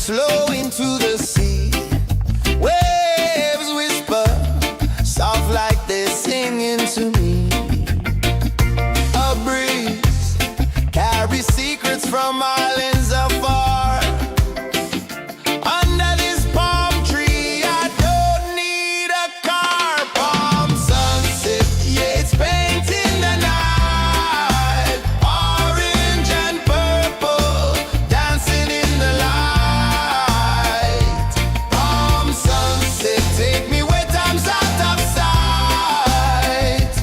slow into the sea. Waves whisper, soft like they're singing to me. A breeze carries secrets from islands afar. Under this palm tree, I don't need a car. Palm sunset, yeah, it's painting the night. Orange and purple, dancing in the light. Palm sunset, take me where time's out of sight.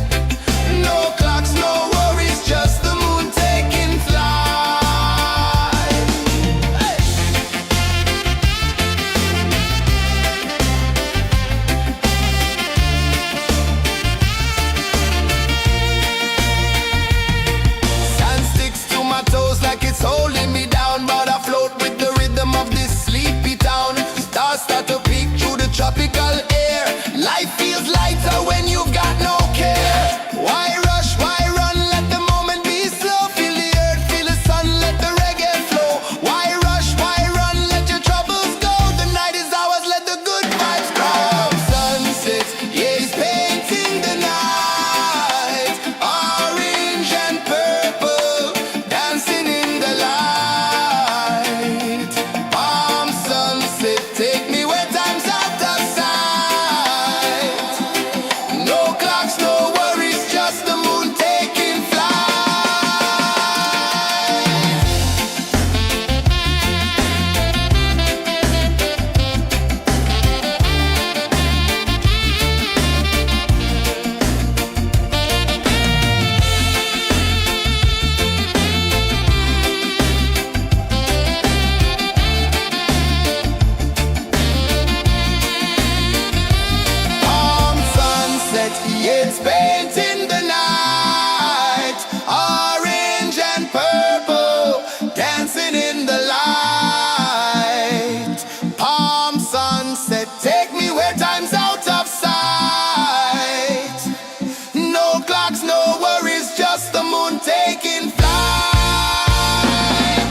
No clocks, no worries, just the moon taking flight. Hey! Sand sticks to my toes like it's holding me down, but I float with the rhythm of this sleepy town. Stars start to peek through the tropical air. Life feels lighter when you've got no care. Why rush, why run, let the moment be slow. Feel the earth, feel the sun, let the reggae flow. Why rush, why run, let your troubles go. The night is ours, let the good vibes grow. Sunset, yeah, it's painting the night. Orange and purple, dancing in the light. Palm sunset, take me where time's out of sight. No clocks, no worries, just the moon taking flight. Palm sunset, yeah, it's painting the night. Orange and purple, dancing in the light. Palm sunset, take me where time's out of sight. No clocks, no worries, just the moon taking flight.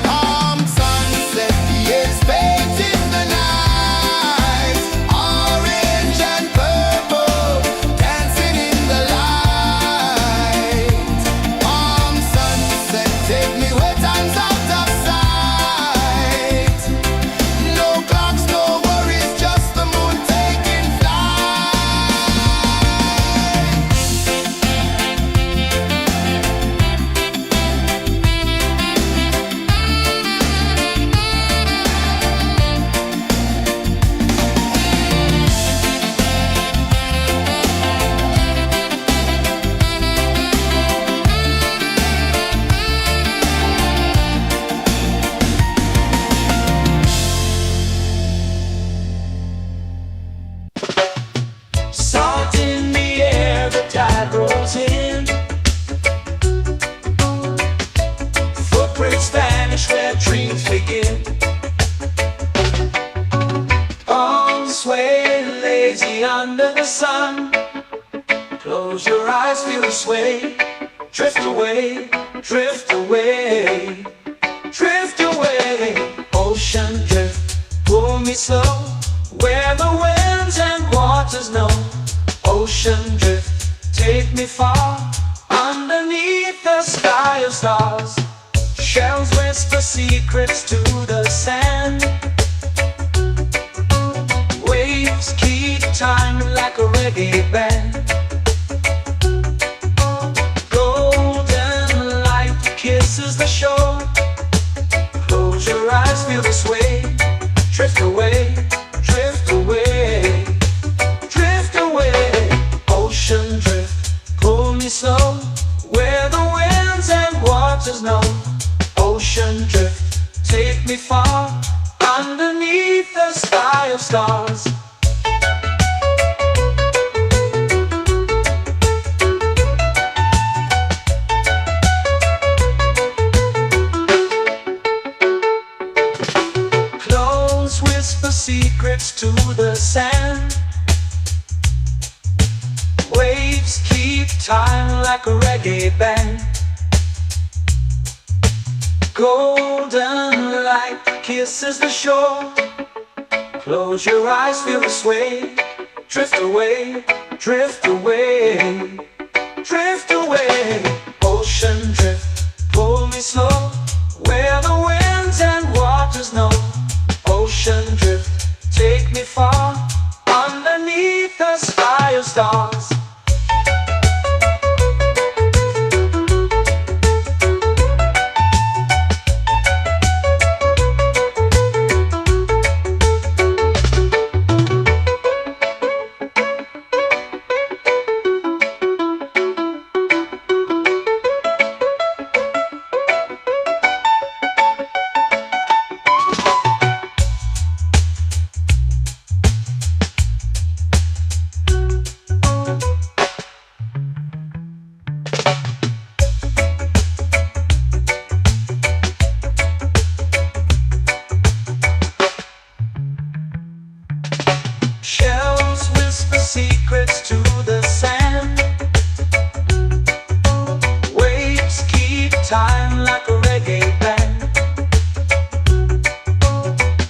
Palm sunset, yeah, it's painting the night. Orange and purple, dancing in the light. Palm sunset, take me where time's out of sight. No clocks, no worries, just the moon taking flight. Salt in the air, the tide rolls in. Footprints vanish where dreams begin. Arms sway lazy under the sun. Close your eyes, feel the sway. Drift away, drift away, drift away. Ocean drift, pull me slow. Where the winds and waters know. Ocean drift, take me far. Underneath the sky of stars. Shells whisper secrets to the sand. Waves keep time like a reggae band. Golden light kisses the shore. Close your eyes, feel the sway. Drift away, drift away, drift away. Ocean drift, pull me slow. Where the winds and waters know. Ocean drift, take me far. Underneath the sky of stars. Close whisper secrets to the sand. Waves keep time like a reggae band. Golden light light kisses the shore. Close your eyes, feel the sway. Drift away, drift away, drift away. Ocean drift, pull me slow, where the winds and waters know. Ocean drift, take me far, underneath the sky of stars. Shells whisper secrets to the sand. Waves keep time like a reggae band.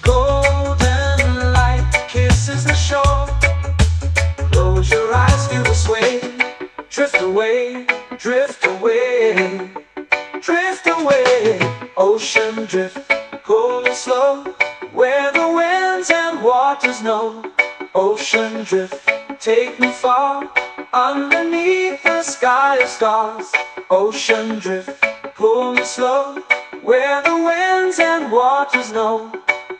Golden light kisses the shore. Close your eyes, feel the sway. Drift away, drift away, drift away. Ocean drift, pull me slow, where the winds and waters know. Ocean drift, take me far, underneath the sky of stars. Ocean drift, pull me slow, where the winds and waters know.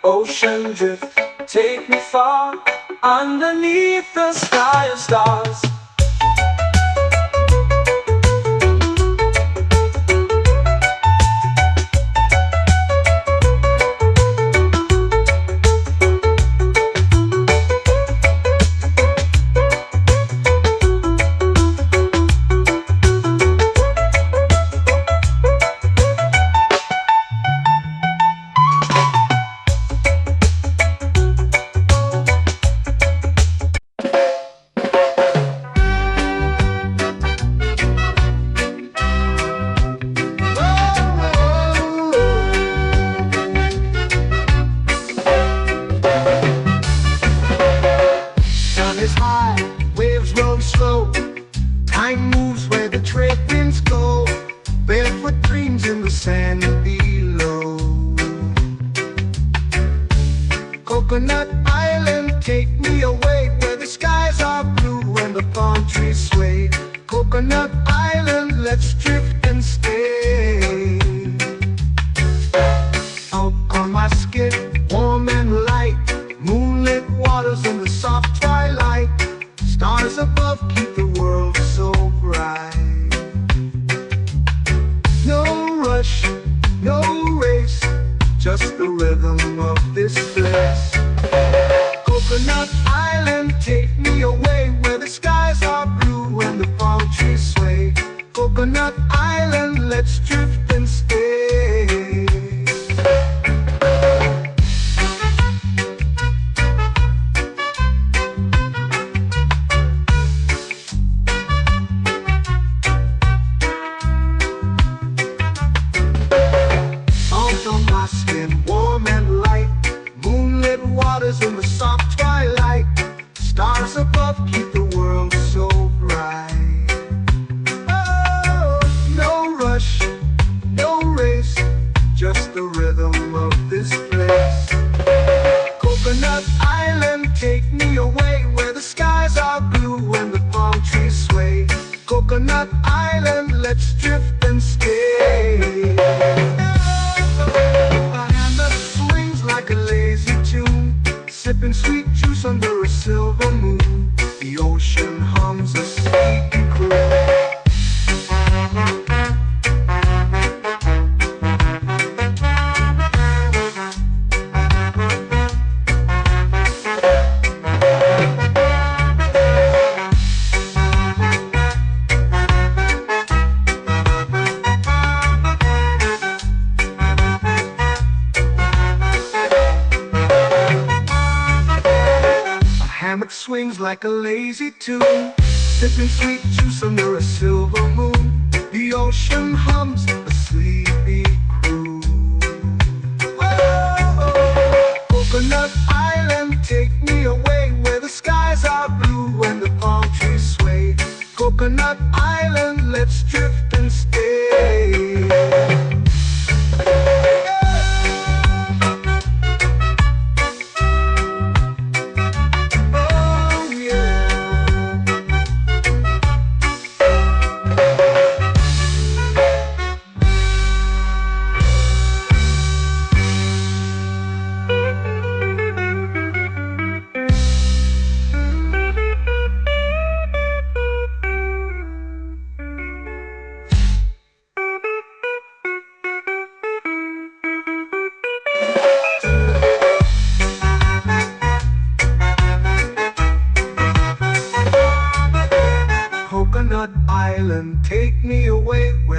Ocean drift, take me far, underneath the sky of stars. Time moves where the trade winds go. Barefoot dreams in the sand below. Coconut Island, take me away, where the skies are blue and the palm trees sway. Coconut Island, let's drift and stay. Out on my skin, warm and light, moonlit waters in the soft twilight. Stars above keep the world so bright. No rush, no race, just the rhythm of this place. Coconut Island, take me away, where the skies are blue and the palm trees sway. Coconut Island, let's drift and stay. In the soft twilight, stars above keep the world so bright. Oh, no rush, no race, just the rhythm of this place. Coconut Island, take me away, where the skies are blue and the palm trees sway. Coconut Island, let's drift and stay. A hand that swings like a lazy tune, sipping sweet juice under a silver moon. The ocean hums a sleepy croon. Hammock swings like a lazy tune, sipping sweet juice under a silver moon. The ocean hums a sleepy croon. Whoa!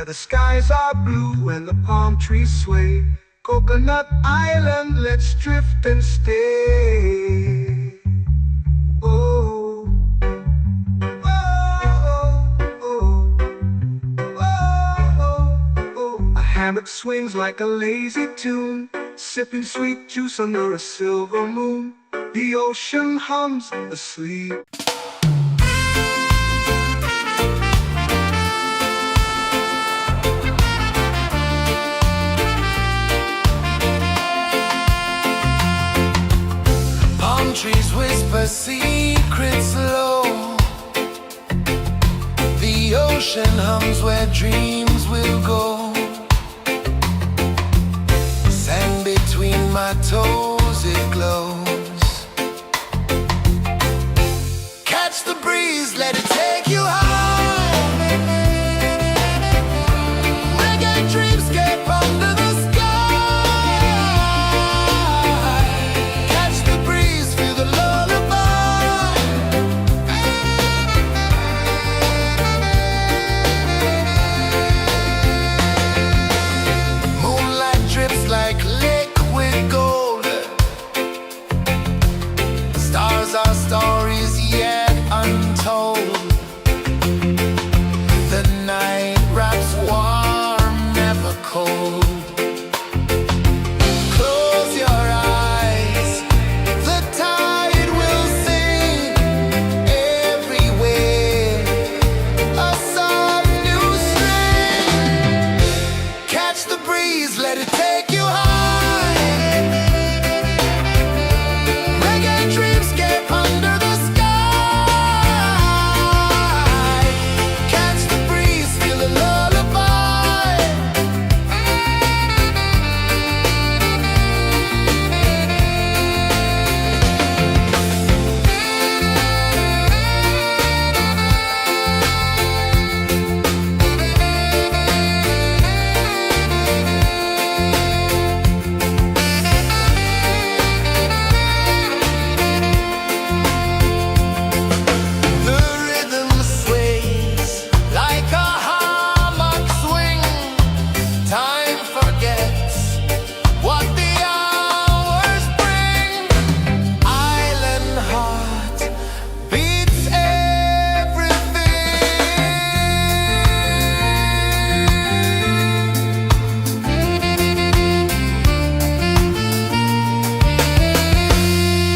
the skies are blue and the palm trees sway. Coconut Island, let's drift and stay. Oh, oh, oh, oh, oh, oh. A hammock swings like a lazy tune, sipping sweet juice under a silver moon. The ocean hums asleep. Palm trees whisper secrets low. The ocean hums where dreams will go. Sand between my toes, it glows. Catch the breeze, let it take you high. Reggae dreamscape under the sky. Catch the breeze, feel the lullaby. Moonlight drips like liquid gold. Stars are stories yet untold. The night wraps warm, never cold. Close your eyes, the tide will sing everywhere. A soft new string. Catch the breeze, let it take you high. Reggae dreamscape under the sky. Catch the breeze, feel the lullaby. The rhythm sways like a hammock swing. Time forgets what the hours bring. Island heart beats everything.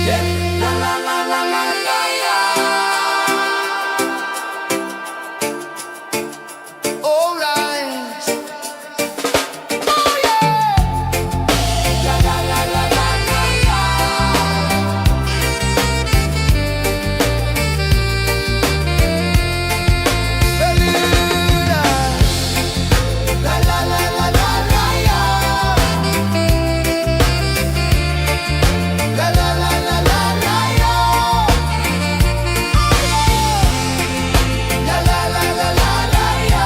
Yeah. La la la la la la la. All right. Oh yeah. La la la la la la la. Beluga. La la la la la la la. La la la la la la la. La la la la la la la.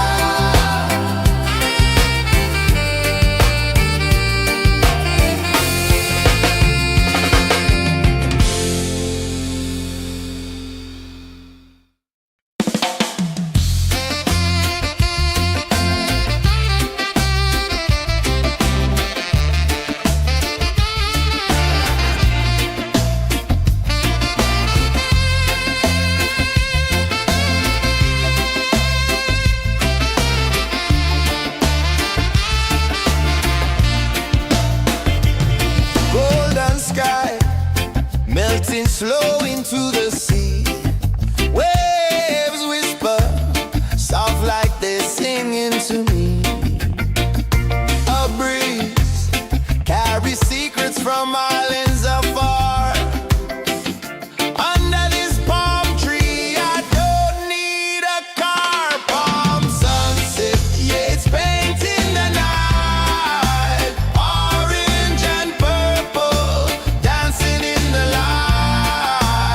Golden sky melting slow into the sea. Waves whisper soft like they're singing to me. A breeze carries secrets from islands afar. Under this palm tree, I don't need a car. Palm sunset, yeah, it's painting the night. Orange and purple dancing in the light.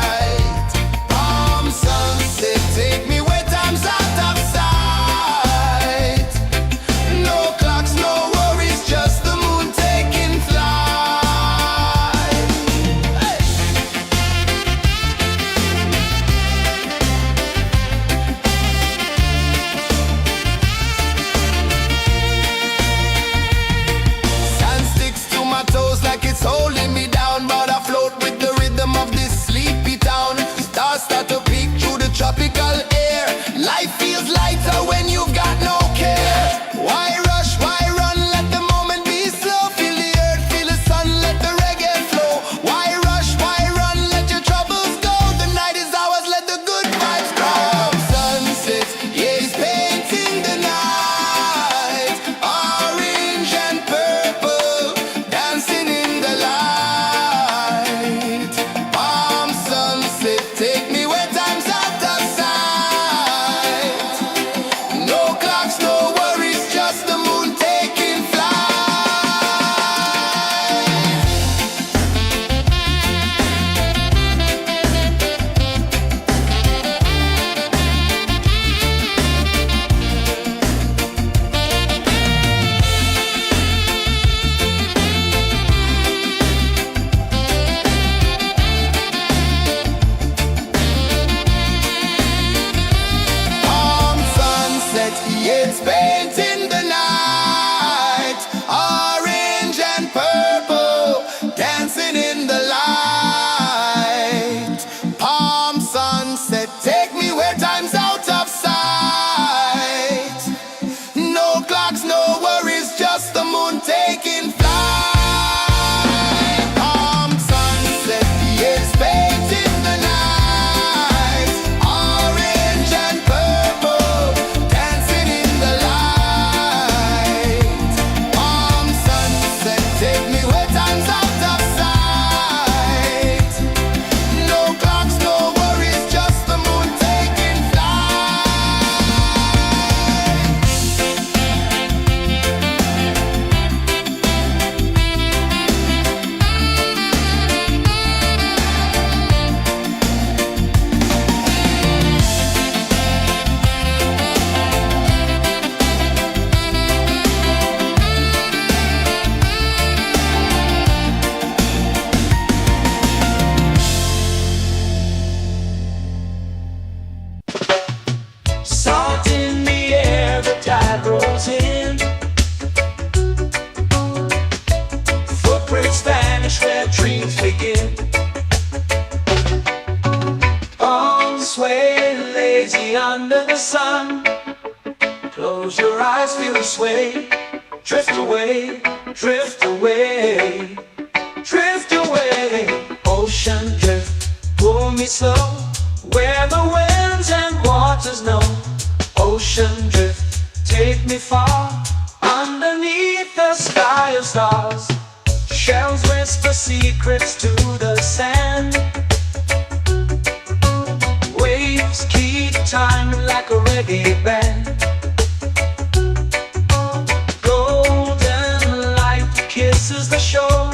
dreams begin. Arms sway lazy under the sun. Close your eyes, feel the sway. Drift away, drift away, drift away. Ocean drift, pull me slow, where the winds and waters know. Ocean drift, take me far, underneath the sky of stars. Shells whisper secrets to the sand. Waves keep time like a reggae band. Golden light kisses the shore.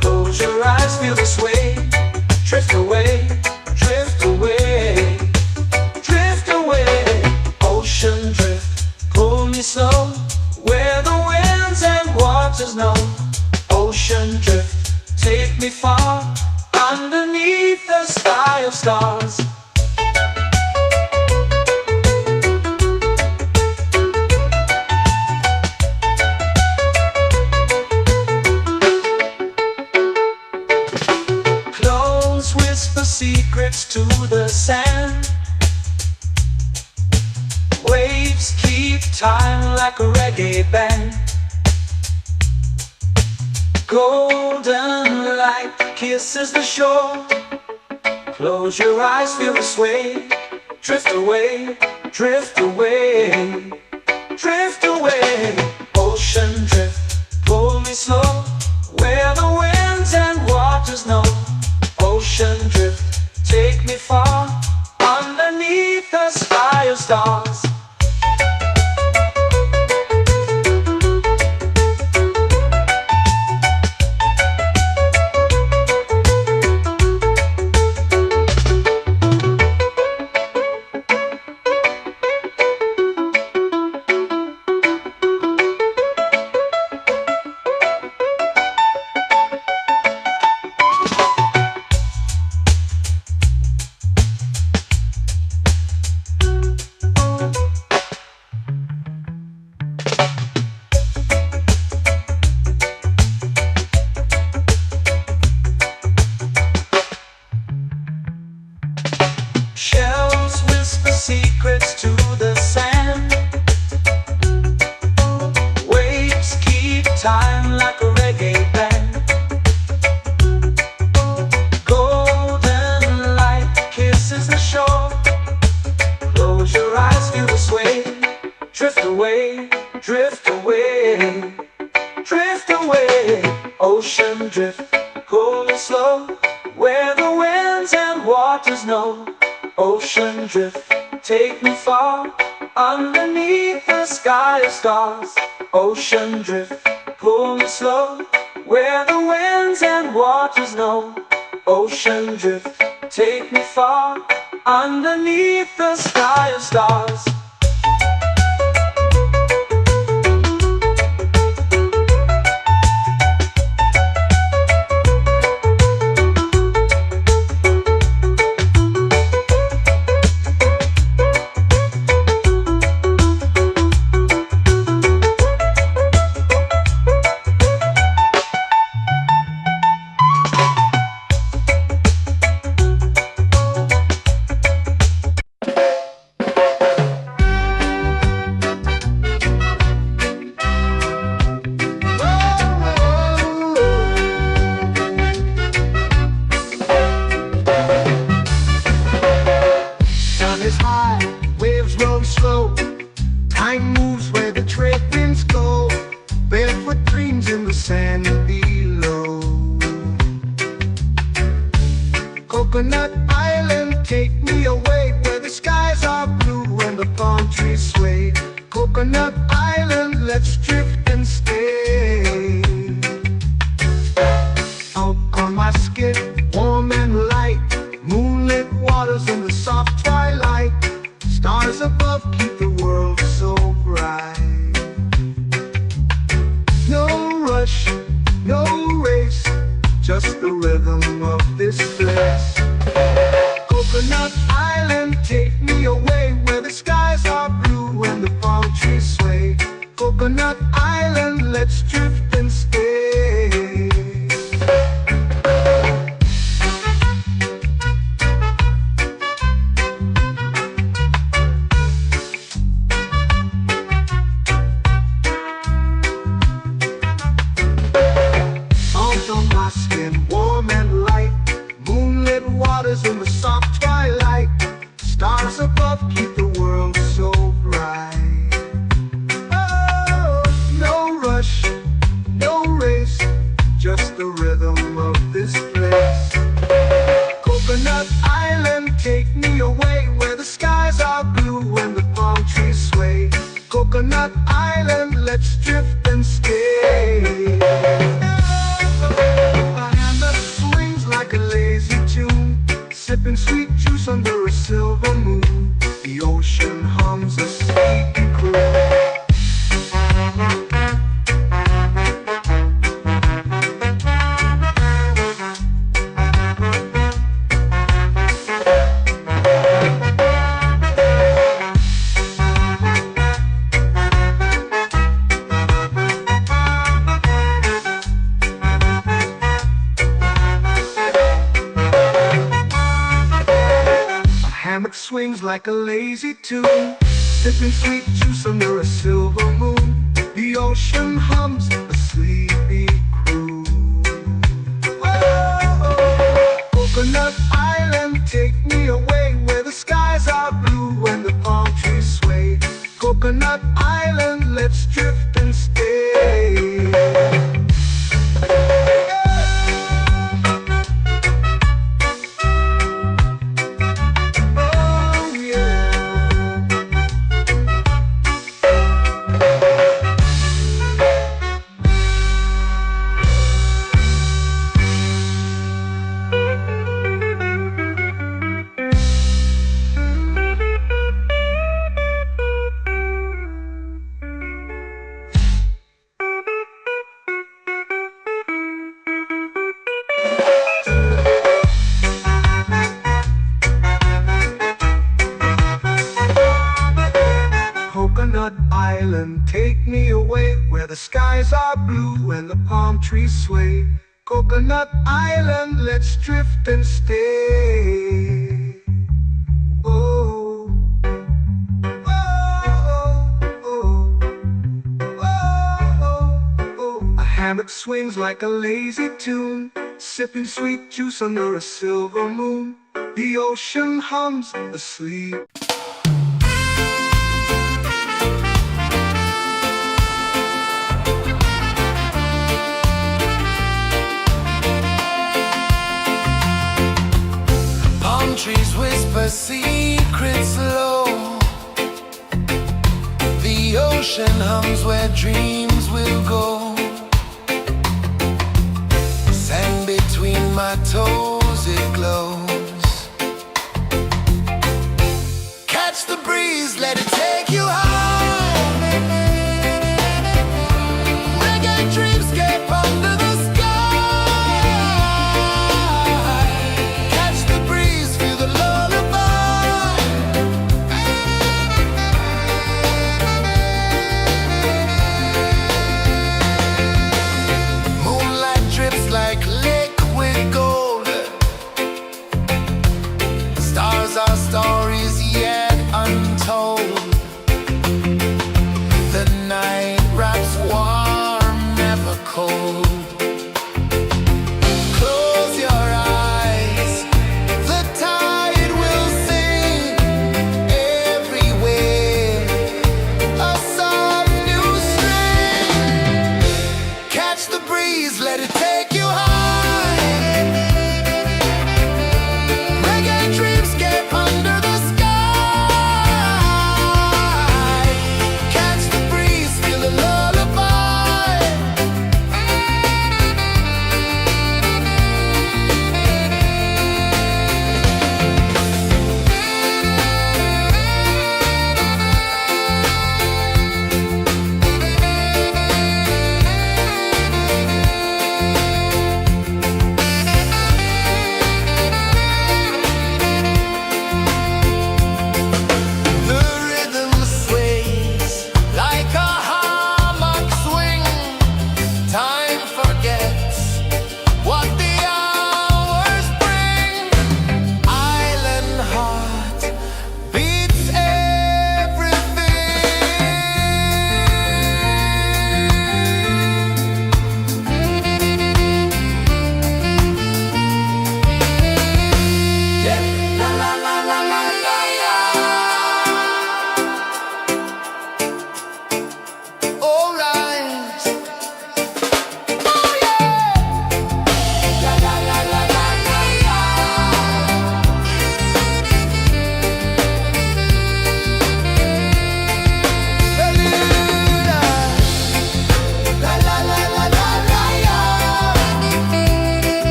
Close your eyes, feel the sway. Drift away, drift away, drift away. Ocean drift, pull me slow, where the winds and waters know. Ocean drift, take me far, underneath the sky of stars. Close whisper secrets to the sand. Waves keep time like a reggae band. Golden light kisses the shore. Close your eyes, feel the sway. Drift away, drift away, drift away. Ocean drift, pull me slow, where the winds and waters know. Ocean drift, take me far, underneath the sky of stars. Shells whisper secrets to the sand. Waves keep time like a reggae band. Golden light kisses the shore. Close your eyes, feel the sway. Drift away, drift away, drift away. Ocean drift, pull me slow, where the winds and waters know. Ocean drift, take me far, underneath the sky of stars. Ocean drift, pull me slow, where the winds and waters know. Ocean drift, take me far, underneath the sky of stars. Time moves where the trade winds go. Barefoot dreams in the sand below. Coconut Island, take me away, where the skies are blue and the palm trees sway. Coconut Island, let's drift and stay. Out on my skin, warm and light, moonlit waters in the soft twilight. Stars above keep the world so bright. No rush, no race, just the rhythm of this place. Coconut Island, take me away, where the skies are blue and the palm trees sway. Coconut Island, let's drift and stay. sipping sweet juice under a silver moon. The ocean hums a sleepy croon. Hammock swings like a lazy tune, sipping sweet juice under a silver moon. The ocean hums a sleepy croon. Whoa. Coconut Island, take me away where the skies are blue and the palm trees sway. Coconut Island, let's drift and stay. Coconut Island, take me away where the skies are blue and the palm trees sway. Coconut Island, let's drift and stay. Oh, oh, oh, oh, oh. A hammock swings like a lazy tune, sipping sweet juice under a silver moon. The ocean hums asleep. Trees whisper secrets low. The ocean hums where dreams will go. Sand between my toes, it glows. Catch the breeze, let it take you high. Reggae dreamscape under the sky. Our stories yet untold. The night wraps warm, never cold. Close your eyes, the tide will sing everywhere. A soft new string. Catch the breeze, let it take you high.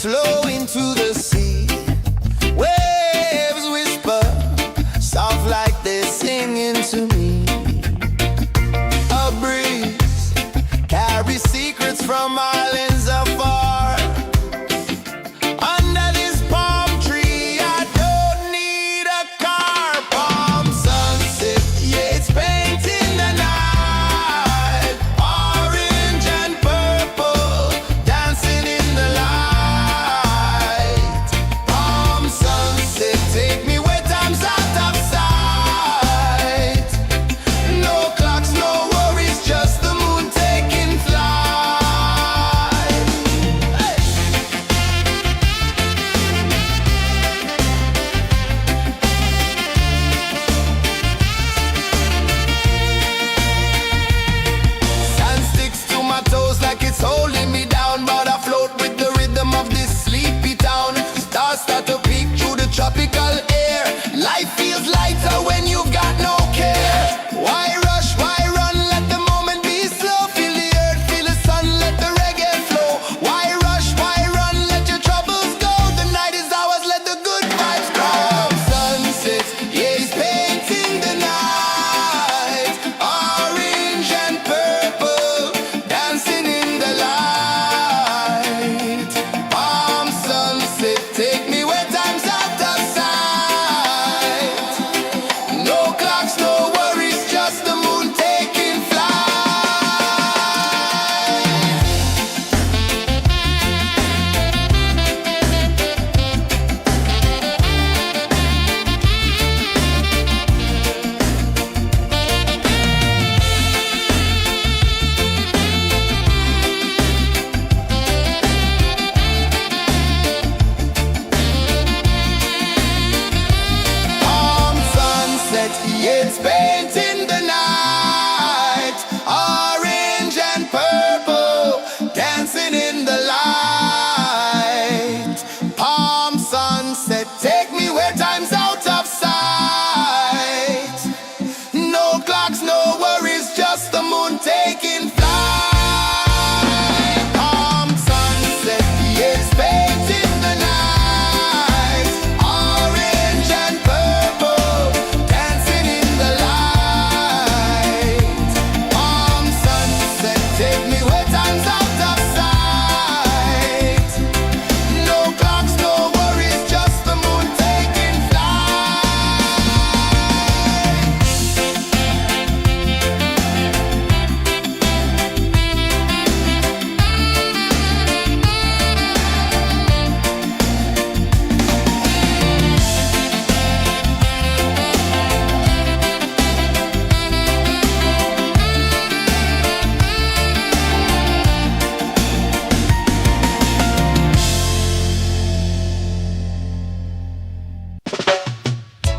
flow into the sea. Waves whisper, soft like they're singing to me. A breeze carries secrets from islands afar. Under this palm tree, I don't need a car. Palm sunset, yeah, it's painting the night. Orange and purple, dancing in the light. Palm sunset, take me where time's out of sight. No clocks, no worries, just the moon taking flight. Hey! Sand sticks to my toes like it's holding me down, but I float with the rhythm of this sleepy town. Stars start to peek through the tropical air. Life feels lighter when you've got no care. Why rush, why run, let the moment be slow. Feel the earth, feel the sun, let the reggae flow. Why rush, why run, let your troubles go. The night is ours, let the good vibes come. Sunset, yeah, it's painting the night. Orange and purple, dancing in the light. Palm sunset, take me where time's out of sight. No clocks, no worries, just the moon taking flight. Palm sunset, yeah, it's painting the night. Orange and purple, dancing in the light. Palm sunset, take me where time's out of sight. No clocks, no worries, just the moon taking flight. Palm sunset, yeah, it's painting the night. Orange and purple, dancing in the light. Palm sunset, take me where time's out of sight. No clocks, no worries, just the moon taking flight.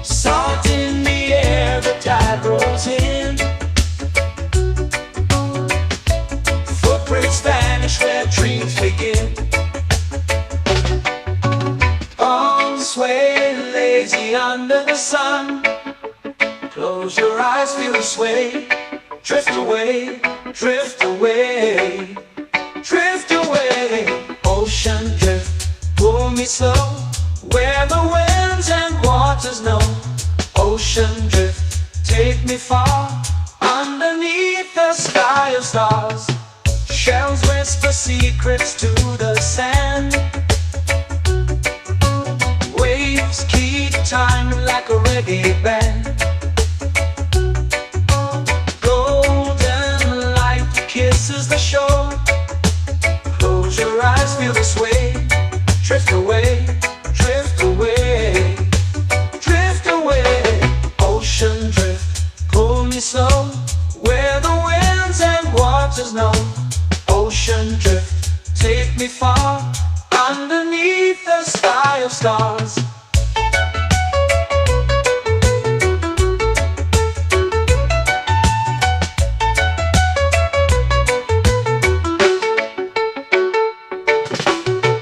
Salt in the air, the tide rolls in. Footprints vanish where dreams begin. Arms sway lazy under the sun. Close your eyes, feel the sway. Drift away, drift away, drift away. Ocean drift, pull me slow, where the winds and waters know. Ocean drift, take me far, underneath the sky of stars. Shells whisper secrets to the sand. Waves keep time like a reggae band. Golden light kisses the shore. Close your eyes, feel the sway. Drift away, drift away, drift away. Ocean drift, pull me slow, where the winds and waters know. Ocean drift, take me far, underneath the sky of stars.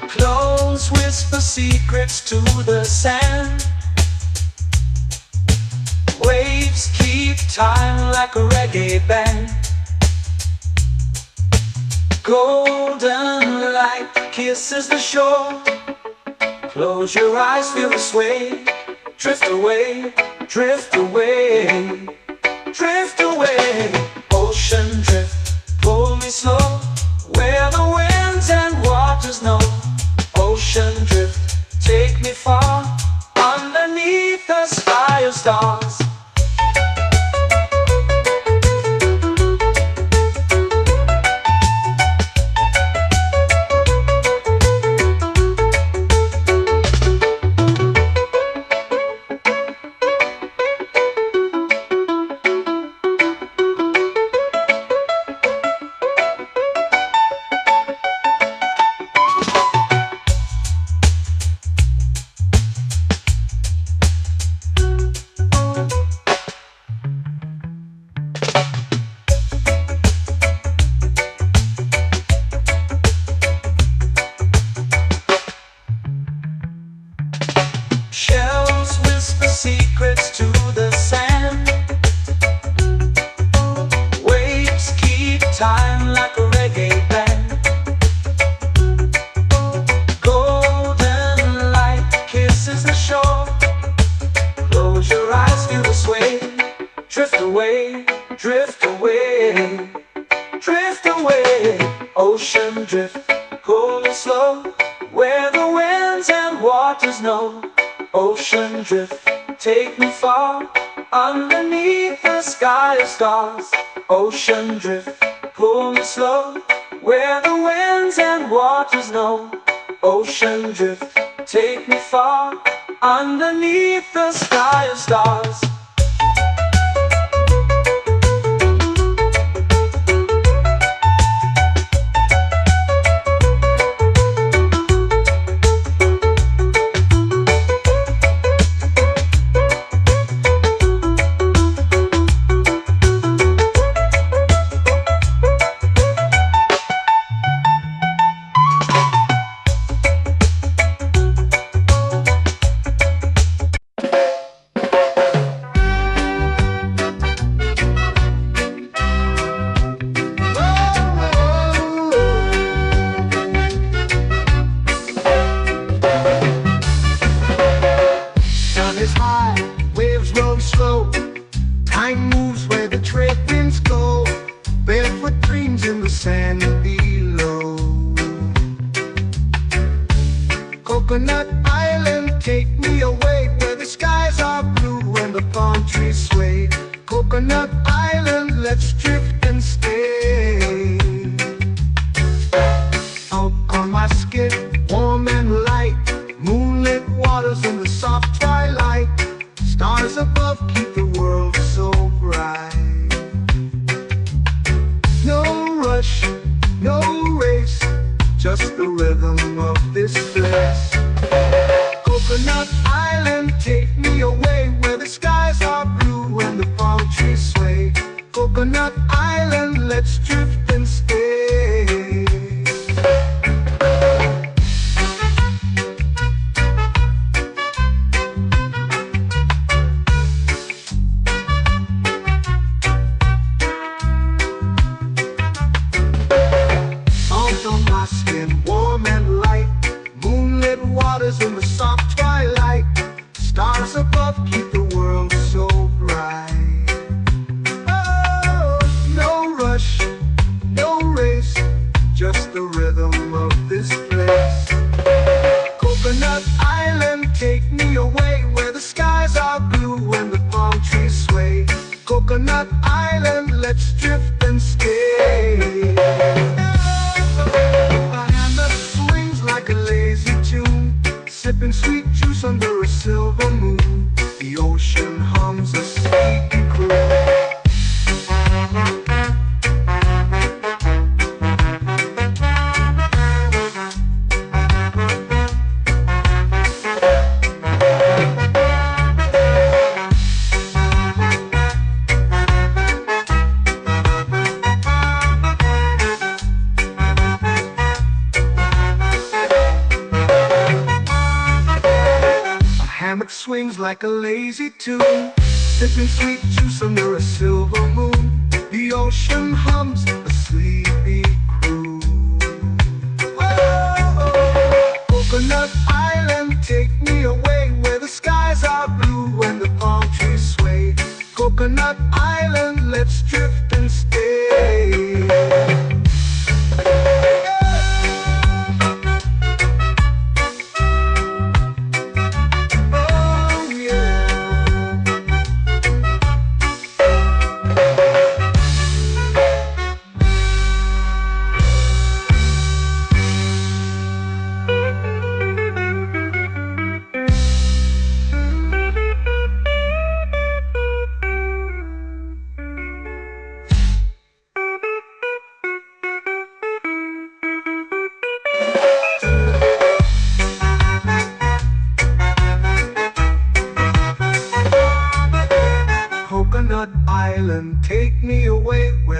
Close whisper secrets to the sand. Waves keep time like a reggae band. Golden light kisses the shore. Close your eyes, feel the sway. Drift away, drift away, drift away. Ocean drift, pull me slow, where the winds and waters know. Ocean drift, take me far, underneath the sky of stars. Shells whisper secrets to the sand. Waves keep time like a reggae band. Golden light kisses the shore. Close your eyes, feel the sway. Drift away, drift away, drift away. Ocean drift, cool and slow, where the winds and waters know. Ocean drift, take me far, underneath the sky of stars. Ocean drift, pull me slow, where the winds and waters know. Ocean drift, take me far, underneath the sky of stars. Is high, waves roll slow. Time moves where the trade winds go. Barefoot dreams in the sand below. Coconut Island, take me away, where the skies are blue and the palm trees sway. Coconut Island, let's drift and stay. Out on my skin, warm and light, moonlit waters in the soft twilight. Stars above keep the world so bright. No rush, no race, just the rhythm of this place. Coconut Island, take me away, where the skies are blue and the palm trees sway. Coconut Island, let's drift and stay. In the soft twilight, stars above keep the world so bright. Oh, no rush, no race, just the rhythm of this place. Coconut Island, take me away, where the skies are blue and the palm trees sway. Coconut Island, let's drift and stay. A hand that swings like a lazy tune, sipping sweet juice under a silver moon. The ocean hums a sleepy croon. Swings like a lazy tune, sipping sweet juice under a silver moon. The ocean hums a sleepy croon.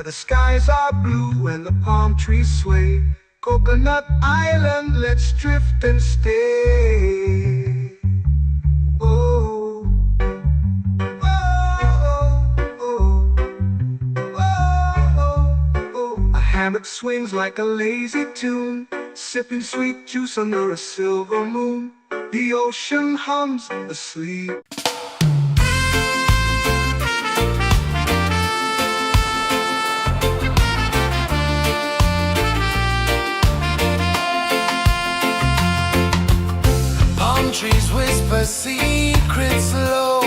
where the skies are blue and the palm trees sway. Coconut Island, let's drift and stay. Oh, oh, oh, oh, oh. A hammock swings like a lazy tune, sipping sweet juice under a silver moon. The ocean hums asleep. Palm trees whisper secrets low.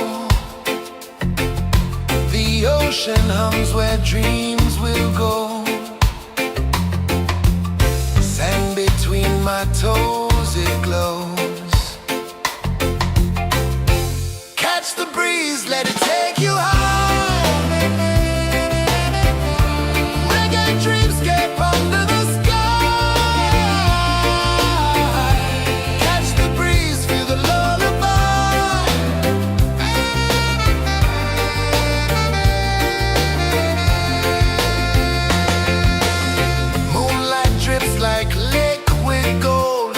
The ocean hums where dreams will go. Sand between my toes, it glows. Catch the breeze, let it take you high. Reggae dreamscape under the sky. Catch the breeze, feel the lullaby. Moonlight drips like liquid gold.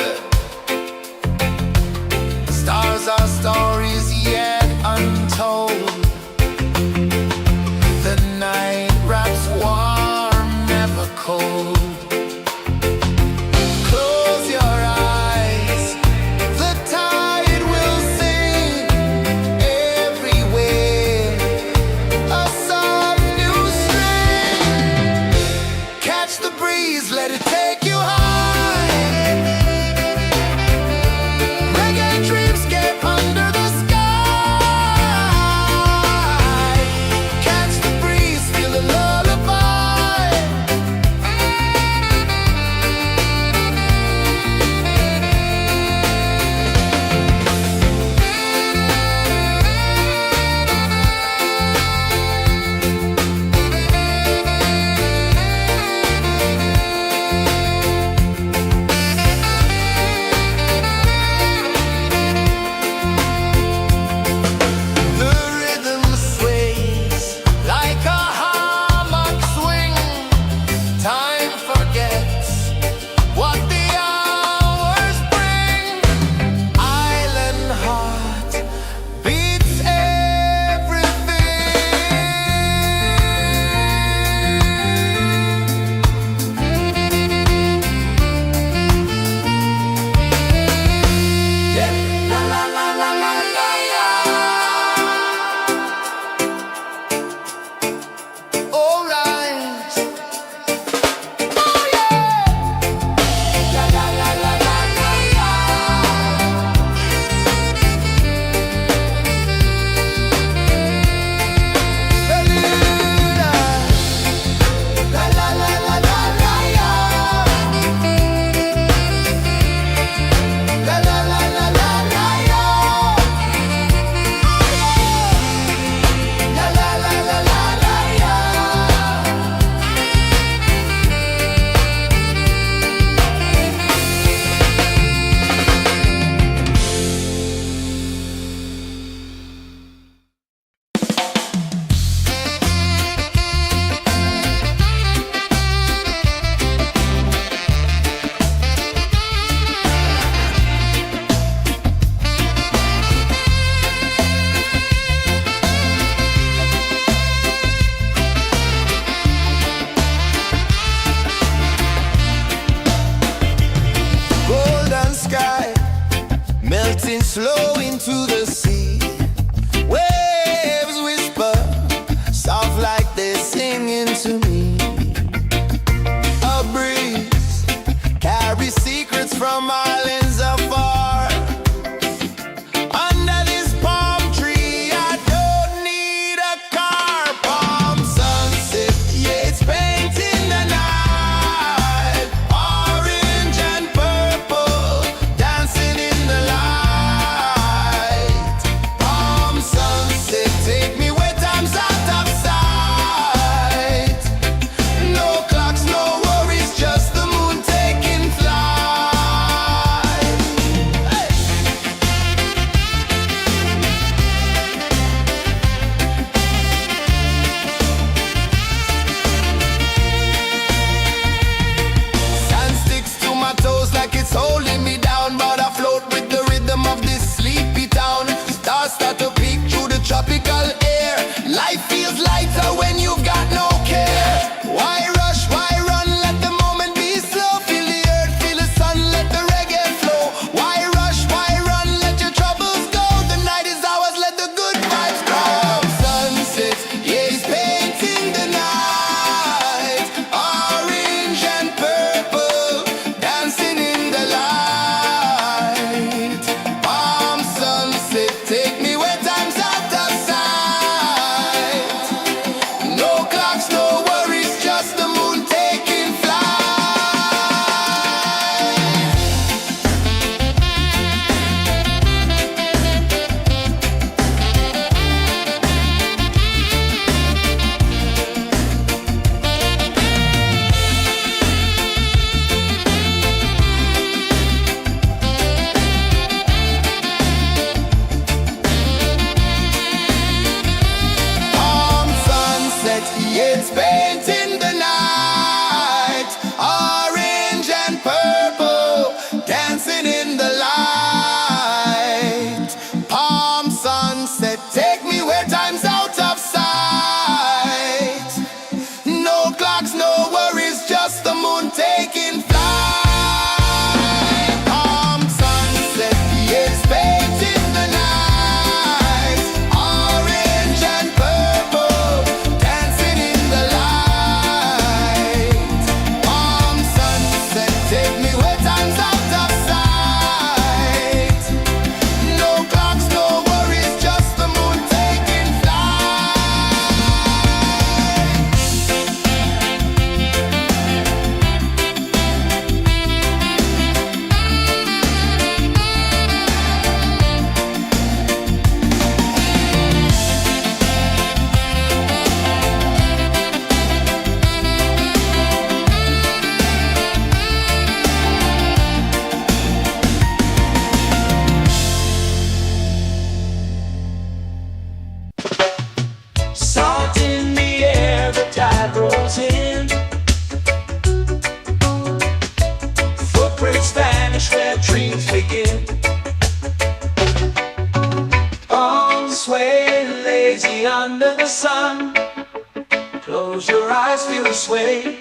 feel the sway.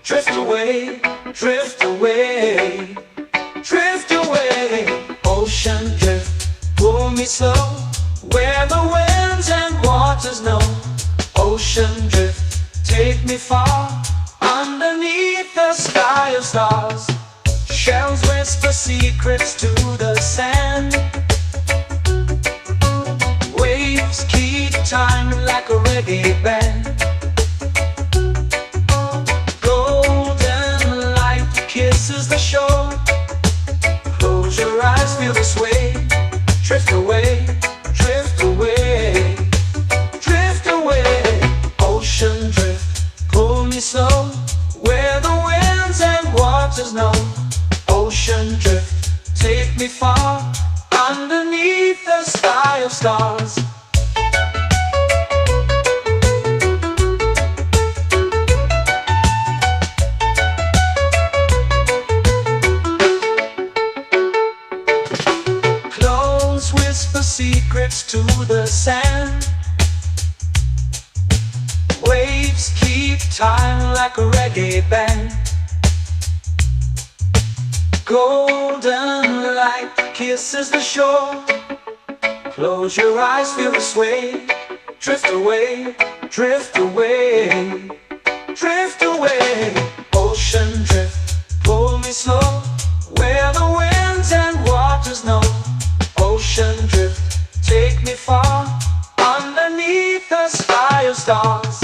Drift away, drift away, drift away. Ocean drift, pull me slow, where the winds and waters know. Ocean drift, take me far, underneath the sky of stars. Shells whisper secrets to the sand. Waves keep time like a reggae band. Golden light kisses the shore. Close your eyes, feel the sway. Drift away, drift away, drift away. Ocean drift, pull me slow, where the winds and waters know. Ocean drift, take me far, underneath the sky of stars. Clones whisper secrets to the sand. Waves keep time like a reggae band. Golden light kisses the shore. Close your eyes, feel the sway. Drift away, drift away, drift away. Ocean drift, pull me slow, where the winds and waters know. Ocean drift, take me far, underneath the sky of stars.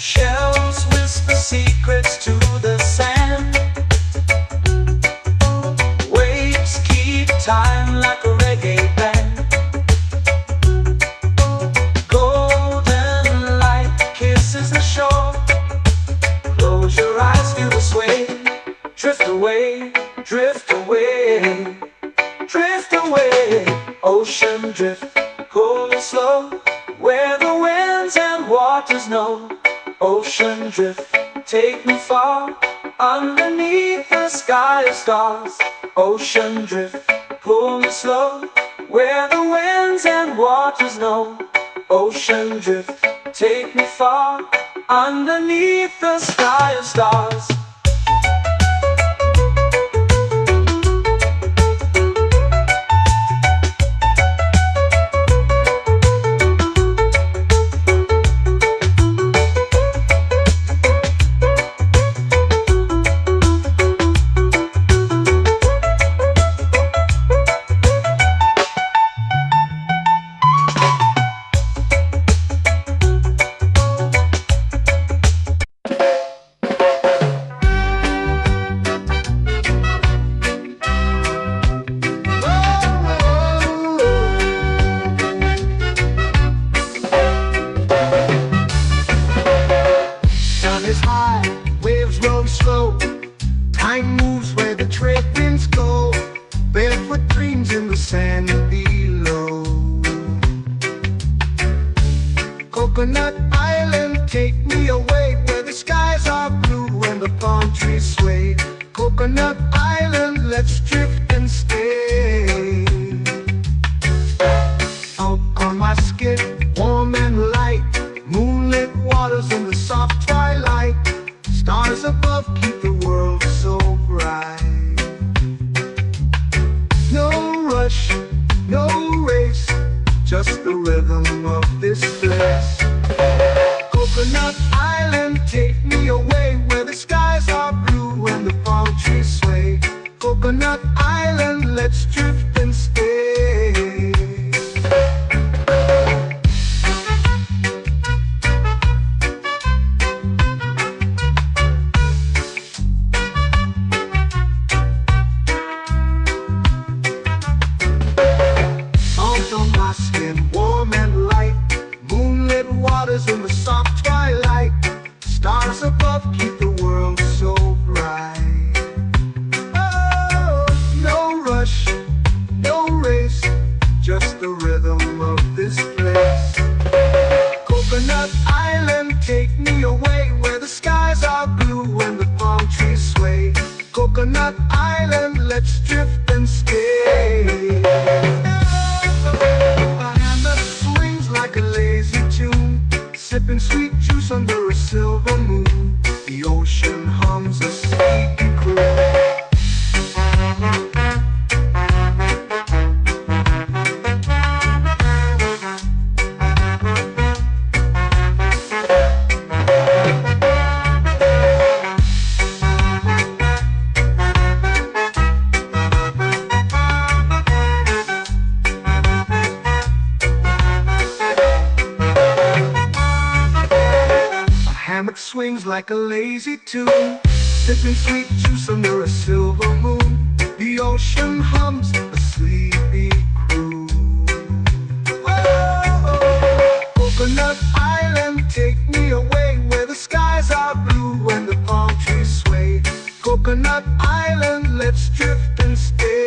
Shells whisper secrets to the sand. Waves keep time like a reggae band. Golden light kisses the shore. Close your eyes, feel the sway. Drift away, drift away, drift away. Ocean drift, pull me slow, where the winds and waters know. Ocean drift, take me far, underneath the sky of stars. Ocean drift, pull me slow, where the winds and waters know. Ocean drift, take me far, underneath the sky of stars. Time moves where the trade winds go. Barefoot dreams in the sand below. Coconut Island, take me away, where the skies are blue and the palm trees sway. Coconut Island, let's drift and stay. Out on my skin, warm and light, moonlit waters in the soft twilight. Stars above keep the world so bright. No rush, no race, just the rhythm of this place. Coconut Island, take me away, where the skies are blue and the palm trees sway. Coconut Island, let's drift and stay. let's drift and stay. A hand that swings like a lazy tune, sipping sweet juice under a silver moon. The ocean hums a sleepy croon. Hammock swings like a lazy tune, sipping sweet juice under a silver moon. The ocean hums a sleepy croon. Oh, Coconut Island, take me away where the skies are blue and the palm trees sway. Coconut Island, let's drift and stay.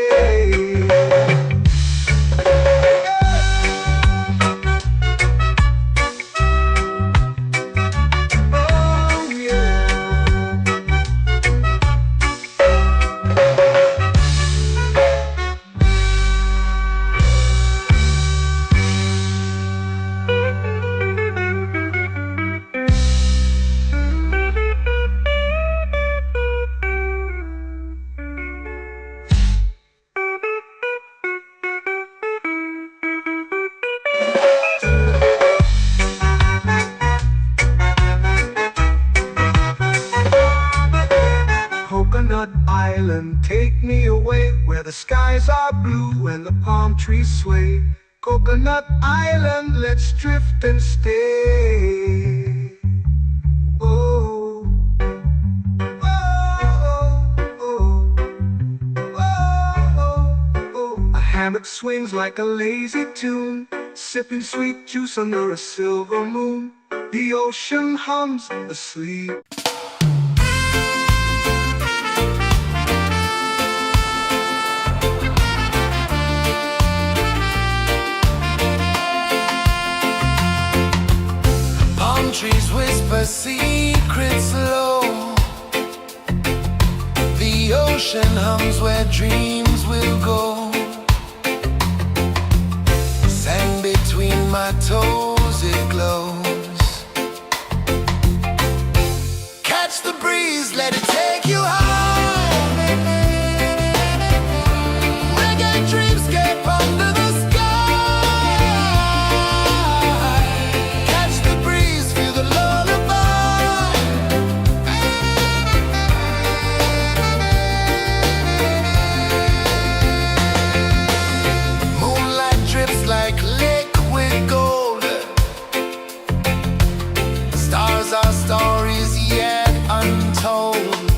Coconut Island, take me away where the skies are blue and the palm trees sway. Coconut Island, let's drift and stay. Oh, oh, oh, oh, oh. A hammock swings like a lazy tune, sipping sweet juice under a silver moon. The ocean hums asleep. Trees whisper secrets low. The ocean hums where dreams will go. Sand between my toes, it glows. Catch the breeze, let it take you high. Reggae dreamscape under the sky. Our stories yet untold.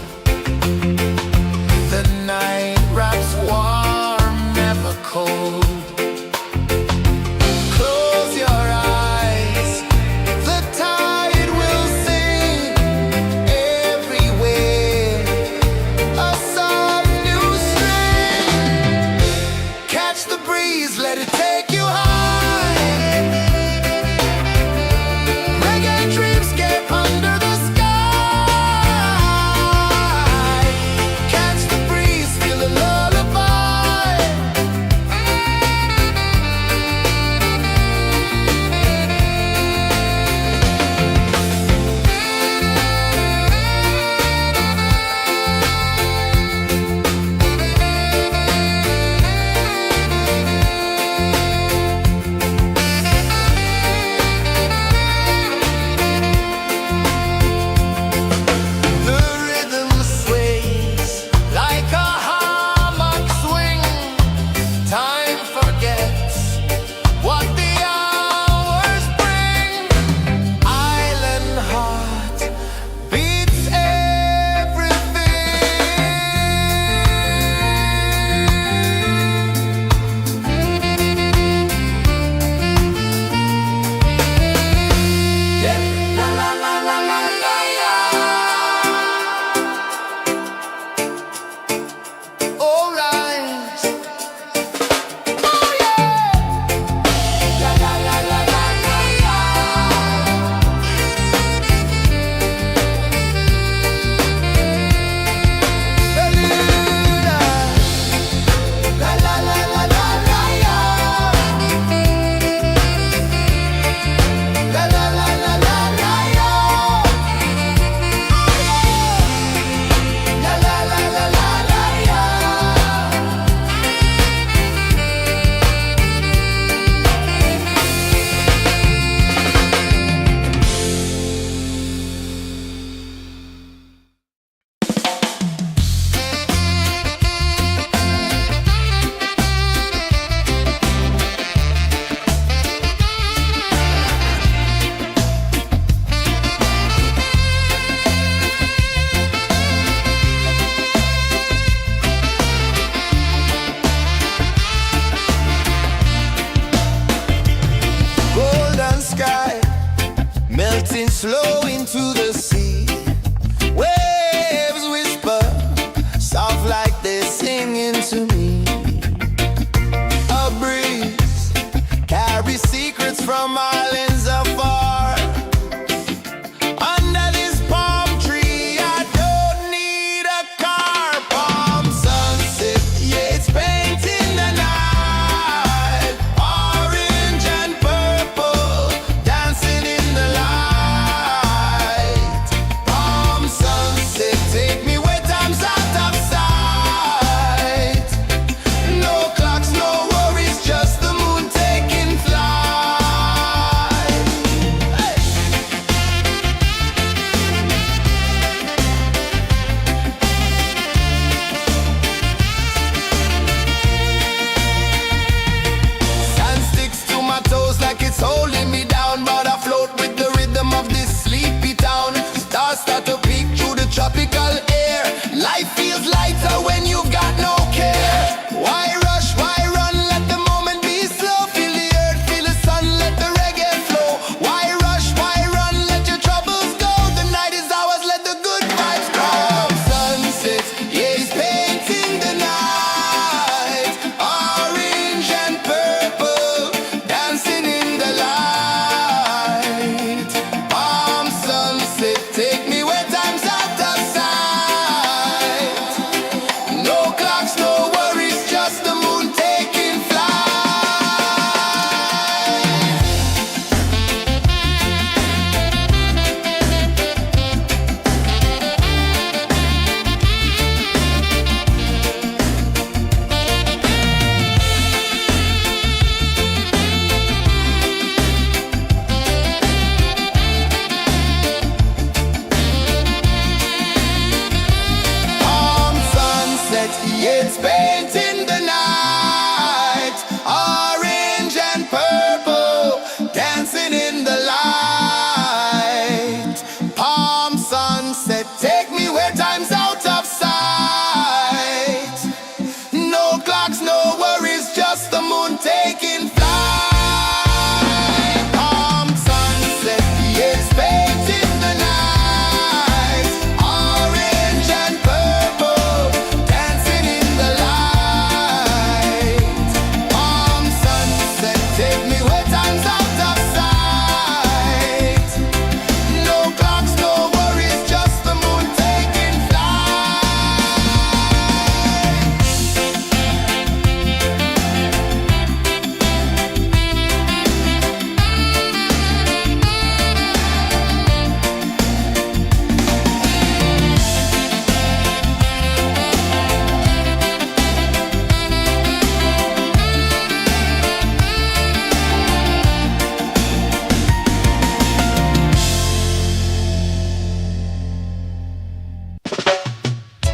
paint in the night, orange and purple, dancing in the light. Palm sunset, take me where time's out of sight. No clocks, no worries, just the moon taking flight. Palm sunset, yes, paint in the night, orange and purple, dancing in the light. Palm sunset, take me where time's out of sight. No clocks, no worries, just the moon taking flight.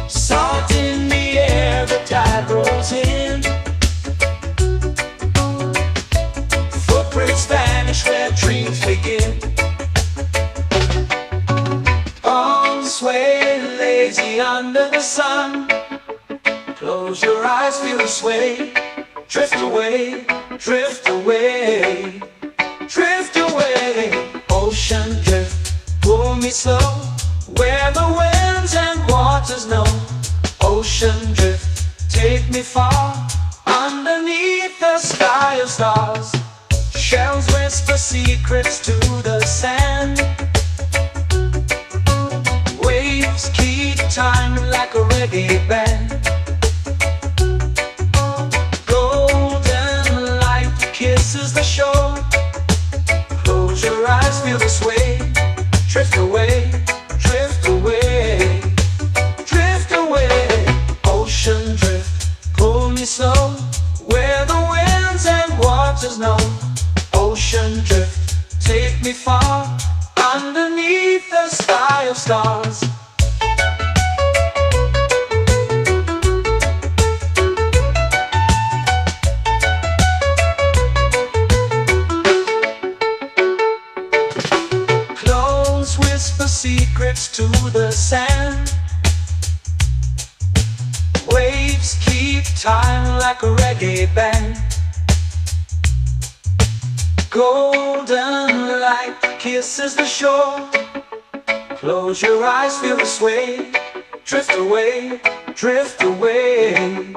Salt in the air, the tide rolls in. Footprints vanish where dreams begin. Arms sway lazy under the sun. Close your eyes, feel the sway. Drift away, drift away, drift away. Ocean drift, pull me slow, where the winds and waters know. Ocean drift, take me far, underneath the sky of stars. Shells whisper secrets to the sand. Waves keep time like a reggae band. Golden light kisses the shore. Close your eyes, feel the sway. Drift away, drift away, drift away. Ocean drift, pull me slow, where the winds and waters know. Ocean drift, take me far, underneath the sky of stars. Clones whisper secrets to the sand. Waves keep time like a reggae band. Golden light kisses the shore. Close your eyes, feel the sway. Drift away, drift away,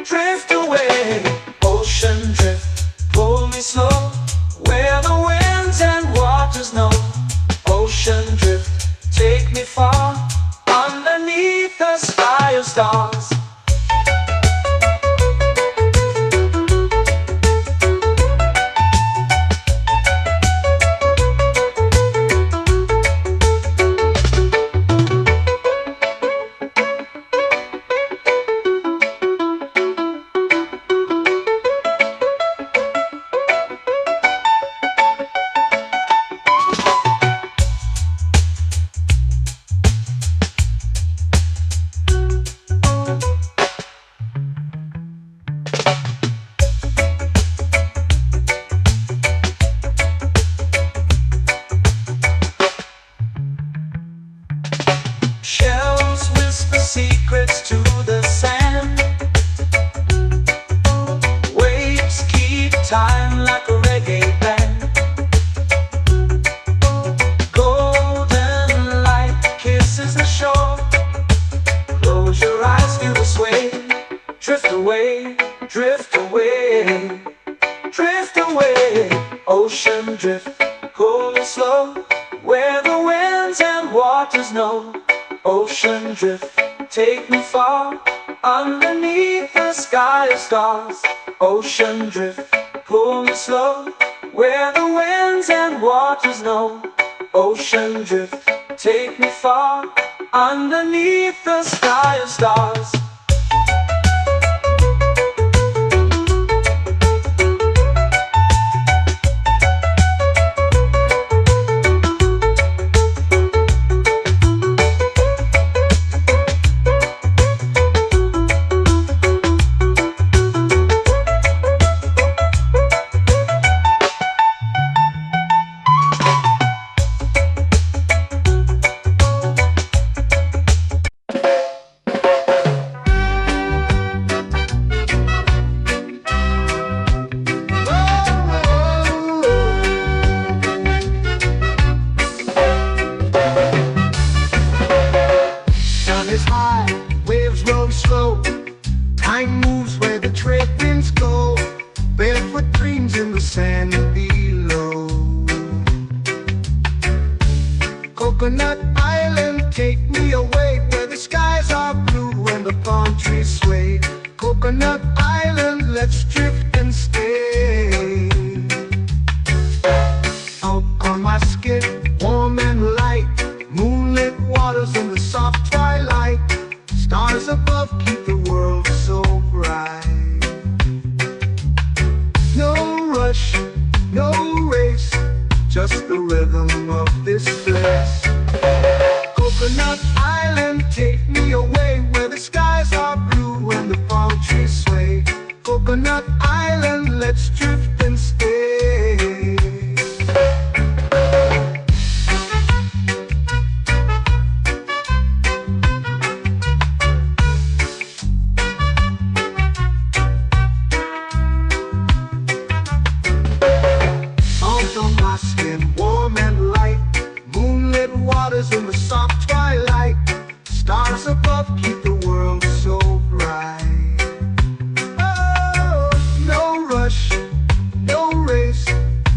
drift away. Ocean drift, pull me slow, where the winds and waters know. Ocean drift, take me far, underneath the sky of stars. Shells whisper secrets to the sand. Waves keep time like a reggae band. Golden light kisses the shore. Close your eyes, feel the sway. Drift away, drift away, drift away. Ocean drift, pull me slow, where the winds and waters know. Ocean drift, take me far, underneath the sky of stars. Ocean drift, pull me slow, where the winds and waters know. Ocean drift, take me far, underneath the sky of stars. Mind moves where the trade winds go, barefoot dreams in the sand below. Coconut Island, take me away where the skies are blue and the palm trees sway. Coconut Island, let's drift and stay. Out on my skin, warm and light, moonlit waters in the soft twilight. Stars above keep the world so bright. No rush, no race, just the rhythm of this place. Coconut Island, take me away where the skies are blue and the palm trees sway. Coconut Island, let's drift and stay. Out on my skin, warm and light, moonlit waters in the soft twilight. Stars above keep the world so bright. Oh, no rush, no race,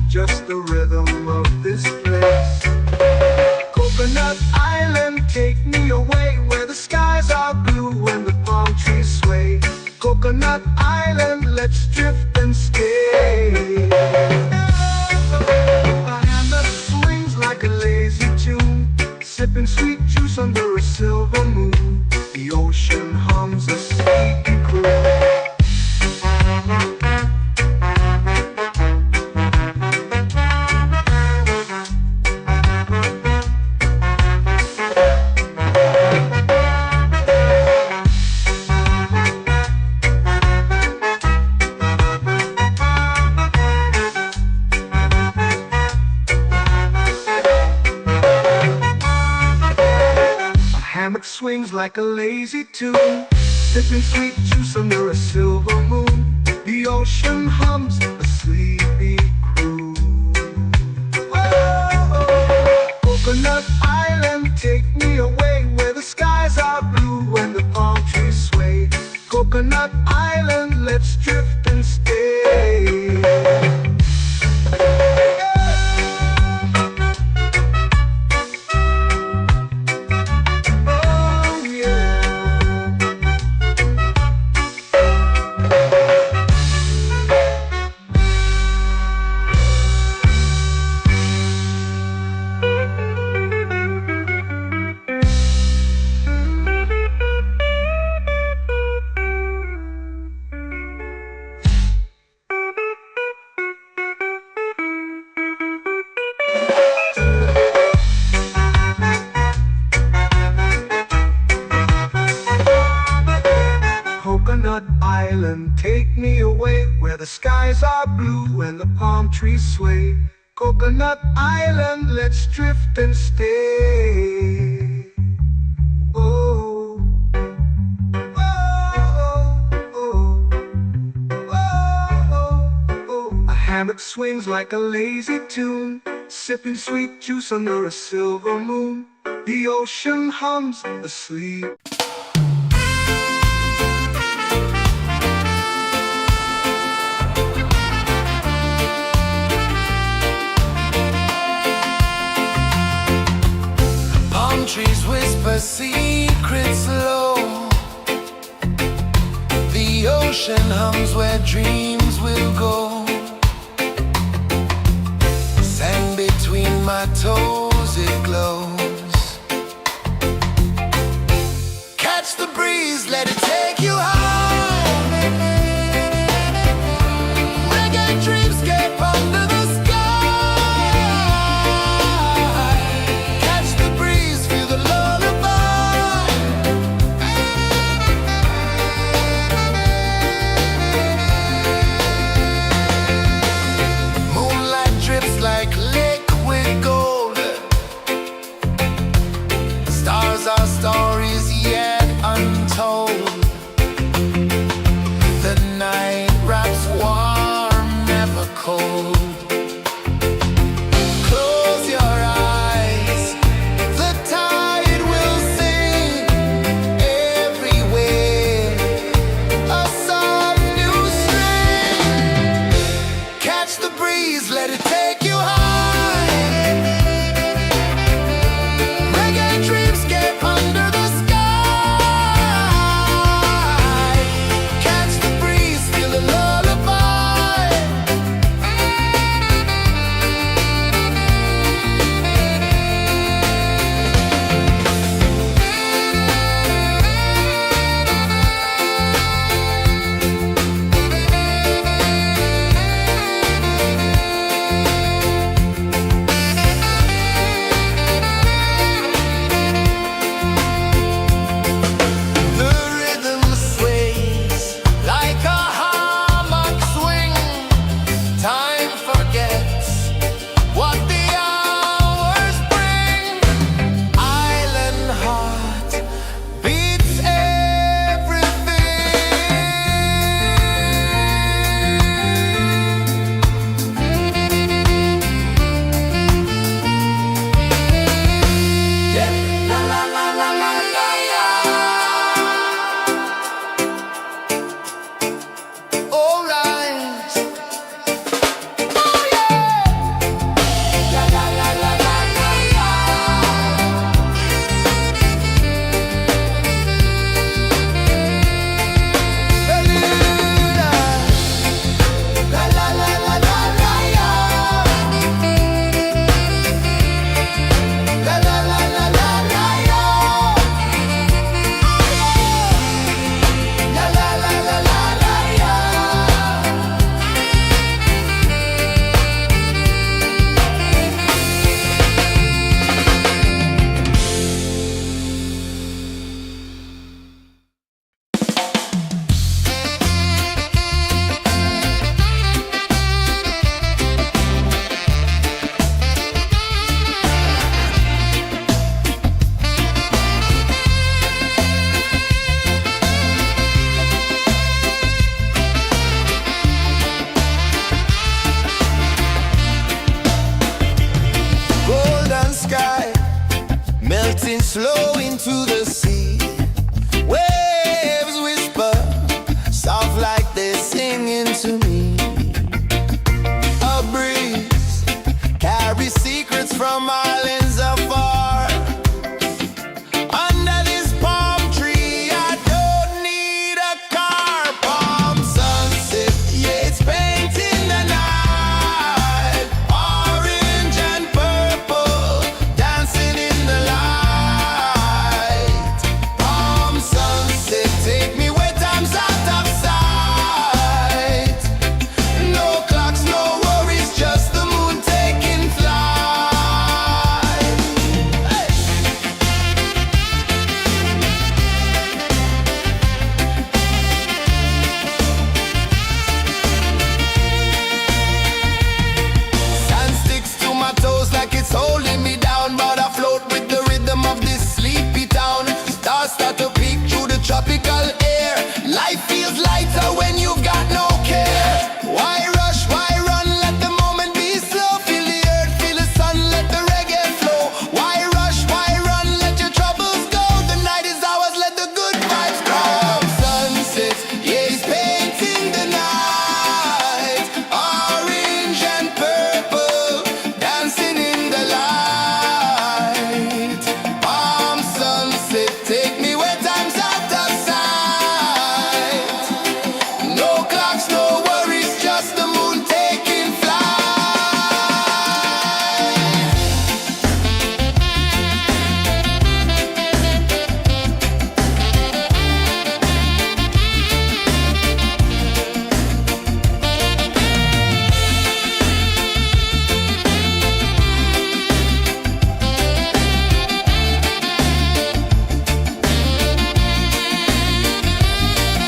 just the rhythm of this place. Coconut Island, take me away where the skies are blue and the palm trees sway. Coconut Island, let's drift and stay. A hand that swings like a lazy tune, sipping sweet juice under a silver moon. The ocean hums a sleepy croon. Hammock swings like a lazy tune, sipping sweet juice under a silver moon. The ocean hums a sleepy croon. Whoa, Coconut Island, take me away where the skies are blue and the palm trees sway. Coconut Island, let's drift and stay. Coconut Island, take me away where the skies are blue and the palm trees sway. Coconut Island, let's drift and stay. Oh, oh, oh, oh, oh. A hammock swings like a lazy tune, sipping sweet juice under a silver moon. The ocean hums asleep. Trees whisper secrets low. The ocean hums where dreams will go. Sand between my toes, it glows. Catch the breeze, let it take you high. Reggae dreamscape under the sky. they're singing to me. A breeze carries secrets from islands afar. Under this palm tree, I don't need a car. Palm sunset, yeah, it's painting the night. Orange and purple, dancing in the light. Palm sunset, take me where time's out of sight. No clocks, no worries, just the moon taking flight. Hey! Sand sticks to my toes like it's holding me down, but I float with the rhythm of this sleepy town. Stars start to peek through the tropical air. Life feels lighter when you've got no care. Why rush, why run, let the moment be slow. Feel the earth, feel the sun, let the reggae flow. Why rush, why run, let your troubles go. The night is ours, let the good vibes grow. Sunset, yeah, it's painting the night. Orange and purple, dancing in the light. Palm sunset, take me where time's out of sight. No clocks, no worries, just the moon taking flight.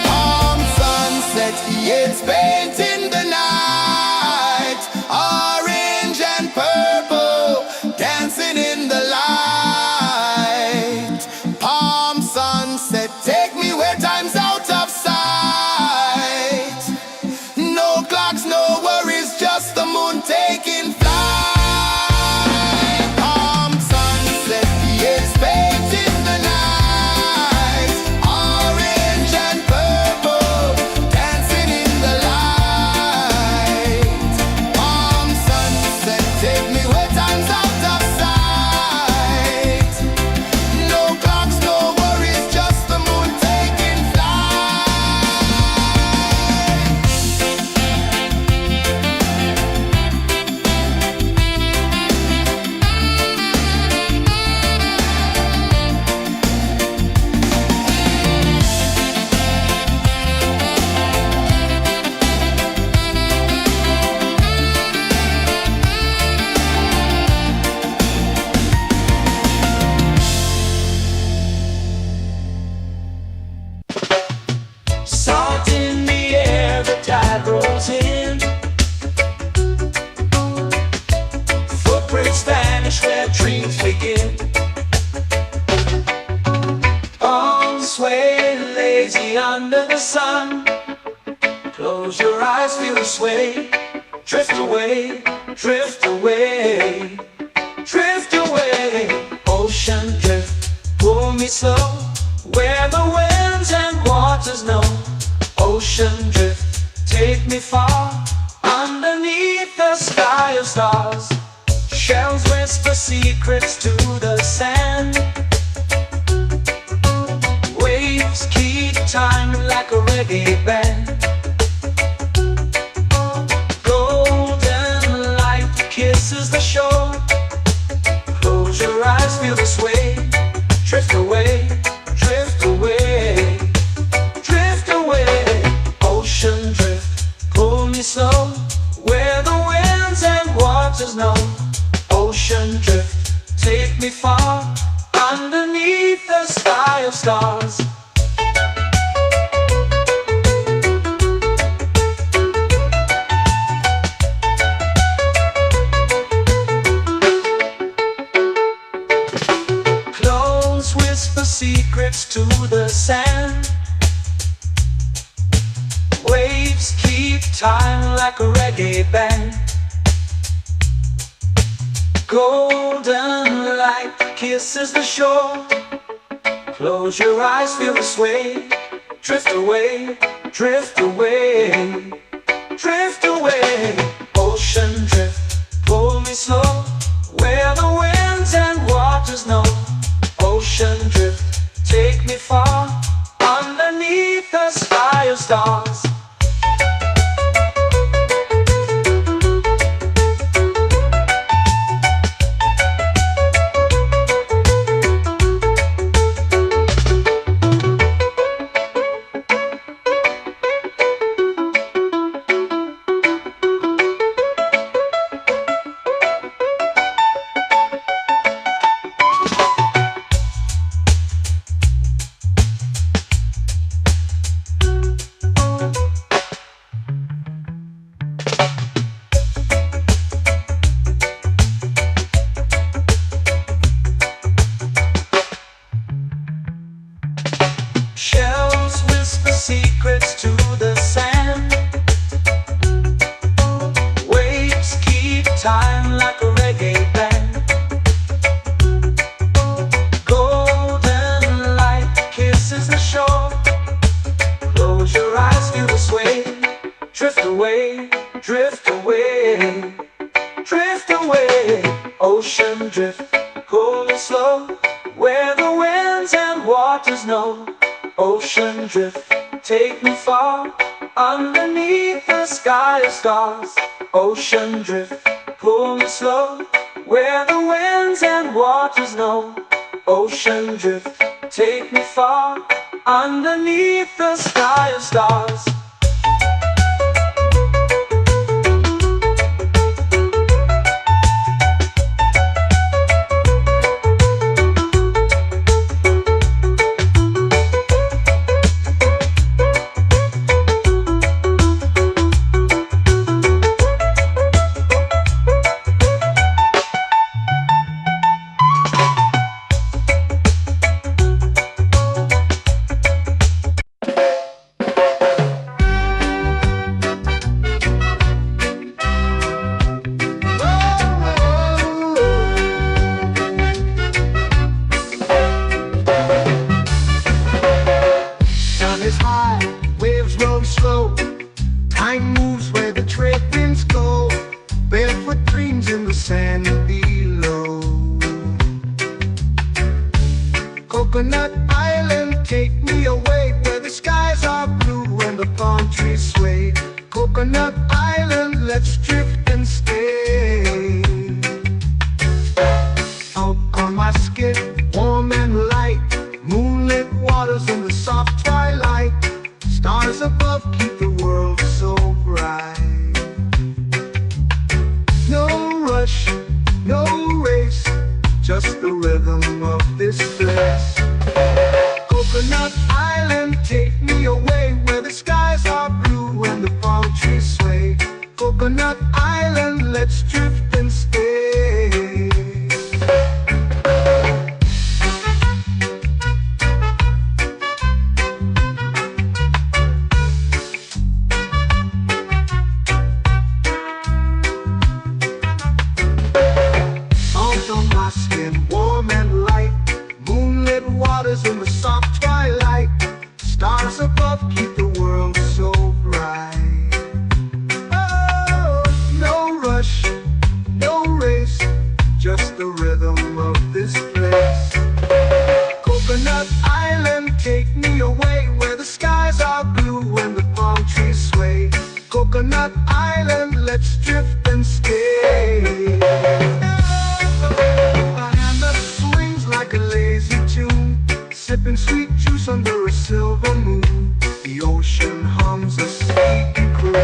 Palm sunset, yeah, it's painting the night. Orange and purple, dancing in the light. Palm sunset, take me where time's out of sight. No clocks, no worries, just the moon taking flight. Palm sunset, yeah, it's painting the night. Orange and purple, dancing in the light. Palm sunset, take me where time's out of sight. No clocks, no worries, just the moon taking flight. Salt in the air, the tide rolls in. Footprints vanish where dreams begin. Arms sway lazy under the sun. Close your eyes, feel the sway. Drift away, drift away, drift away. Ocean drift, pull me slow, where the winds and waters know. Ocean drift, take me far, underneath the sky of stars. Shells whisper secrets to the sand. Waves keep time like a reggae band. Golden light kisses the shore. Close your eyes, feel the sway. Drift away, drift away, drift away. Ocean drift, pull me slow, where the winds and waters know. Ocean drift, take me far, underneath the sky of stars. Close whisper secrets to the sand. Waves keep time like a reggae band. Golden light kisses the shore. Close your eyes, feel the sway. Drift away, drift away, drift away. Ocean drift, pull me slow, where the winds and waters know. Ocean drift, take me far, underneath the sky of stars. Shells whisper secrets to the sand. Waves keep time like a reggae band. Golden light kisses the shore. Close your eyes, feel the sway. Drift away, drift away, drift away. Ocean drift, pull me slow, where the winds and waters know. Ocean drift, take me far, underneath the sky of stars. Ocean drift, pull me slow, where the winds and waters know. Ocean drift, take me far, underneath the sky of stars. Time moves where the trade winds go, barefoot dreams in the sand below. Coconut Island, take me away, where the skies are blue and the palm trees sway. Coconut Island, let's drift and stay. Out on my skin, warm and light, moonlit waters in the soft twilight. Stars above keep the world so bright. No rush, no race, just the rhythm of this place. Coconut Island, take me away, where the skies are blue and the palm trees sway. Coconut Island, let's drift and stay. Warm and light, moonlit waters in the soft twilight. Stars above keep the world so bright. Oh, no rush, no race, just the rhythm of this place. Coconut Island, take me away, where the skies are blue and the palm trees sway. Coconut Island, let's drift and stay. Like a lazy tune, sipping sweet juice under a silver moon. The ocean hums a sleepy croon.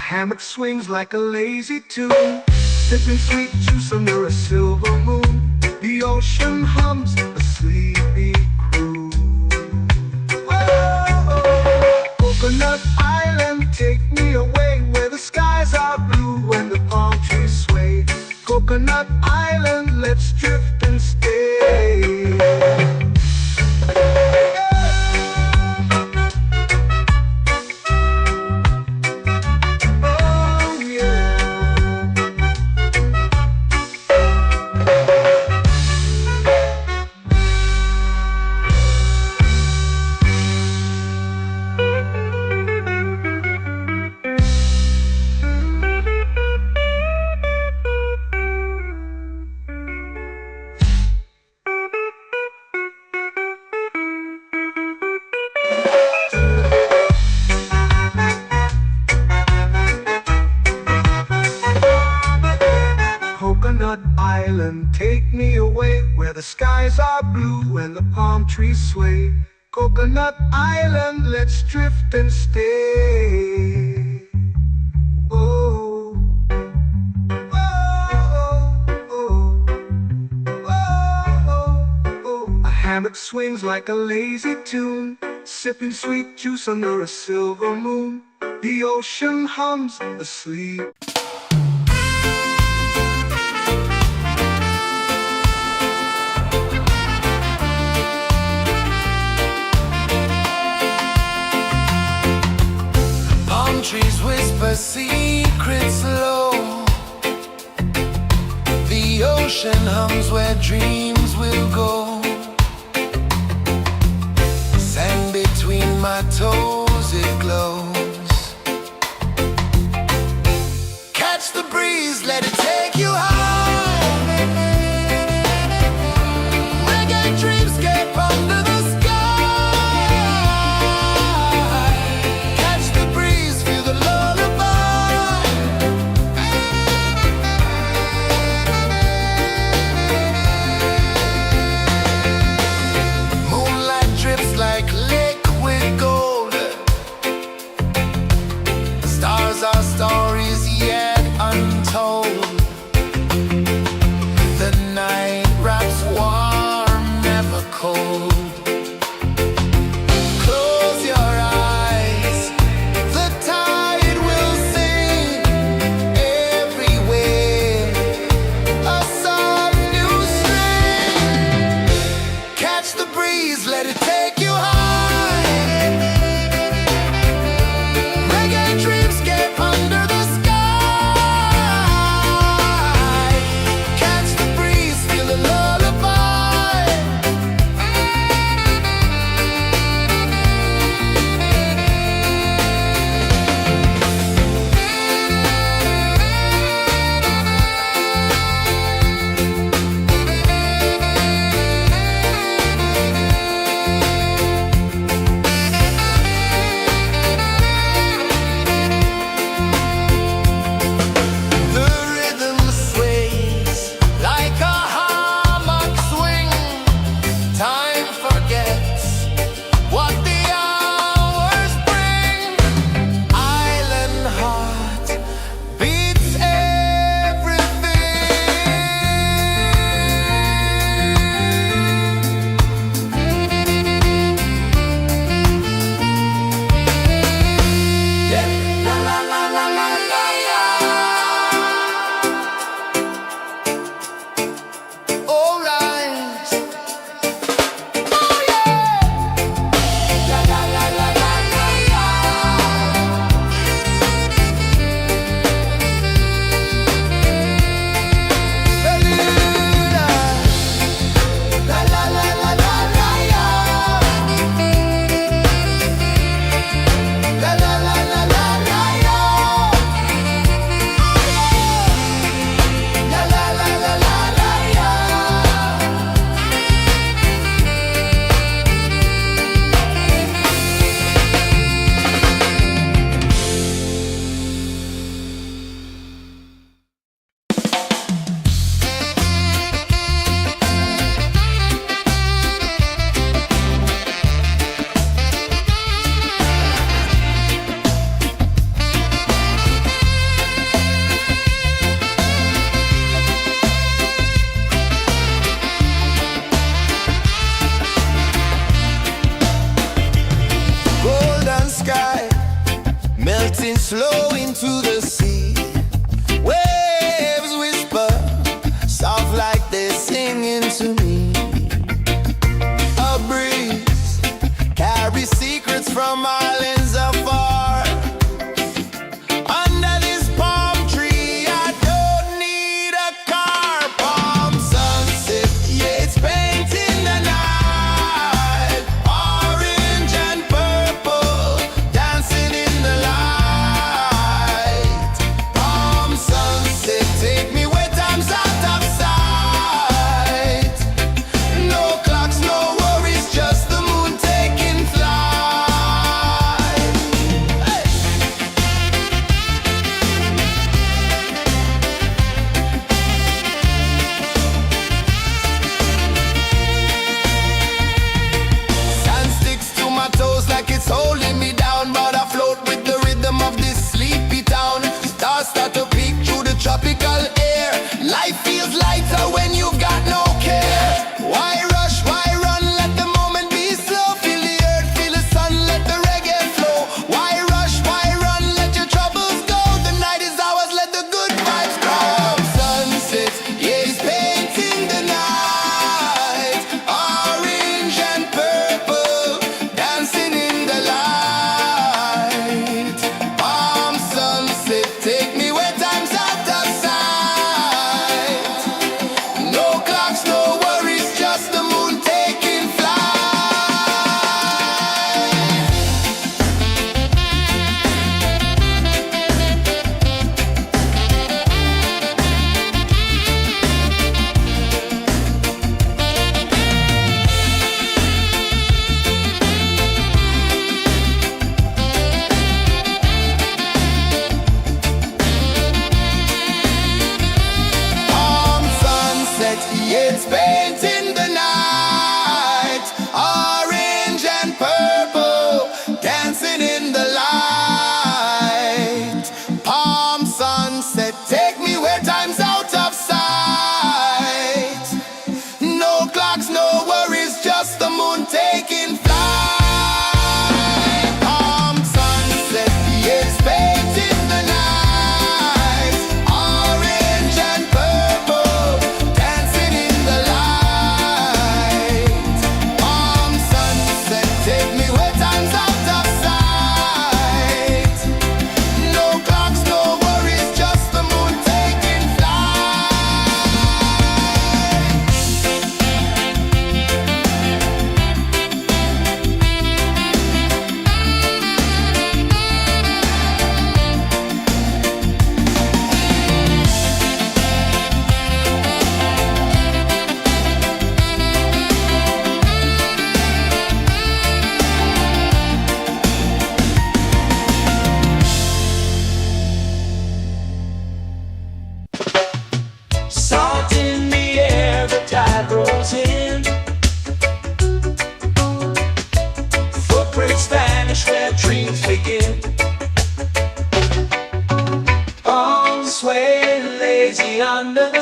Hammock swings like a lazy tune, sipping sweet juice under a silver moon. The ocean hums a sleepy croon. Oh, Coconut Island, take me away, where the skies are blue and the palm trees Coconut Island, let's drift and stay. Oh yeah. Coconut Island, take me away where the skies are blue and the palm trees sway. Coconut Island, let's drift and stay. Oh, oh, oh, oh, oh. A hammock swings like a lazy tune, sipping sweet juice under a silver moon. The ocean hums asleep. Trees whisper secrets low. The ocean hums where dreams will go. Sand between my toes, it glows. Catch the breeze, let it take you high. Reggae dreamscape under the sky.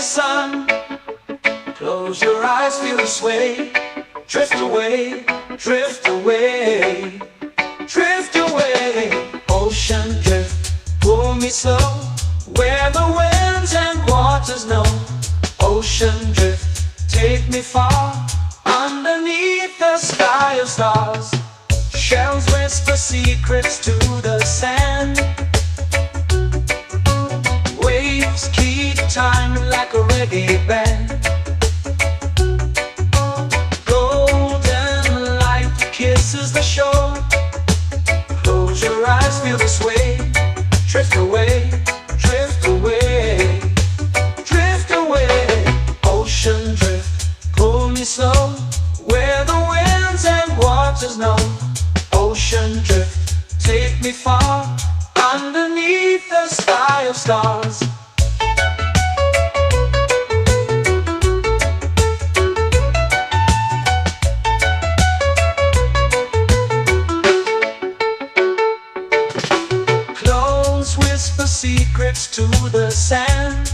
sun. Close your eyes, feel the sway. Drift away, drift away, drift away. Ocean drift, pull me slow, where the winds and waters know. Ocean drift, take me far, underneath the sky of stars. Shells whisper secrets to the sand. Waves keep time like a reggae band. Golden light kisses the shore. Close your eyes, feel the sway. Drift away, drift away, drift away. Ocean drift, pull me slow, where the winds and waters know. Ocean drift, take me far, underneath the sky of stars. Close whisper secrets to the sand.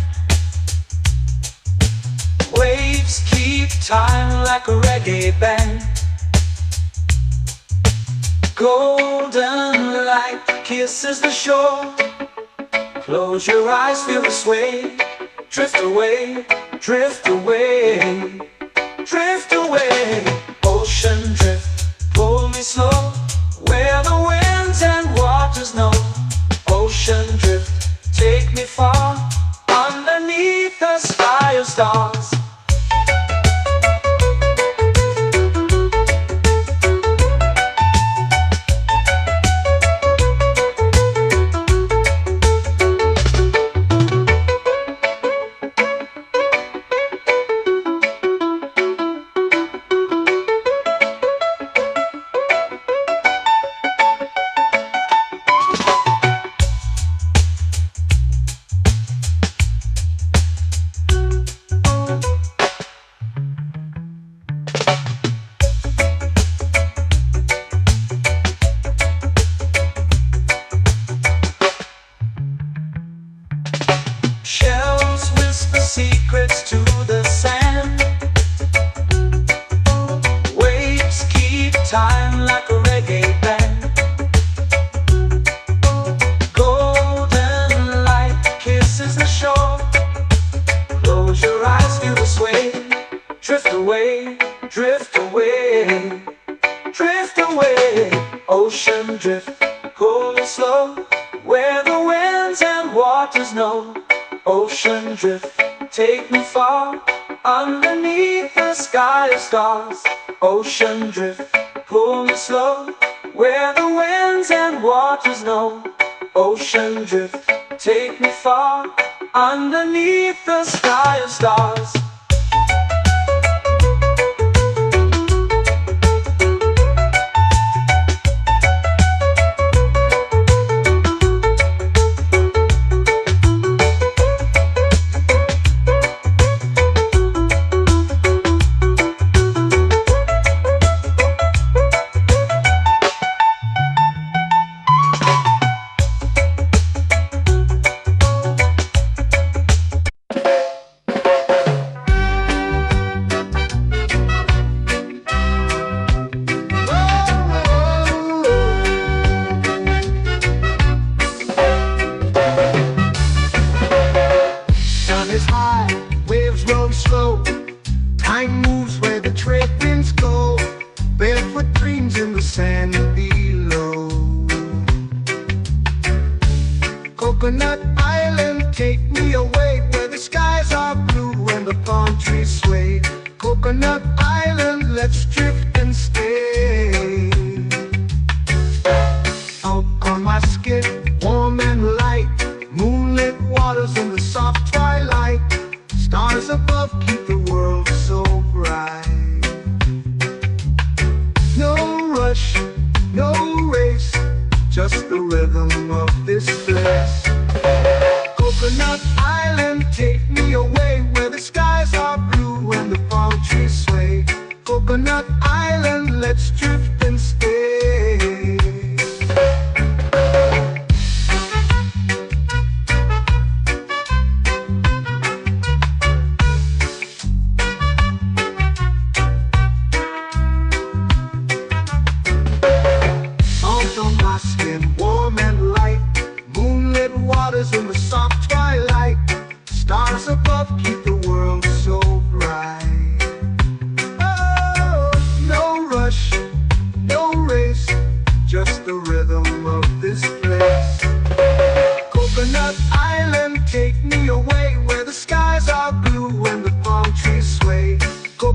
Waves keep time like a reggae band. Golden light kisses the shore. Close your eyes, feel the sway. Drift away, drift away, drift away. Ocean drift, pull me slow, where the winds and waters know. Ocean drift, take me far, underneath the sky of stars. Shells whisper secrets to the sand. Waves keep time like a reggae band. Golden light kisses the shore. Close your eyes, feel the sway. Drift away, drift away, drift away. Ocean drift, pull me slow, where the winds and waters know. Ocean drift, take me far, underneath the sky of stars. Ocean drift, pull me slow, where the winds and waters know. Ocean drift, take me far, underneath the sky of stars. Time moves where the trade winds go. Barefoot dreams in the sand below. Coconut Island, take me away, where the skies are blue and the palm trees sway. Coconut Island, let's drift and stay. Out on my skin, warm and light, moonlit waters in the soft twilight. Stars above keep the world so bright. No rush, no race, just the rhythm of this place. Coconut Island, take me away, where the skies are blue and the palm trees sway. Coconut Island, let's drift and stay.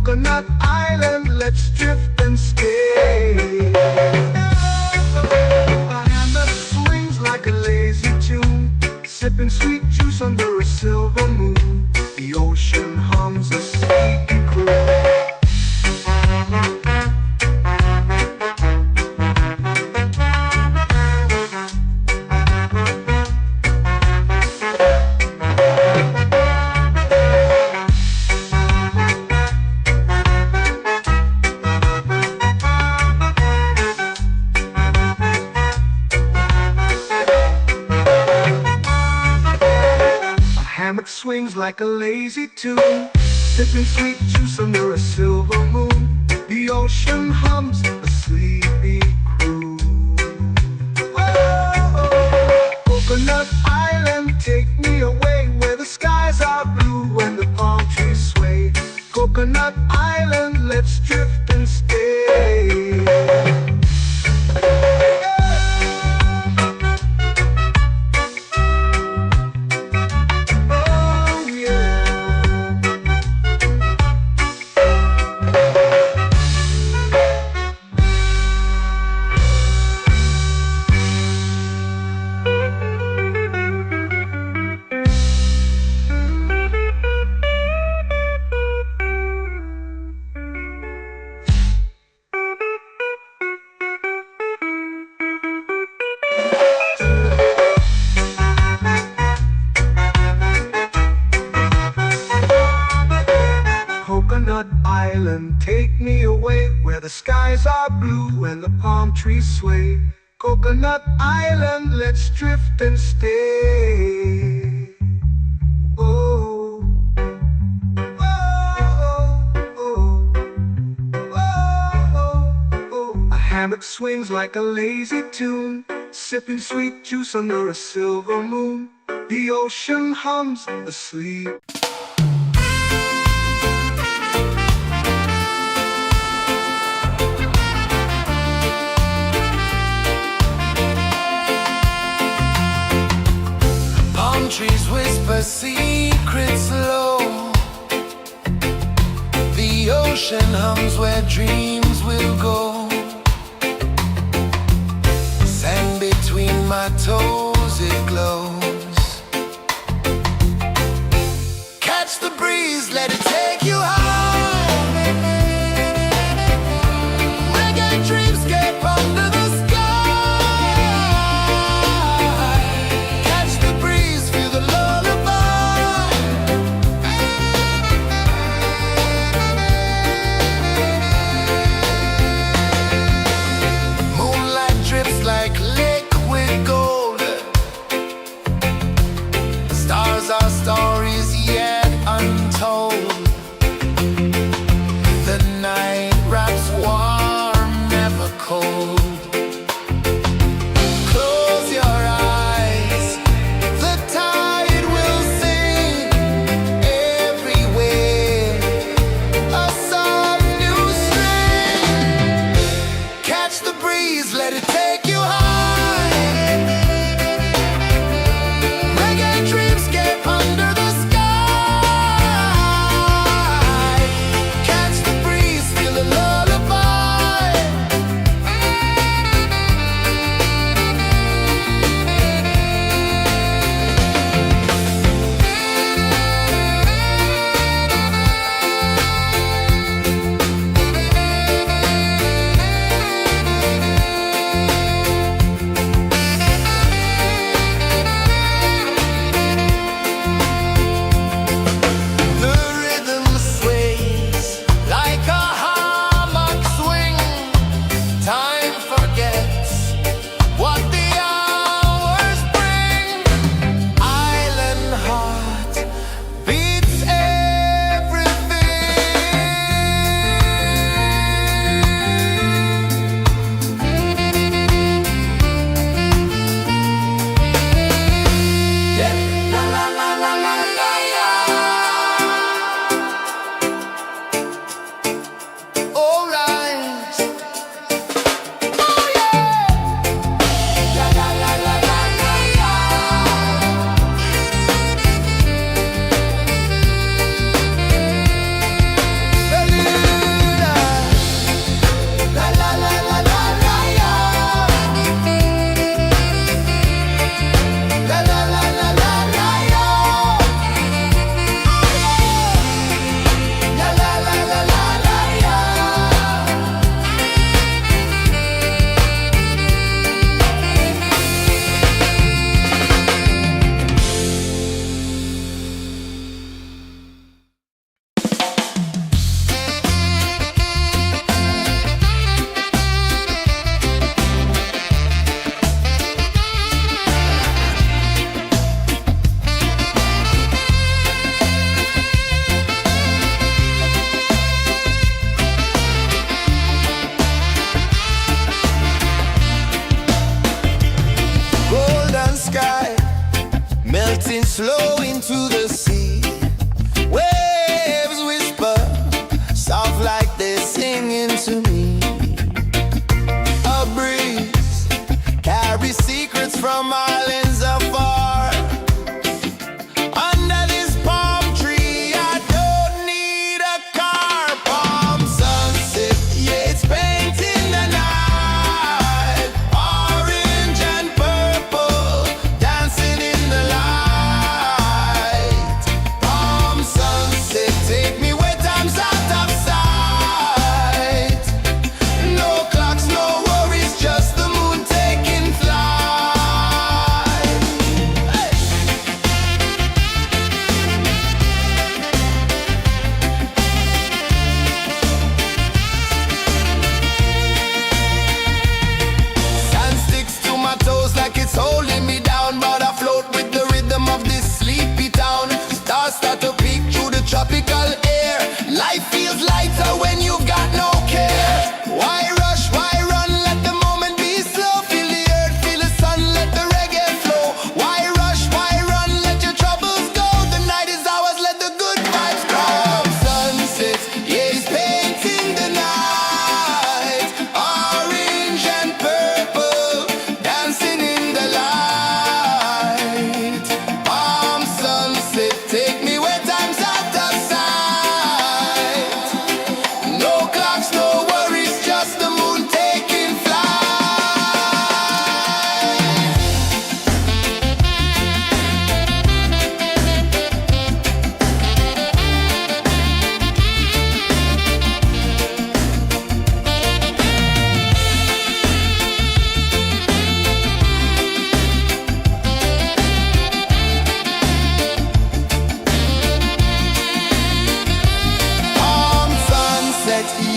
Coconut Island, let's drift and stay. A hand that swings like a lazy tune, sipping sweet juice under a silver moon. The ocean hums a sleepy croon. Hammock swings like a lazy tune, sipping sweet juice under a silver moon. The ocean hums a sleepy croon. Whoa, Coconut Island, take me away where the skies are blue and the palm trees sway. Coconut Island, let's drift and stay. Coconut Island, take me away where the skies are blue and the palm trees sway. Coconut Island, let's drift and stay. Oh, oh, oh, oh, oh. A hammock swings like a lazy tune, sipping sweet juice under a silver moon. The ocean hums asleep. Trees whisper secrets low. The ocean hums where dreams will go. Sand between my toes, it glows. Catch the breeze, let it take you high. Reggae dreamscape under the sky. Our stories yet untold.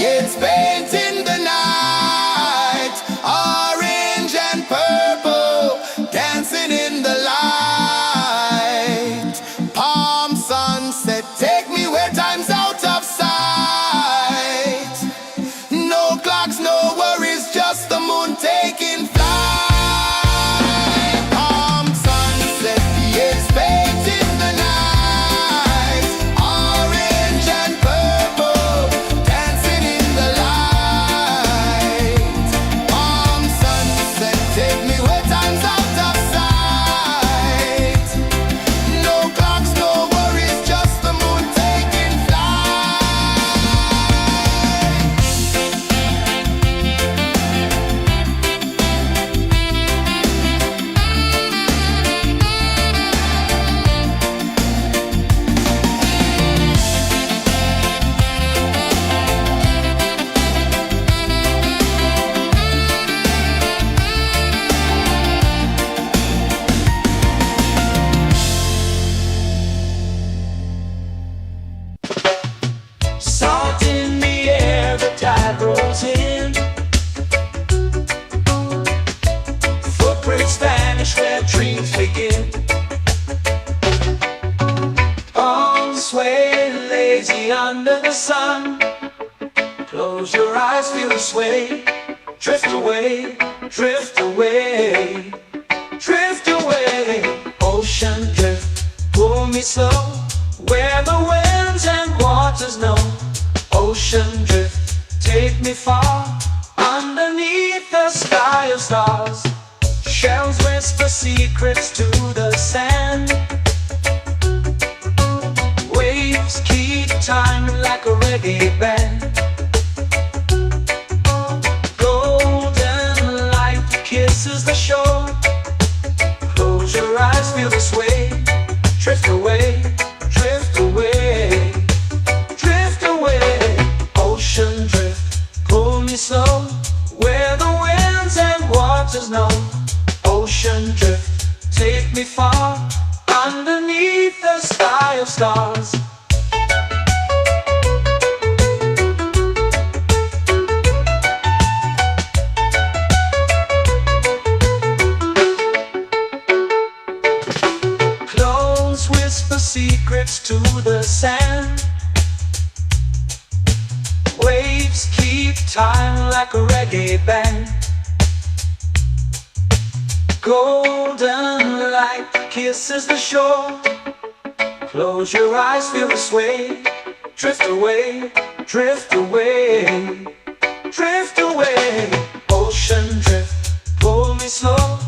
It's painting the night, orange and purple, dancing in the light. Palm sunset, take me where time's out of sight. No clocks, no worries, just the moon taking flight. Palm sunset, it's painting the night, orange and purple, dancing in the light. Palm sunset, take me where time's out of sight. No clocks, no worries, just the moon taking Salt in the air, the tide rolls in. Footprints vanish where dreams begin. Arms sway lazy under the sun. Close your eyes, feel the sway. Drift away, drift away, drift away. Ocean drift, pull me slow, where the winds and waters know. Ocean drift, take me far, underneath the sky of stars. Shells whisper secrets to the sand. Waves keep time like a reggae band. Golden light kisses the shore. Close your eyes, feel the sway. Drift away, drift away, drift away. Ocean drift, pull me slow, where the winds and waters know. Ocean drift, take me far, underneath the sky of stars. Close whisper secrets to the sand. Waves keep time like a reggae band. Golden light kisses the shore. Close your eyes, feel the sway. Drift away, drift away, drift away. Ocean drift, pull me slow,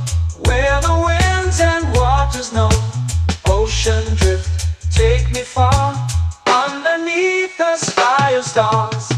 where the winds and waters know. Ocean drift, take me far, underneath the sky of stars.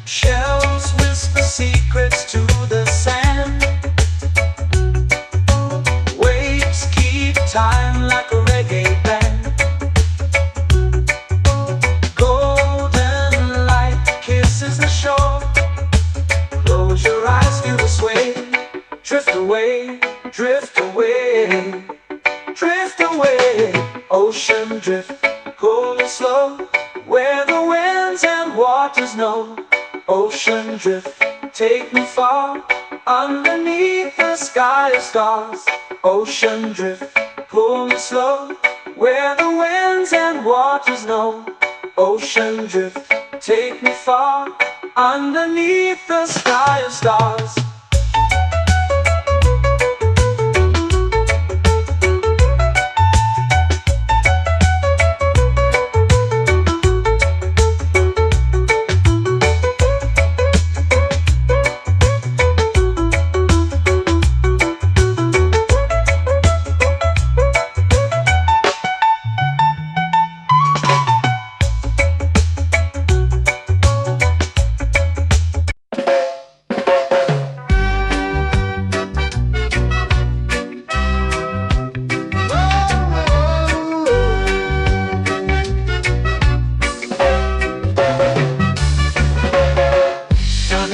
Shells whisper secrets to the sand. Waves keep time like a reggae band. Golden light kisses the shore. Close your eyes, feel the sway. Drift away, drift away, drift away. Ocean drift, pull me slow, where the winds and waters know. Ocean drift, take me far, underneath the sky of stars. Ocean drift, pull me slow, where the winds and waters know. Ocean drift, take me far, underneath the sky of stars.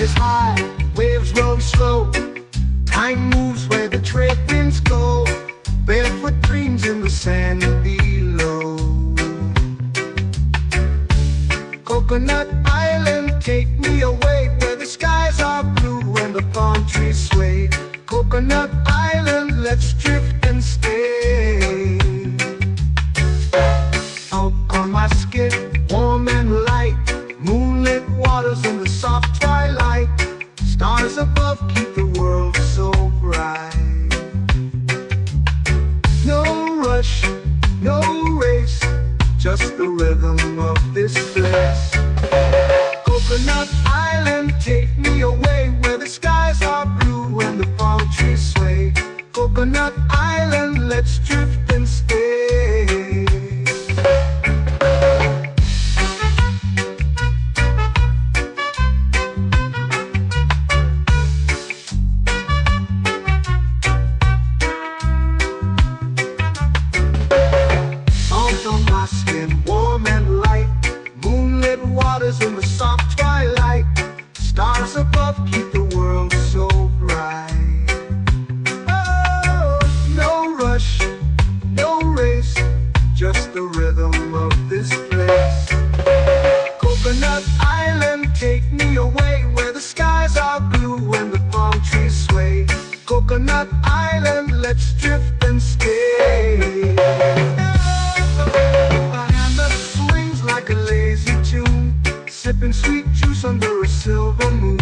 is high, waves roll slow. Time moves where the trade winds go. Barefoot dreams in the sand below. Coconut Island, take me away where the skies are blue and the palm trees sway. Coconut Island, let's drift and stay. Out on my skin, warm and light, moonlit waters in the soft twilight. Stars above keep the world so bright. No rush, no race, just the rhythm of this place. Coconut Island, take me away where the skies are blue and the palm trees sway. Coconut Island, let's drift and stay. Salt on my skin, warm and light, moonlit waters in the soft twilight. Stars above keep the world so bright. Oh, no rush, no race, just the rhythm of this place. Coconut Island, take me away where the skies are blue and the palm trees sway. Coconut Island, let's drift and stay. A hand that swings like a lazy tune, sipping sweet juice under a silver moon.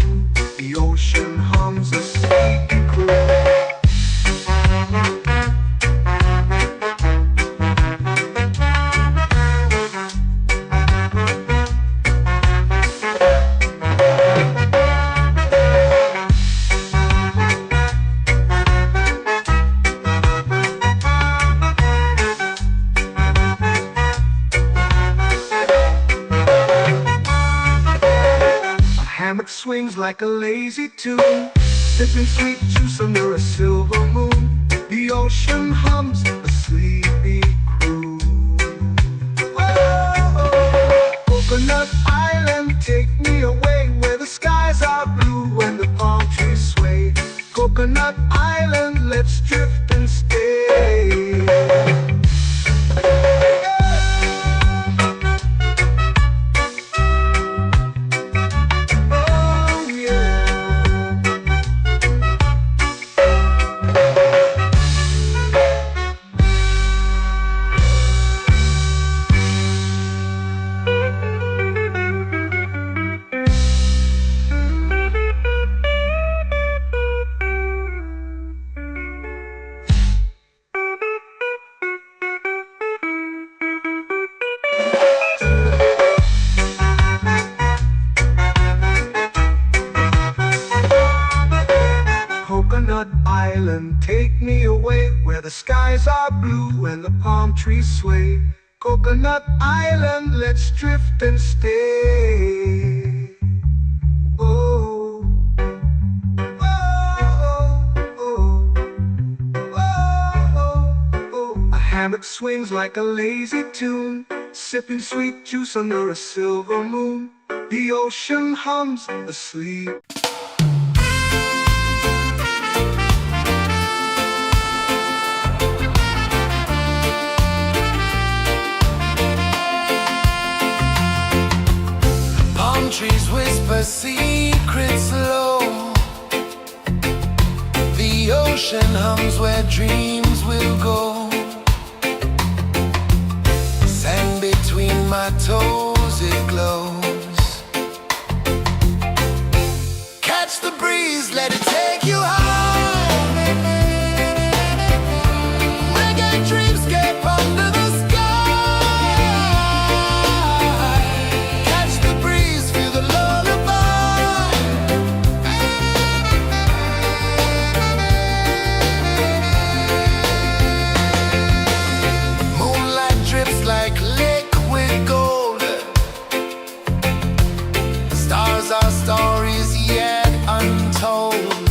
The ocean hums a sleepy croon. Hammock swings like a lazy tune, sipping sweet juice under a silver moon. The ocean hums a sleepy croon. Oh, Coconut Island, take me away where the skies are blue and the palm trees sway. Coconut Island, let's drift and stay. Coconut Island, take me away where the skies are blue and the palm trees sway. Coconut Island, let's drift and stay. Oh, oh, oh, oh, oh. A hammock swings like a lazy tune, sipping sweet juice under a silver moon. The ocean hums asleep. Trees whisper secrets low. The ocean hums where dreams will go. Sand between my toes, it glows. Catch the breeze, let it take you high. Reggae dreamscape under the stories yet untold.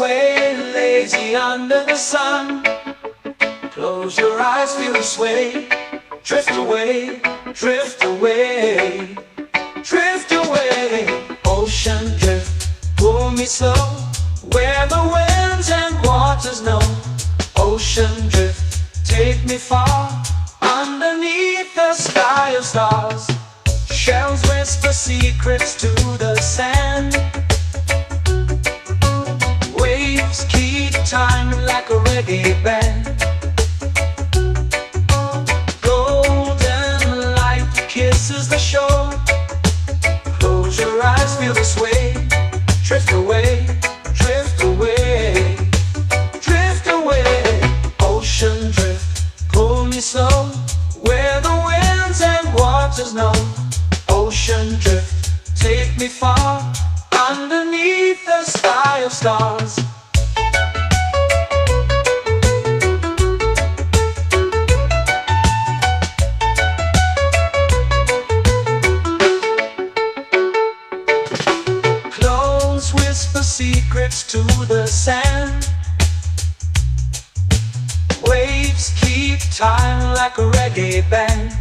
sway lazy under the sun. Close your eyes, feel the sway. Drift away, drift away, drift away. Ocean drift, pull me slow, where the winds and waters know. Ocean drift, take me far, underneath the sky of stars. Shells whisper secrets to the sand. Waves keep time like a reggae band. Golden light kisses the shore. Close your eyes, feel the sway. Drift away, drift away, drift away. Ocean drift, pull me slow, where the winds and waters know. Ocean drift, take me far, underneath the sky of stars. Clones whisper secrets to the sand. Waves keep time like a reggae band.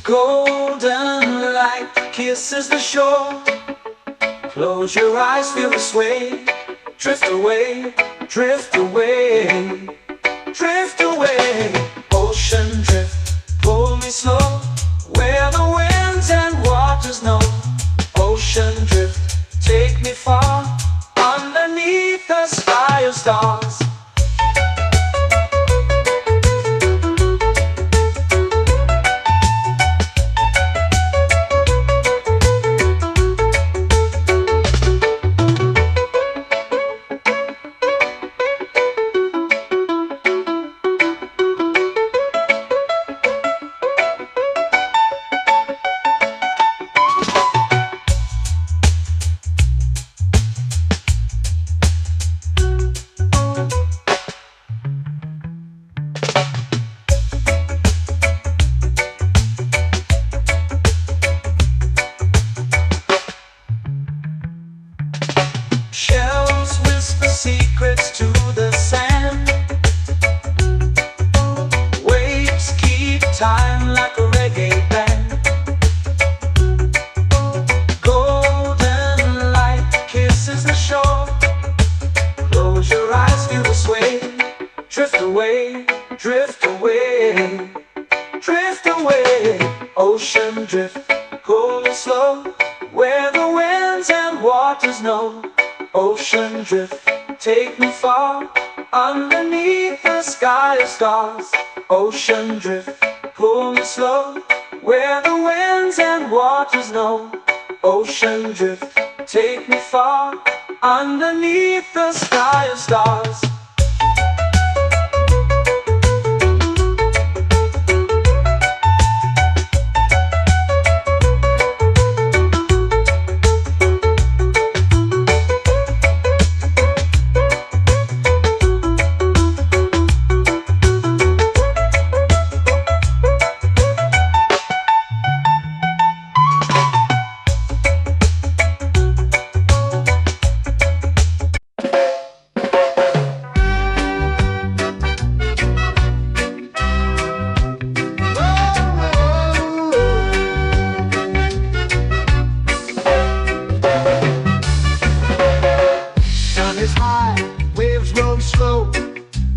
Golden light kisses the shore. Close your eyes, feel the sway. Drift away, drift away, drift away. Ocean drift, pull me slow, where the winds and waters know. Ocean drift, take me far, underneath the sky of stars. Shells whisper secrets to the sand. Waves keep time like a reggae band. Golden light kisses the shore. Close your eyes, feel the sway. Drift away, drift away, drift away. Ocean drift, pull me slow, where the winds and waters know. Ocean drift, take me far, underneath the sky of stars. Ocean drift, pull me slow, where the winds and waters know. Ocean drift, take me far, underneath the sky of stars.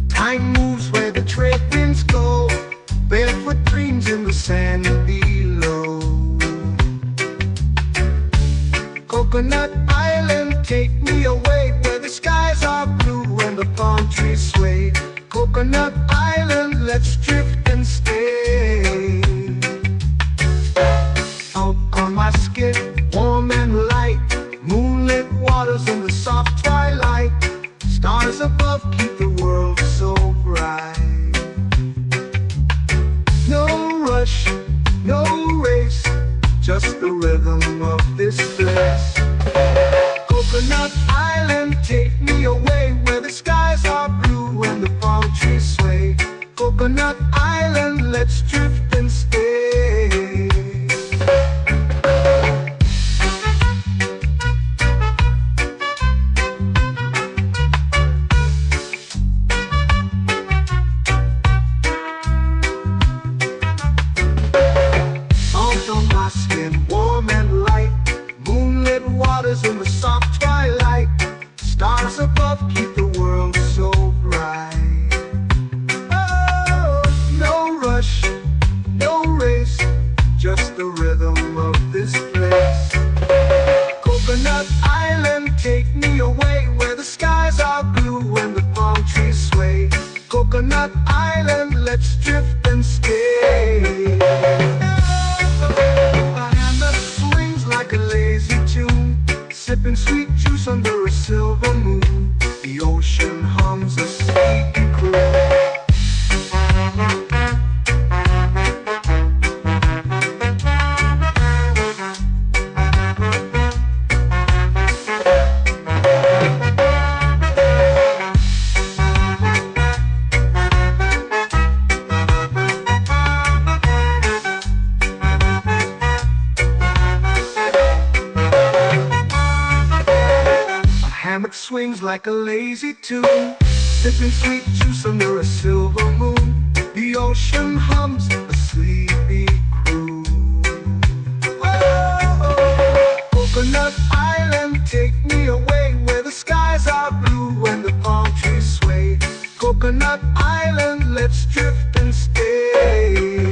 Time moves where the trade winds go. Barefoot dreams in the sand below. Coconut Island, take me away, where the skies are blue and the palm trees sway. Coconut Island, let's drift and stay. Out on my skin, warm and light, moonlit waters in the soft twilight. Stars above keep the world so bright. No rush, no race, just the rhythm of this place. Coconut Island, take me away, where the skies are blue and the palm trees sway. Coconut Island, let's drift and stay. silver moon. The ocean hums a sleepy croon. Hammock swings like a lazy tune, sipping sweet juice under a silver moon. The ocean hums a sleepy croon. Oh, Coconut Island, take me away where the skies are blue and the palm trees sway. Coconut Island, let's drift and stay.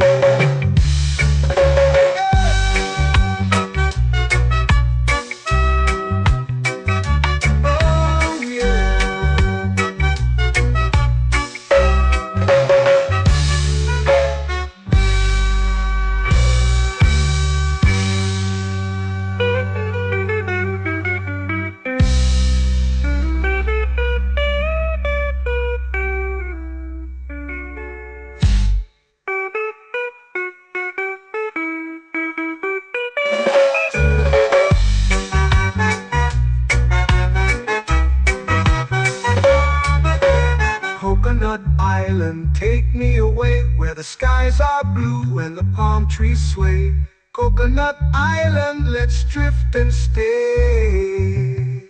Coconut Island, take me away where the skies are blue and the palm trees sway. Coconut Island, let's drift and stay.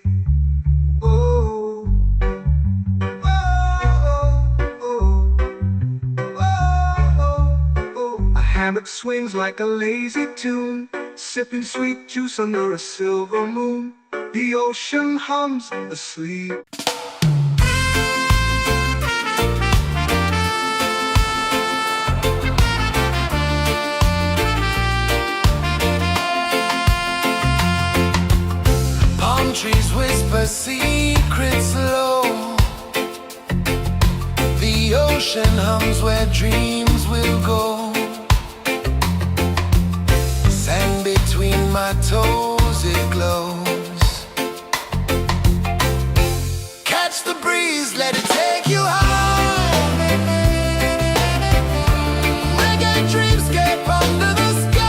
Oh, oh, oh, oh, oh. A hammock swings like a lazy tune, sipping sweet juice under a silver moon. The ocean hums asleep. Trees whisper secrets low. The ocean hums where dreams will go. Sand between my toes, it glows. Catch the breeze, let it take you high. Reggae dreamscape under the sky.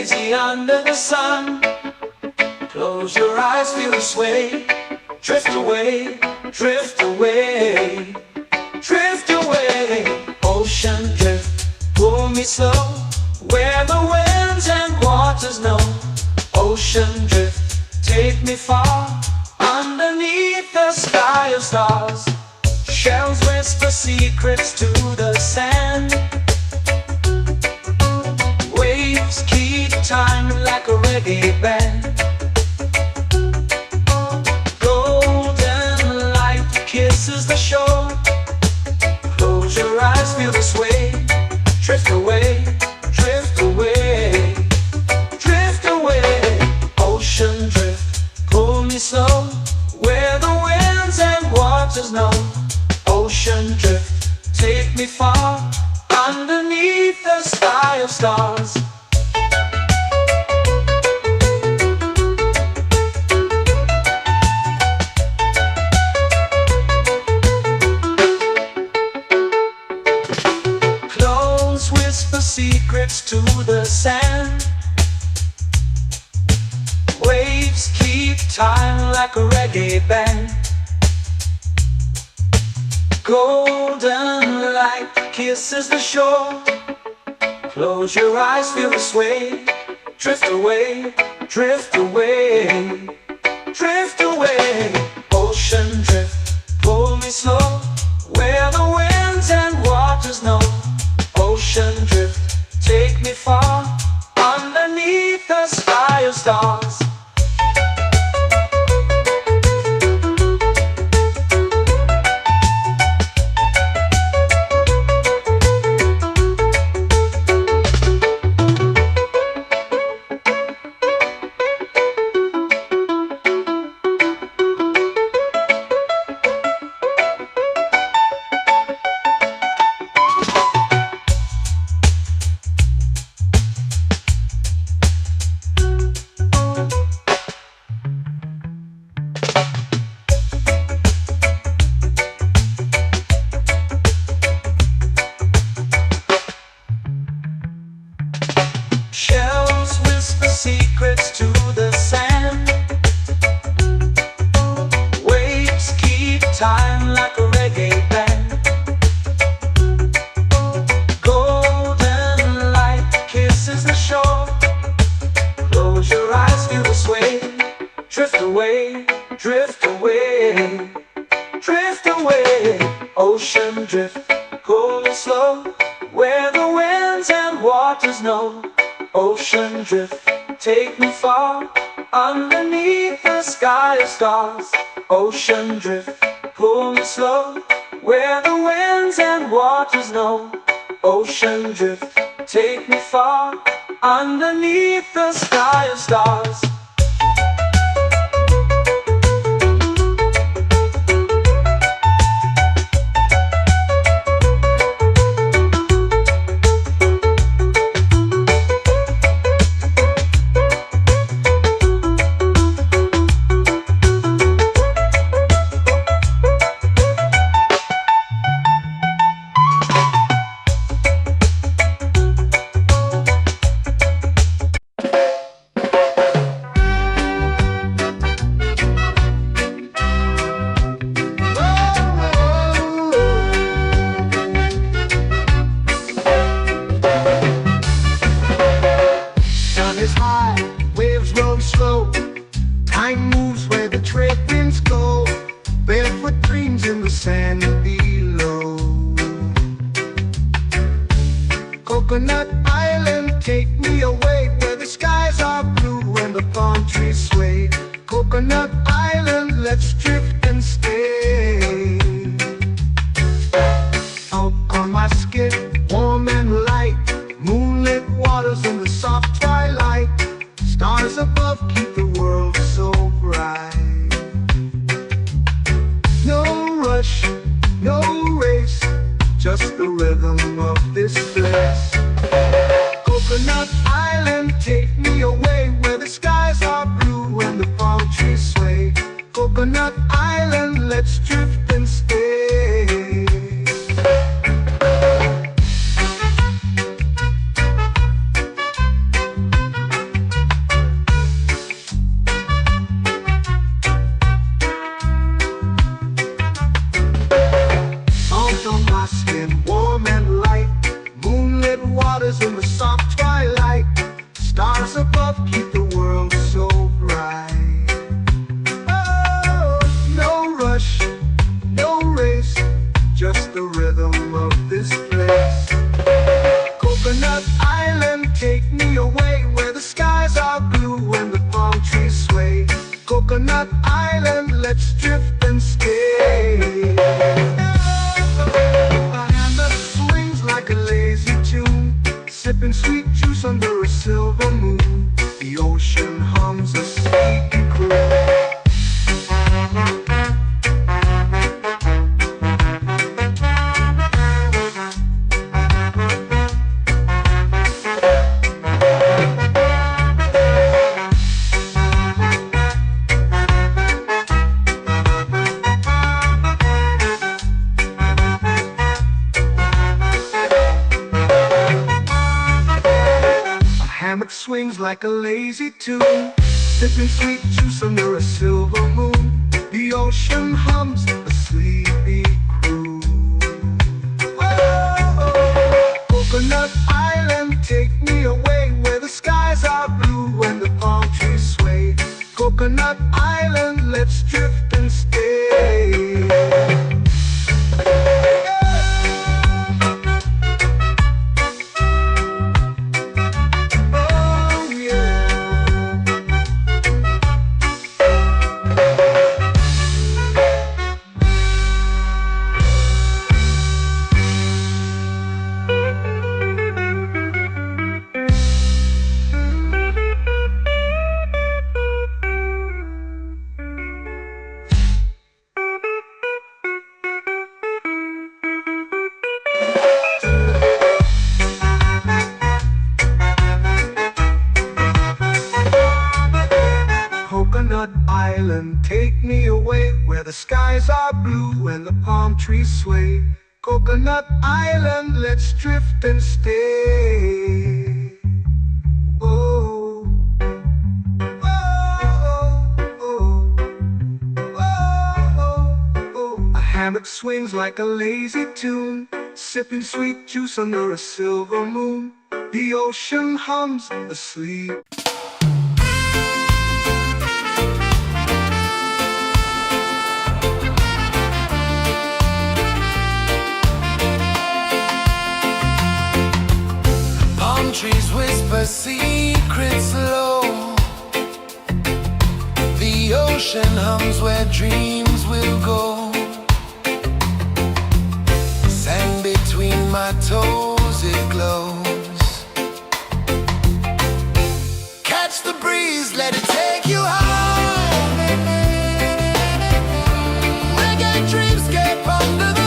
lazy under the sun. Close your eyes, feel the sway. Drift away, drift away, drift away. Ocean drift, pull me slow, where the winds and waters know. Ocean drift, take me far, underneath the sky of stars. Shells whisper secrets to the sand. Waves keep time like a reggae band. Golden light kisses the shore. Close your eyes, feel the sway. Drift away, drift away, drift away. Ocean drift, pull me slow, where the winds and waters know. Ocean drift, take me far, underneath the sky of stars. Clones whisper secrets to the sand. Waves keep time like a reggae band. Golden light kisses the shore. Close your eyes, feel the sway. Drift away, drift away, drift away. Ocean drift, pull me slow, where the winds and waters know. Ocean drift, take me far, underneath the sky of stars. Shells whisper secrets to the sand. Waves keep time like a reggae band. Golden light kisses the shore. Close your eyes, feel the sway. Drift away, drift away, drift away. Ocean drift, pull me slow, where the winds and waters know. Ocean drift, take me far, underneath the sky of stars. Ocean drift, pull me slow, where the winds and waters know. Ocean drift, take me far, underneath the sky of stars. Time moves where the trade winds go. Barefoot dreams in the sand below. Coconut Island, take me away, where the skies are blue and the palm trees sway. Coconut Island, let's drift and stay. Out on my skin, warm and light, moonlit waters in the soft twilight. Stars above keep the world so bright. No rush, no race, just the rhythm of this place. Coconut Island. sweet juice under a silver moon. The ocean hums a sleepy croon. Hammock swings like a lazy tune, sipping sweet juice under a silver moon. The ocean hums a sleepy croon. Whoa, Coconut Island, take me away where the skies are blue and the palm trees sway. Coconut Island, let's drift and stay. Coconut Island, take me away where the skies are blue and the palm trees sway. Coconut Island, let's drift and stay. Oh, oh, oh, oh, oh. A hammock swings like a lazy tune, sipping sweet juice under a silver moon. The ocean hums asleep. Trees whisper secrets low. The ocean hums where dreams will go. Sand between my toes, it glows. Catch the breeze, let it take you high. Reggae dreamscape under the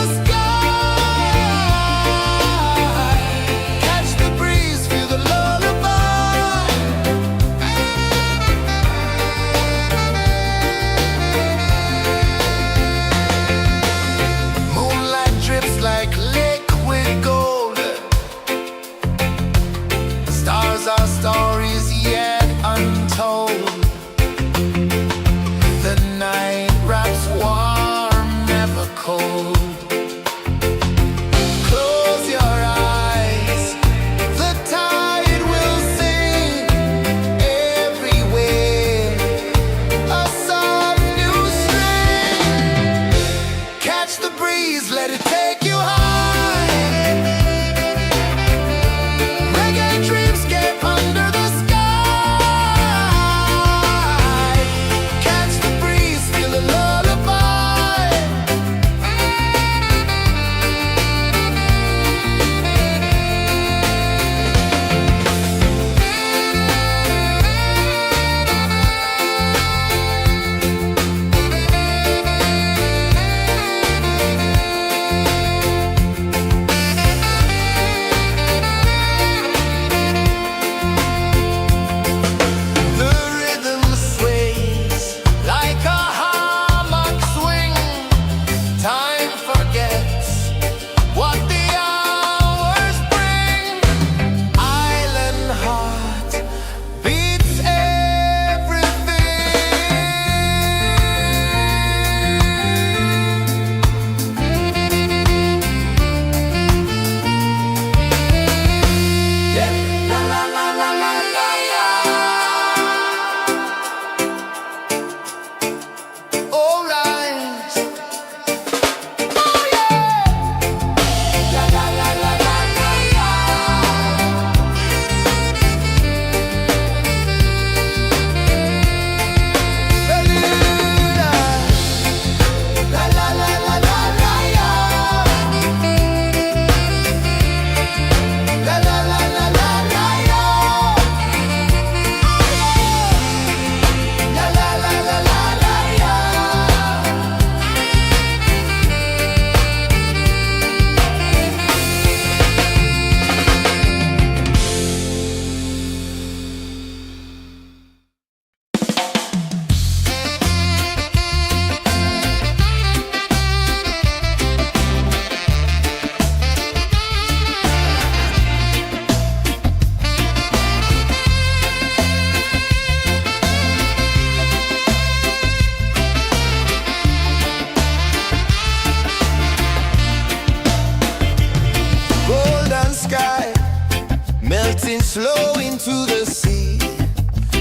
into the sea.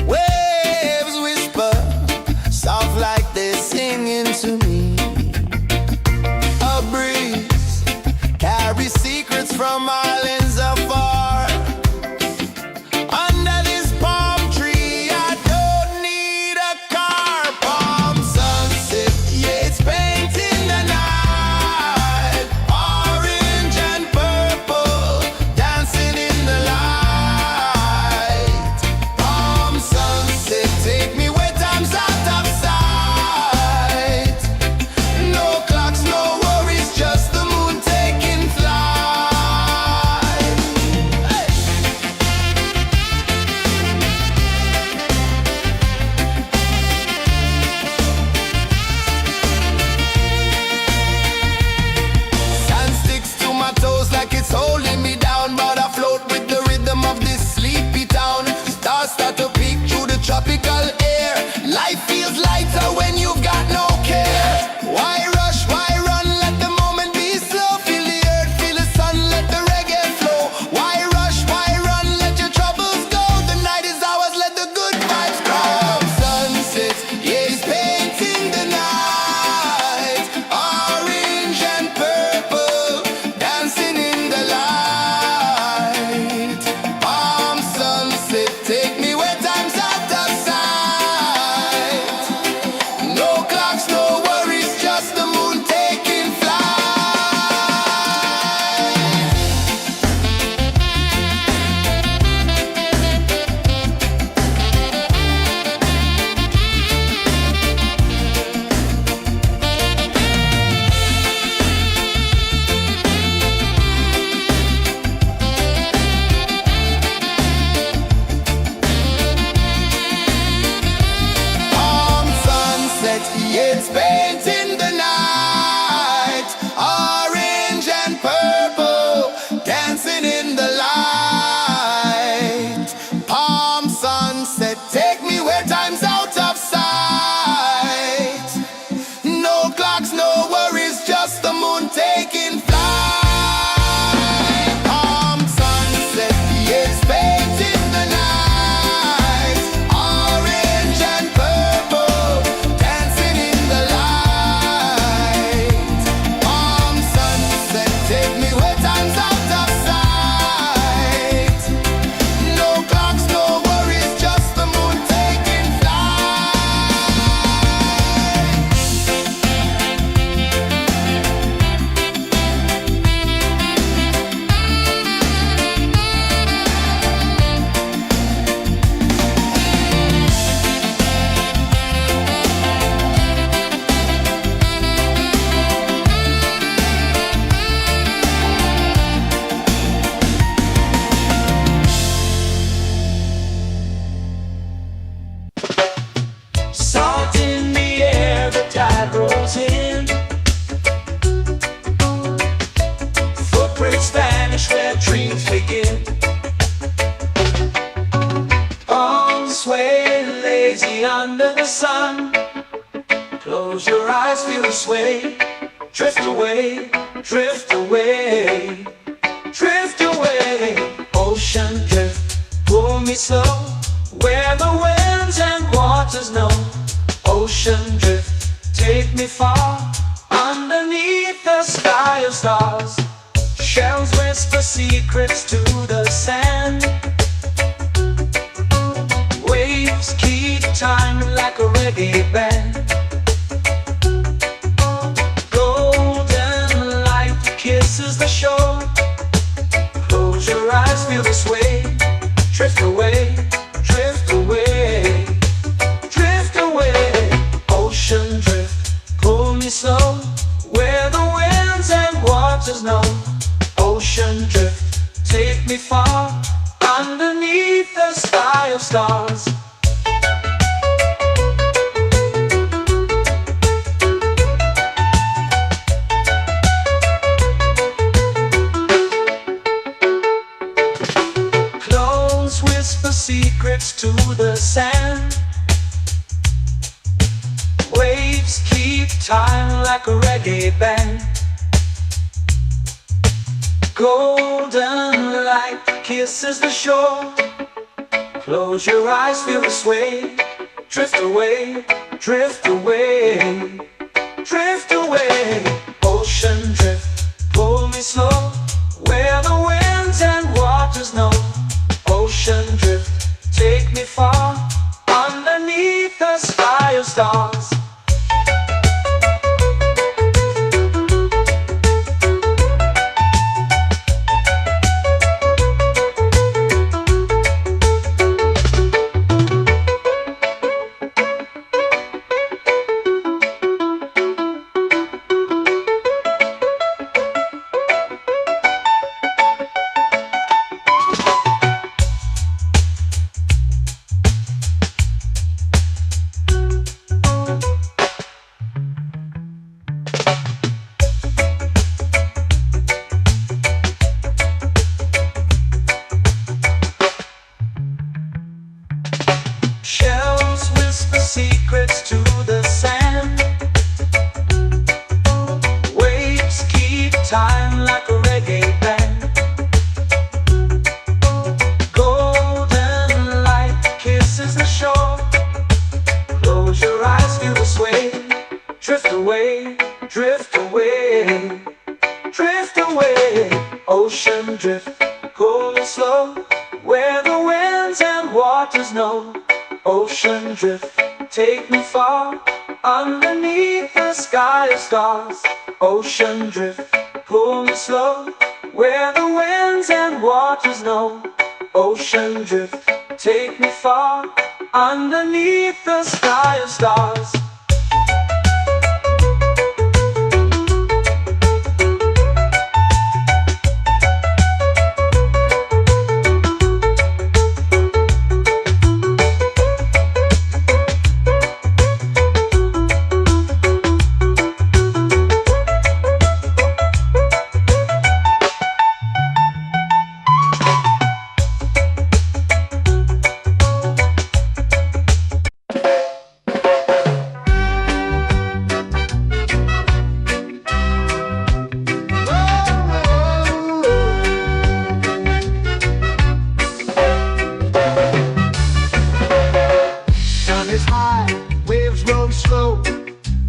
Waves whisper, soft like they're singing to me. A breeze carries secrets from islands afar. Under this palm tree, I don't need a car. Palm sunset, yeah, it's painting the night. Orange and purple, dancing in the light. Palm sunset, take me where time's out of sight. No clocks, no worries, just the moon taking flight. Hey! Sand sticks to my toes like it's holding me down, but I float with the rhythm of this sleepy town. Stars start to peek through the tropical air. Life feels lighter when you've got no care. Why rush, why run, let the moment be slow. Feel the earth, feel the sun, let the reggae flow. Why rush, why run, let your troubles go. The night is ours, let the good vibes grow. Sunset, yeah, it's painting the night. Orange and purple, dancing in the light. Palm sunset, take me where time's out of sight. No clocks, no worries, just the moon taking flight. Palm sunset, yeah, it's painting the night. Orange and purple, dancing in the light. Palm sunset, take me where time's out of sight. No clocks, no worries, just the moon taking flight. Palm sunset, yeah, it's painting the night. Orange and purple, dancing in the light. Palm sunset, take me where time's out of sight. No clocks, no worries, just the moon taking flight. Salt in the air, the tide rolls in. Footprints vanish where dreams begin. Arms sway lazy under the sun. Close your eyes, feel the sway. Drift away, drift away, drift away. Ocean drift, pull me slow, where the winds and waters know. Ocean drift, take me far, underneath the sky of stars. Shells whisper secrets to the sand. Waves keep time like a reggae band. Golden light kisses the shore. Close your eyes, feel the sway. Drift away, drift away, drift away. Ocean drift, pull me slow, where the winds and waters know. Ocean drift, take me far, underneath the sky of stars. Close whisper secrets to the sand. Waves keep time like a reggae band. Golden light kisses the shore. Close your eyes, feel the sway. Drift away, drift away, drift away. Ocean drift, pull me slow, where the winds and waters know. Ocean drift, take me far, underneath the sky of stars. Shells whisper secrets to the sand. Waves keep time like a reggae band. Golden light kisses the shore. Close your eyes, feel the sway. Drift away, drift away, drift away. Ocean drift, cool and slow, where the winds and waters know. Ocean drift, take me far, underneath the sky of stars. Ocean drift, pull me slow, where the winds and waters know. Ocean drift, take me far, underneath the sky of stars.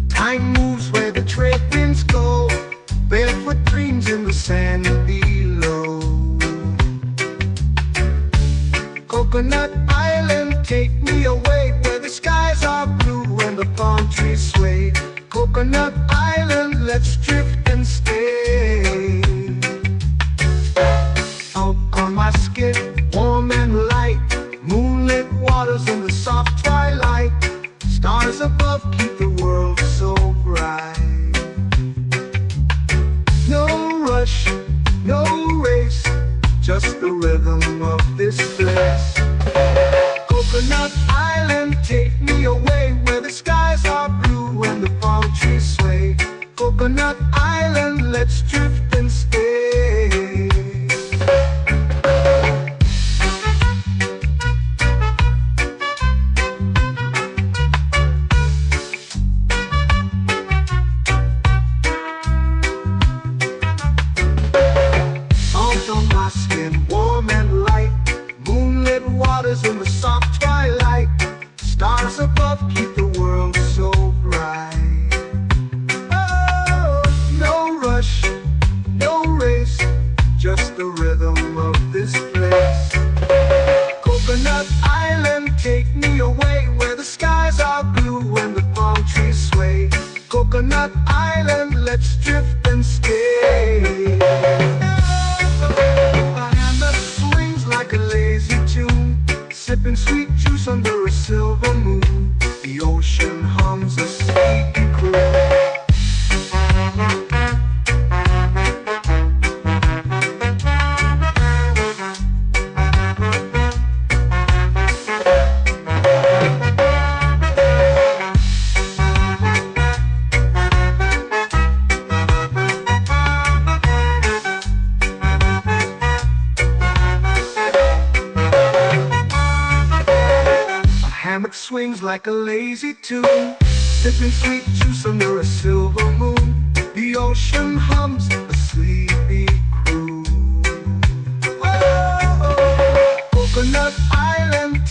Time moves where the trade winds go. Barefoot dreams in the sand below. Coconut Island, take me away, where the skies are blue and the palm trees sway. Coconut Island, let's drift and stay. Out on my skin, warm and light, moonlit waters in the soft twilight. Stars above keep the world so bright. No rush, no race, just the rhythm of this place. Coconut Island, take me away, where the skies are blue and the palm trees sway. Coconut Island, let's drift and stay. Warm and light, moonlit waters in the soft twilight. Stars above keep the world so bright. Oh, no rush, no race, just the rhythm of this place. Coconut Island, take me away, where the skies are blue and the palm trees sway. Coconut Island, let's drift and stay. Like a lazy tune, sipping sweet juice under a silver moon. The ocean hums a sleepy croon. Hammock swings like a lazy tune, sipping sweet juice under a silver moon. The ocean hums a sleepy croon. Oh, Coconut Island.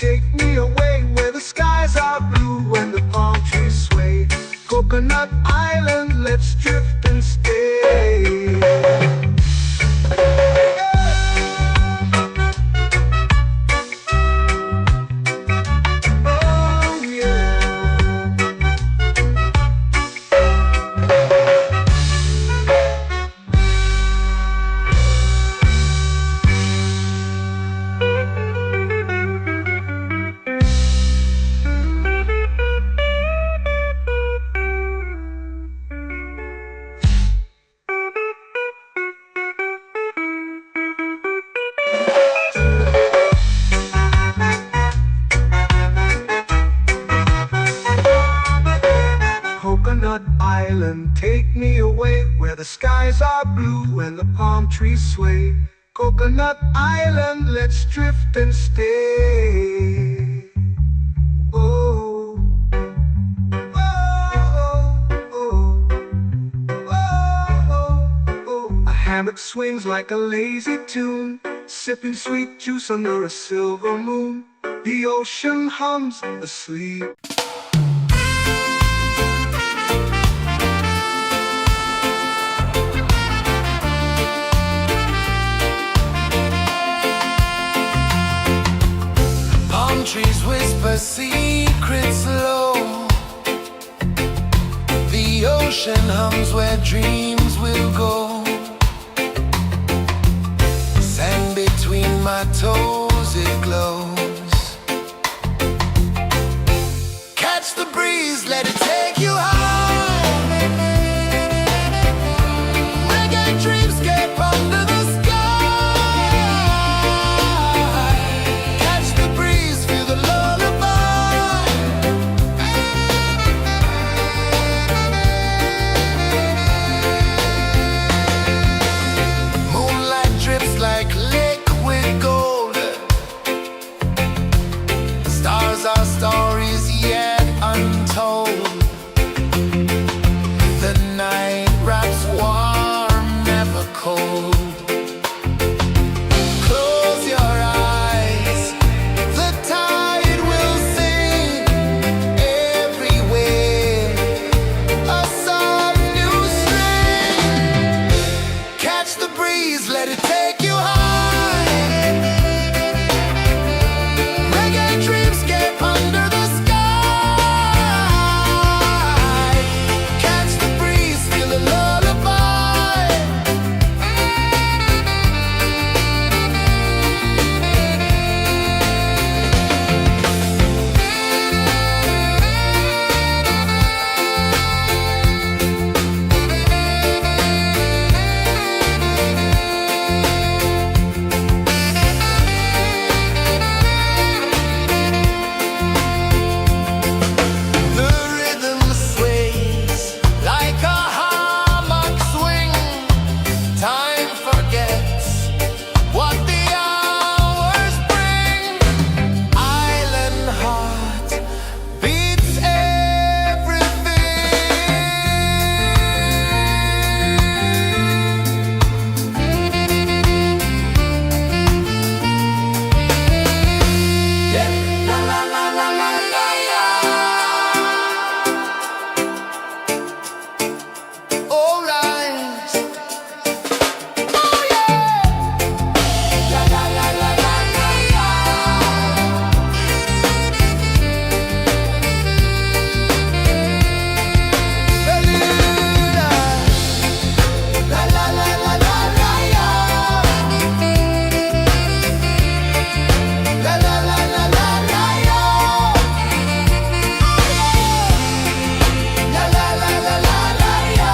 island, take me away where the skies are blue and the palm trees sway. Coconut Island, let's drift and stay. Oh, oh, oh, oh, oh. A hammock swings like a lazy tune, sipping sweet juice under a silver moon. The ocean hums asleep. Palm trees whisper secrets low. The ocean hums where dreams will go. Sand between my toes, it glows. Catch the breeze, let it take you high. Reggae dreamscape under the sky. Catch the breeze, feel the lullaby. Moonlight drips like liquid gold. Stars are stories yet untold. The night wraps warm, never cold. Close your eyes, the tide will sing everywhere. A soft new string. Catch the breeze, let it take you high. Reggae dreamscape under the sky. Catch the breeze, feel the lullaby. The rhythm sways like a hammock swing. Time forgets what the hours bring. Island heart beats everything. Yeah. La la la la la la la. All right. Oh yeah. La la la la la la la. Beluga. La la la la la la la. La la la la la la la. La la la la la la la.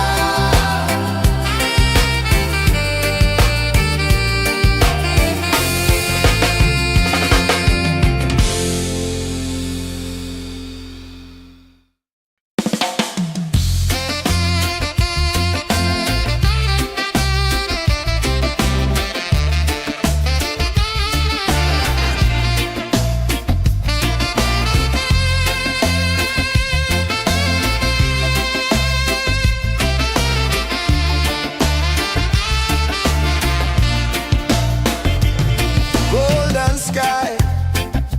Golden sky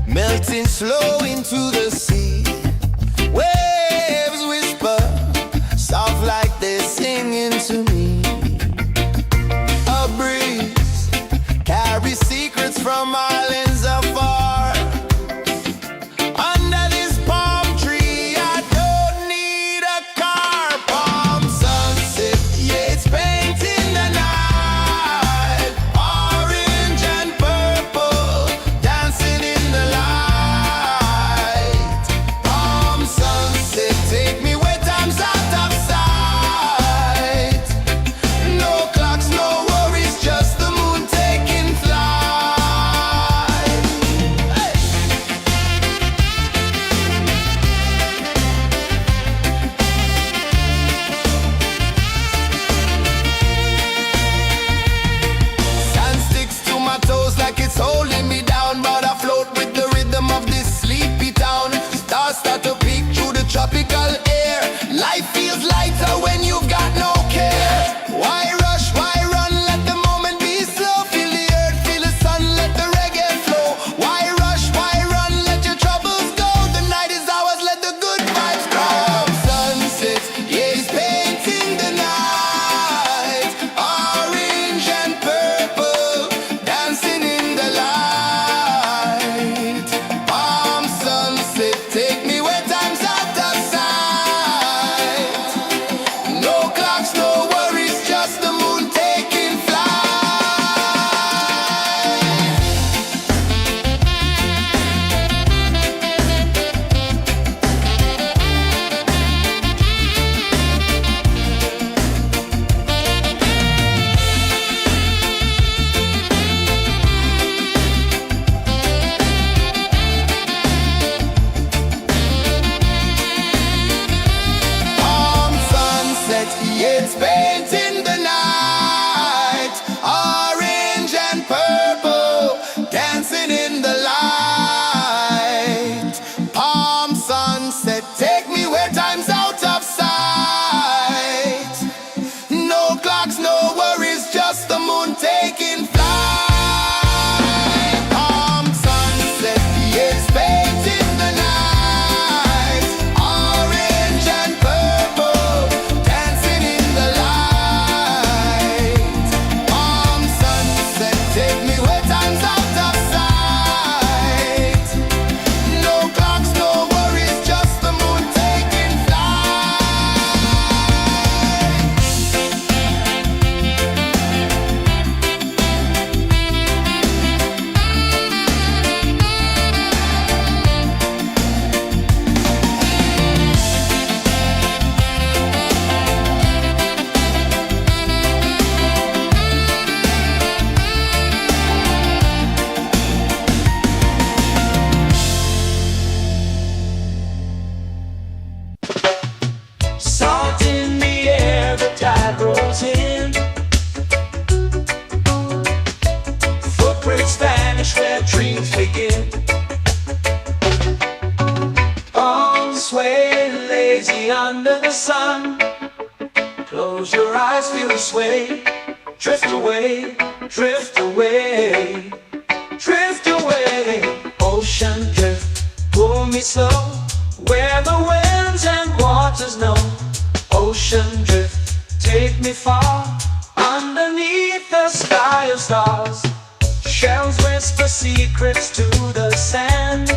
melting slow into the sea. Waves whisper soft like they're singing to me. A breeze carries secrets from islands afar. Under this palm tree, I don't need a car. Palm sunset, yeah, it's painting the night. Orange and purple, dancing in the light. Palm sunset, take me where time's out of sight. No clocks, no worries, just the moon taking flight. lazy under the sun. Close your eyes, feel the sway. Drift away, drift away, drift away. Ocean drift, pull me slow, where the winds and waters know. Ocean drift, take me far, underneath the sky of stars. Shells whisper secrets to the sand.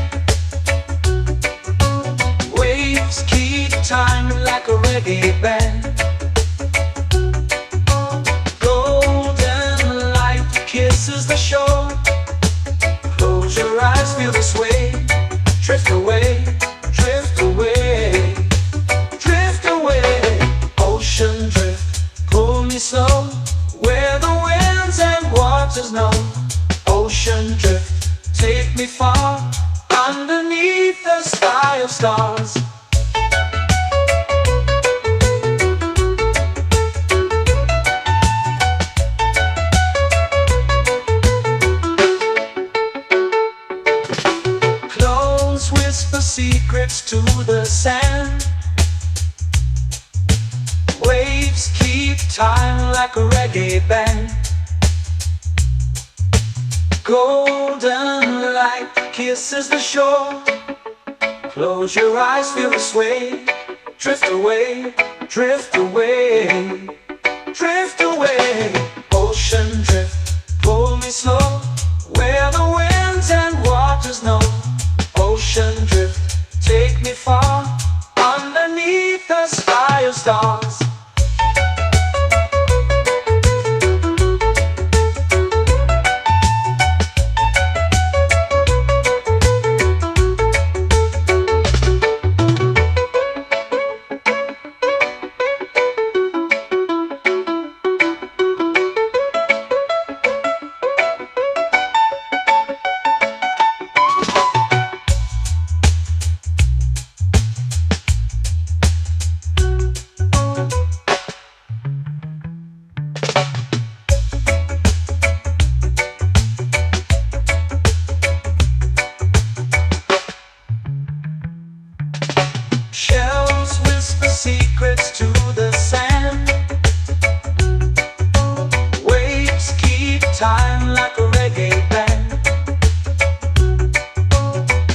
Waves keep time like a reggae band. Golden light kisses the shore. Close your eyes, feel the sway. Drift away, drift away, drift away. Ocean drift, pull me slow, where the winds and waters know. Ocean drift, take me far, underneath the sky of stars. Close whisper secrets to the sand. Waves keep time like a reggae band. Golden light kisses the shore. Close your eyes, feel the sway. Drift away, drift away, drift away. Ocean drift, pull me slow, where the winds and waters know. Ocean drift, take me far, underneath the sky of stars. Shells whisper secrets to the sand. Waves keep time like a reggae band.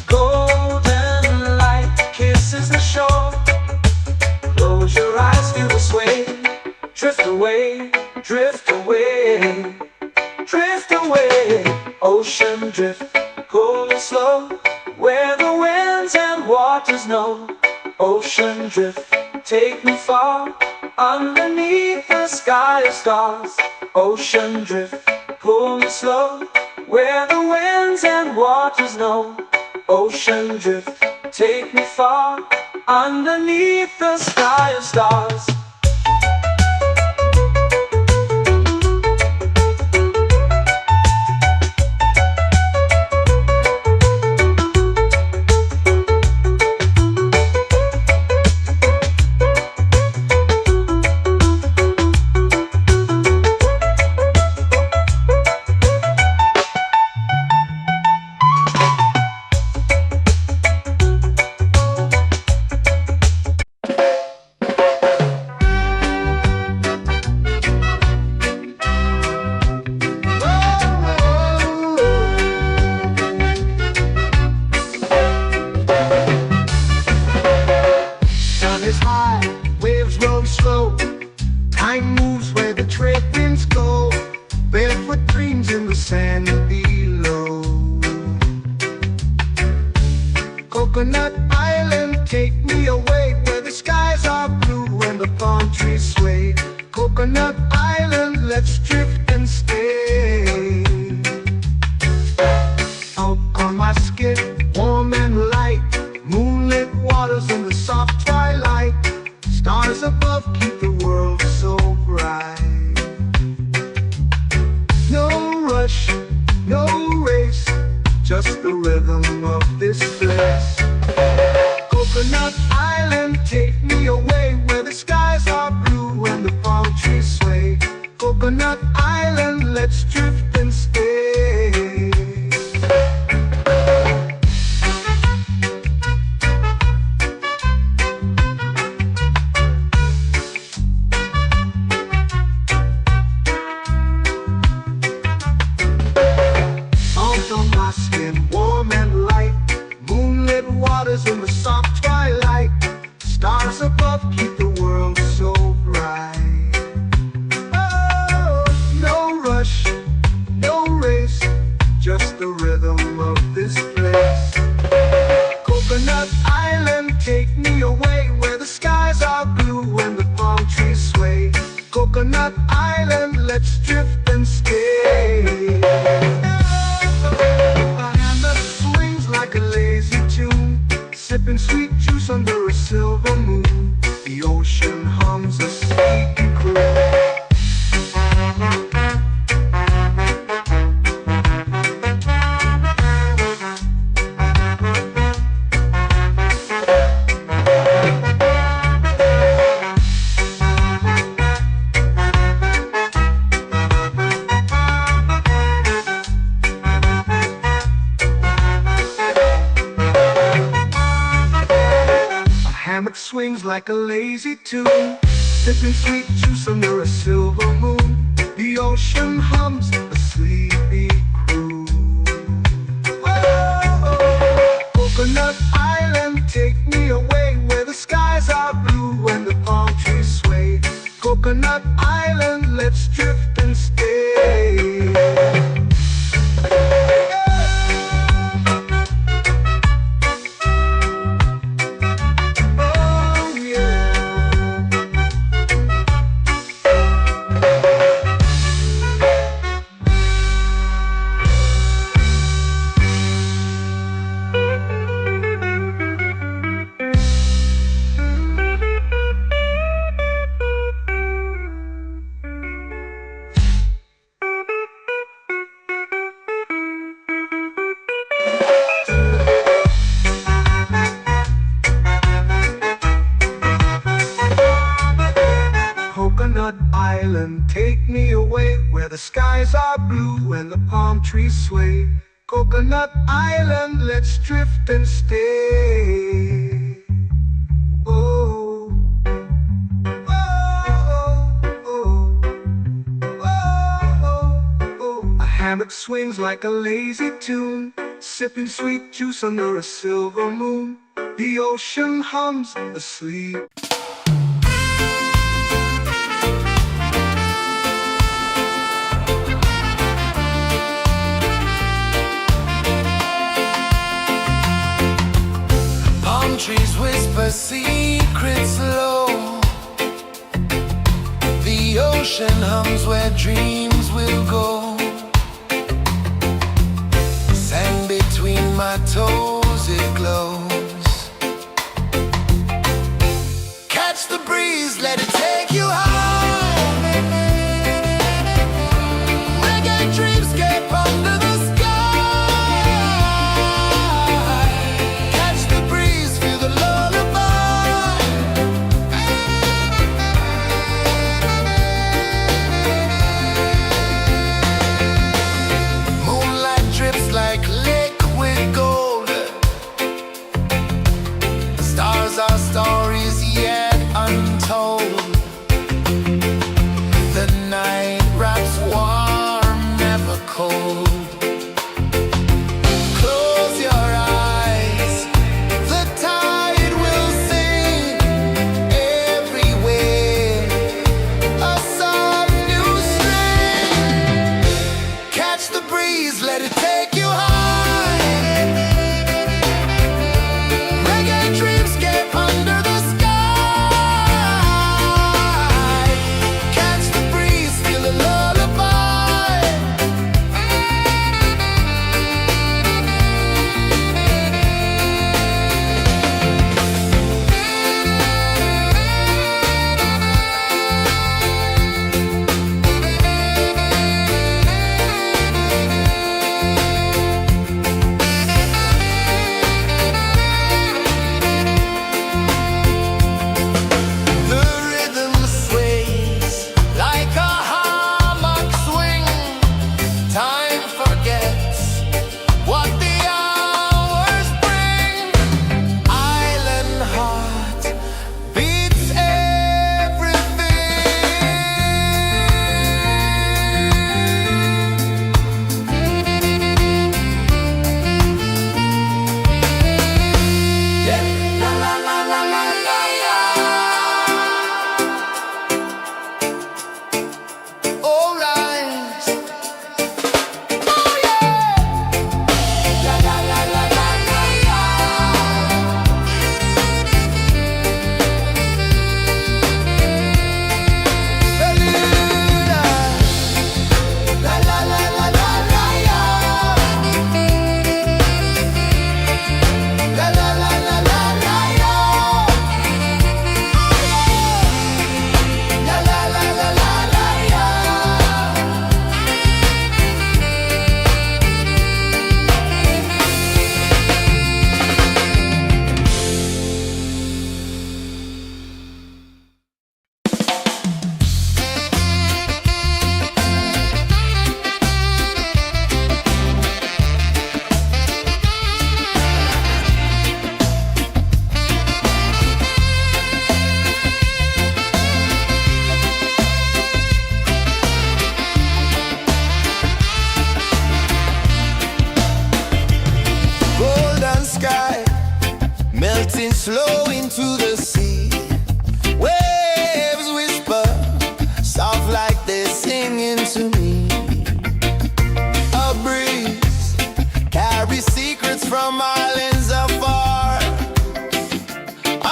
Golden light kisses the shore. Close your eyes, feel the sway. Drift away, drift away, drift away. Ocean drift, pull me slow, where the winds and waters know. Ocean drift, take me far, underneath the sky of stars. Ocean drift, pull me slow, where the winds and waters know. Ocean drift, take me far, underneath the sky of stars. Time moves where the trade winds go. Barefoot dreams in the sand below. Coconut Island, take me away, where the skies are blue and the palm trees sway. Coconut Island, let's drift and stay. Out on my skin, warm and light, moonlit waters in the soft twilight. Stars above keep the world so bright. No rush, no race, just the rhythm of this place. Coconut Island, take me away, where the skies are blue and the palm trees sway. Coconut Island. Coconut Island, take me away where the skies are blue and the palm trees sway. Coconut Island, let's drift and stay. A hand that swings like a lazy tune, sipping sweet juice under a silver moon. The ocean hums a sleepy croon. Hammock swings like a lazy tune, sipping sweet juice under a silver moon. The ocean hums a sleepy croon. Whoa. Coconut Island, take me away where the skies are blue and the palm trees sway. Coconut Island, let's drift and stay. Coconut Island, take me away where the skies are blue and the palm trees sway. Coconut Island, let's drift and stay. Oh, oh, oh, oh, oh. A hammock swings like a lazy tune, sipping sweet juice under a silver moon. The ocean hums asleep. Trees whisper secrets low. The ocean hums where dreams will go. Sand between my toes, it glows. Catch the breeze, let it take you high. Reggae dreamscape under the sky. Like liquid gold, melting slow into the sea. Waves whisper, soft like they're singing to me. A breeze carries secrets from islands afar.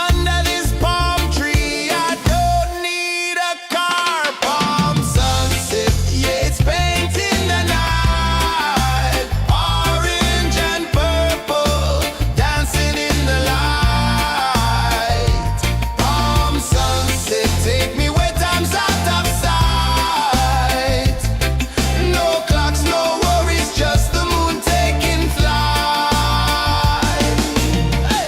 Under this palm tree, I don't need a car. Palm sunset, yeah, it's painting the night. Orange and purple, dancing in the light. Palm sunset, take me where time's out of sight. No clocks, no worries, just the moon taking flight. Hey!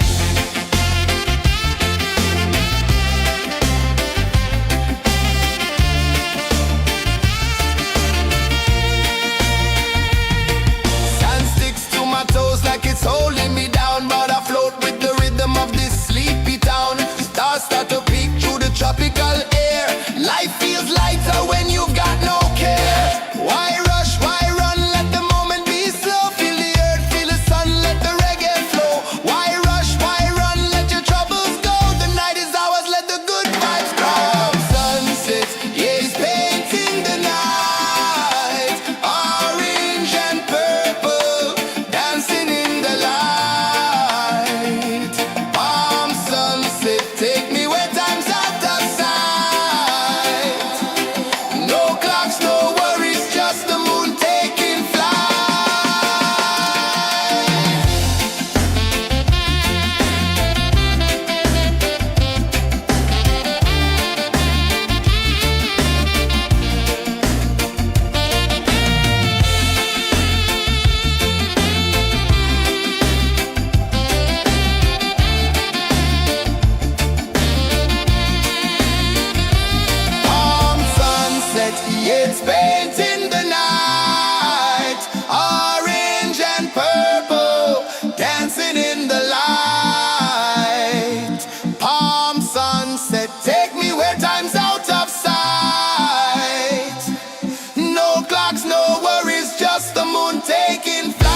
Sand sticks to my toes like it's holding me down, but I float with the rhythm of this sleepy town. Stars start to peek through the tropical air. Life feels lighter when you've got no care. Why rush, why run, let the moment be slow. Feel the earth, feel the sun, let the reggae flow. Why rush, why run, let your troubles go. The night is ours, let the good vibes come. Sunset, yeah, it's painting the night. Orange and purple, dancing in the light. Palm sunset, take me where time's out of sight. No clocks, no worries, just the moon taking flight. Palm sunset, yeah, it's painting the night. Orange and purple, dancing in the light. Palm sunset, take me where time's out of sight. No clocks, no worries, just the moon taking flight.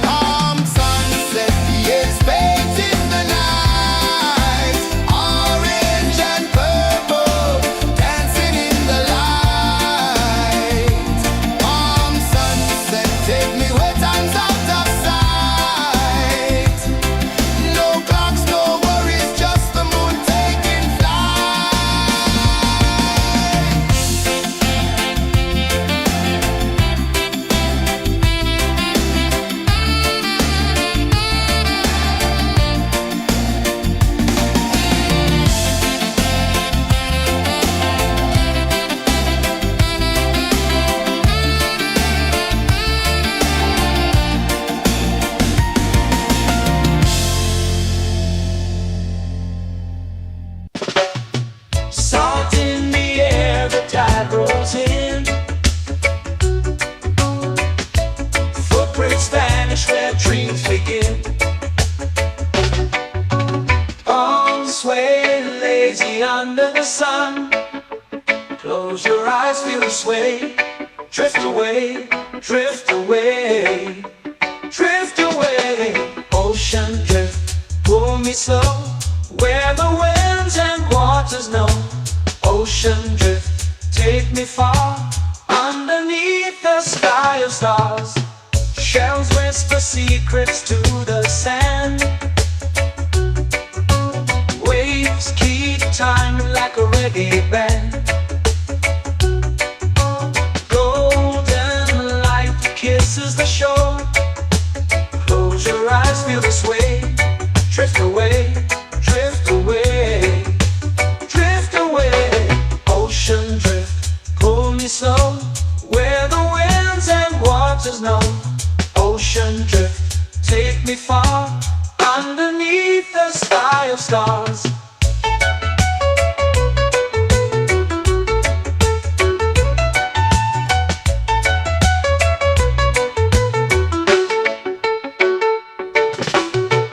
Palm sunset, yeah, it's painting the night. Orange and purple, dancing in the light. Palm sunset, take me where time's out of sight. No clocks, no worries, just the moon taking flight. Salt in the air, the tide rolls in. Footprints vanish where dreams begin. Arms sway lazy under the sun. Close your eyes, feel the sway. Drift away, drift away, drift away. Ocean drift, pull me slow, where the winds and waters know. Ocean drift, take me far, underneath the sky of stars. Shells whisper secrets to the sand. Waves keep time like a reggae band. Golden light kisses the shore. Close your eyes, feel the sway. Drift away, drift away, drift away. Ocean drift, pull me slow, where the winds and waters know. Ocean drift, take me far, underneath the sky of stars.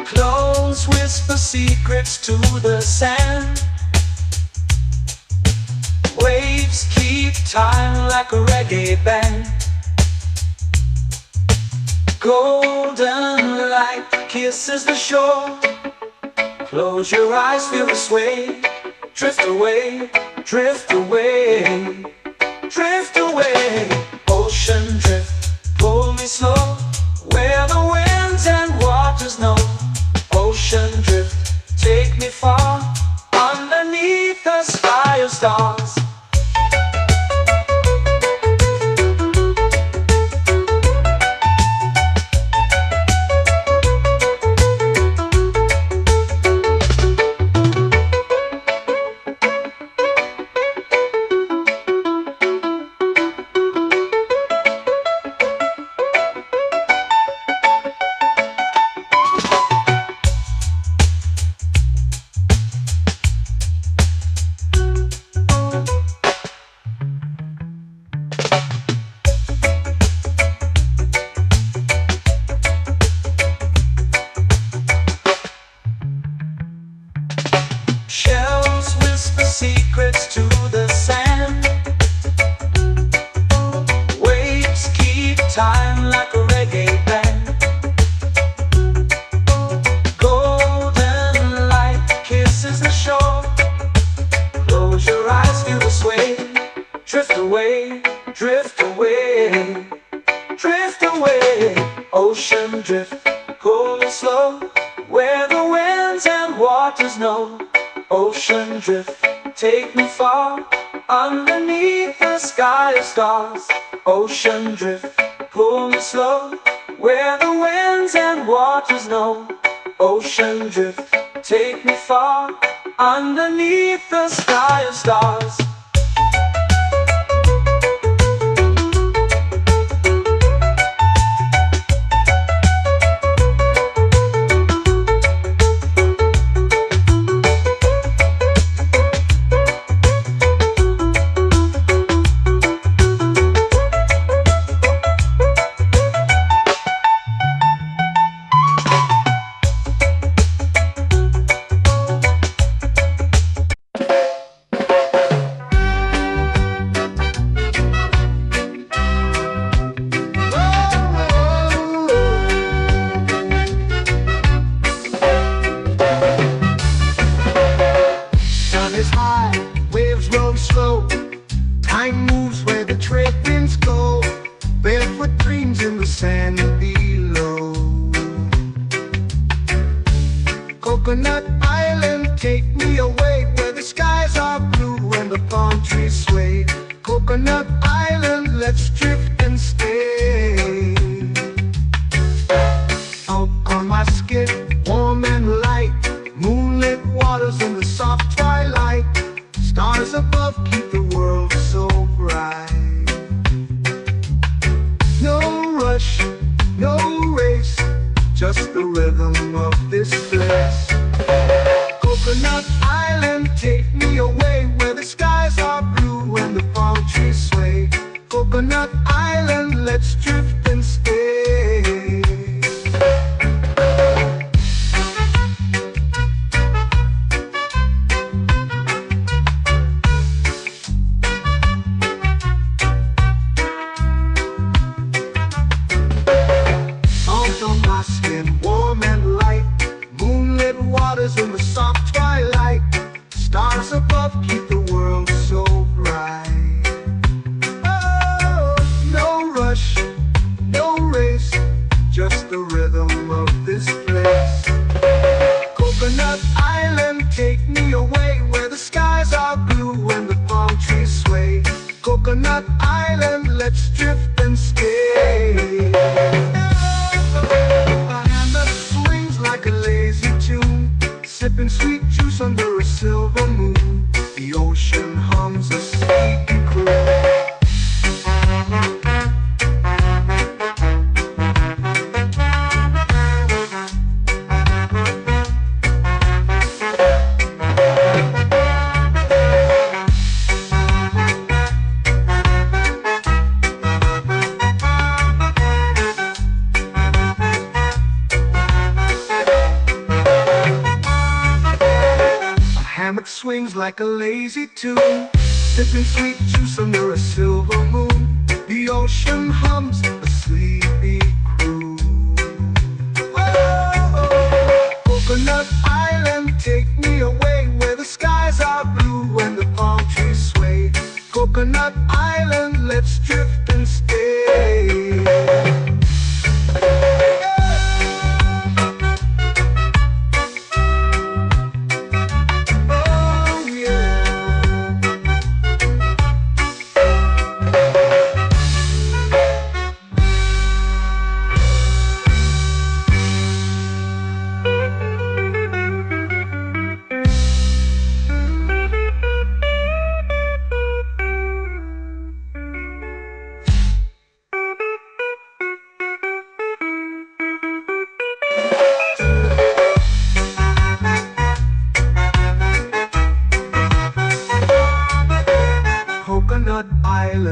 Close whisper secrets to the sand. Waves keep time like a reggae band. Golden light kisses the shore. Close your eyes, feel the sway. Drift away, drift away, drift away. Ocean drift, pull me slow, where the winds and waters know. Ocean drift, take me far, underneath the sky of stars. Shells whisper secrets to the sand. Waves keep time like a reggae band. Golden light kisses the shore. Close your eyes, feel the sway. Drift away, drift away, drift away. Ocean drift, cool and slow, where the winds and waters know. Ocean drift, take me far, underneath the sky of stars. Ocean drift, pull me slow, where the winds and waters know. Ocean drift, take me far, underneath the sky of stars. Is high, waves roll slow. Time moves where the trade winds go. Barefoot dreams in the sand below. Coconut Island, take me away, where the skies are blue and the palm trees sway. Coconut Island, let's drift and stay. Out on my skin, warm and light, moonlit waters in the soft twilight. Stars above keep the world so bright. No rush, no race, just the rhythm of this place. Coconut Island, take me away, where the skies are blue and the palm trees sway. Coconut Island, let's drift and stay. Warm and light, moonlit waters in the soft twilight. Stars above keep the world so bright. Oh, no rush, no race, just the rhythm of this place. Coconut Island, take me away, where the skies are blue and the palm trees sway. Coconut Island, let's drift and stay. Like a lazy tune, sipping sweet juice under a silver moon. The ocean hums a sleepy croon. Swings like a lazy tune, sipping sweet juice under a silver moon. The ocean hums a sleepy croon.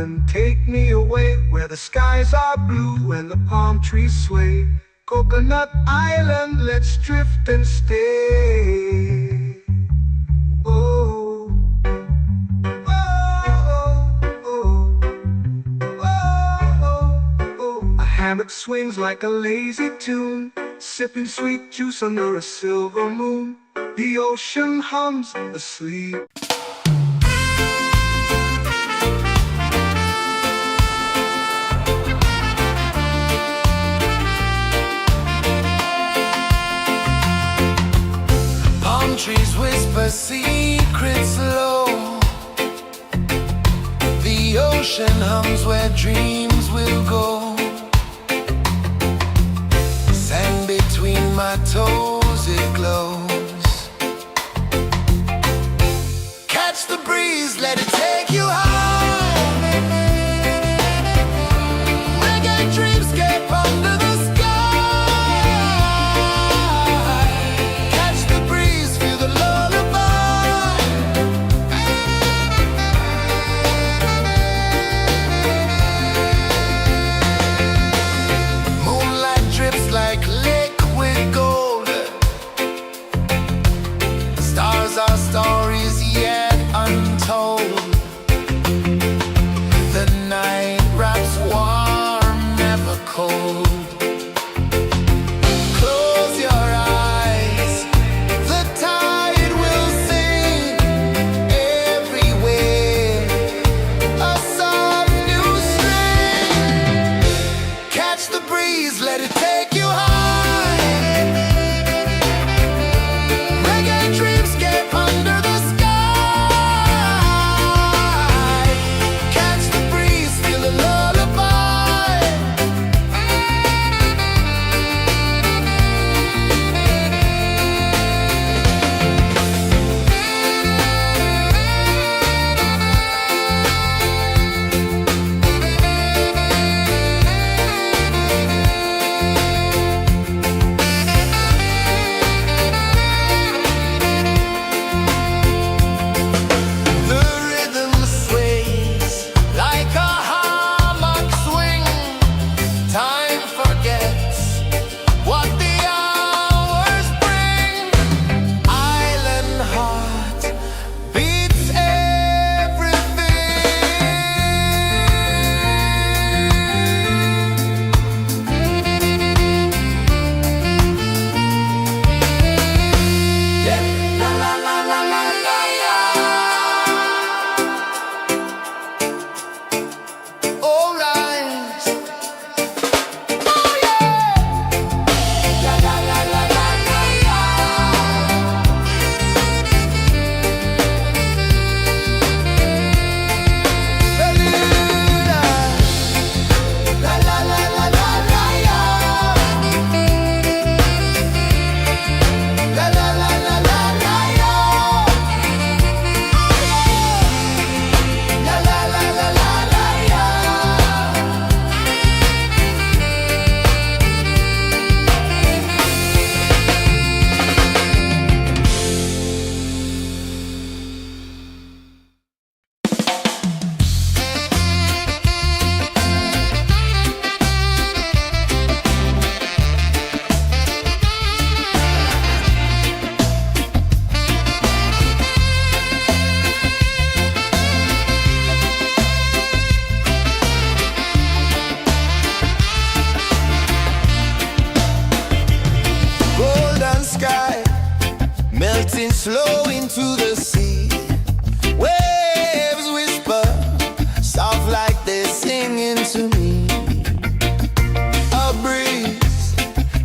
island, take me away, where the skies are blue and the palm trees sway. Coconut Island, let's drift and stay. Oh, oh, oh, oh, oh. A hammock swings like a lazy tune, sipping sweet juice under a silver moon. The ocean hums asleep. Palm trees whisper secrets low. The ocean hums where dreams will go. Sand between my toes, it glows. Catch the breeze, let it take you high. Reggae dreamscape under the sky. Catch the breeze, feel the lullaby. Moonlight drips like liquid gold. Stars are stories yet untold. The night wraps warm, never cold. Close your eyes, the tide will sing everywhere. A soft new string. Catch the breeze, let it take you high. Reggae dreamscape under the sky. Catch the breeze, feel the lullaby. The rhythm sways like a hammock swing. Time forgets what the hours bring. Island heart beats everything. Yeah. La la la la la la la. All rise. Oh yeah. La la la la la la la. Beluga. La la la la la la la. La la la la la la la. La la la la la la la. Golden sky melting slow into the sea. Waves whisper soft like they're singing to me. A breeze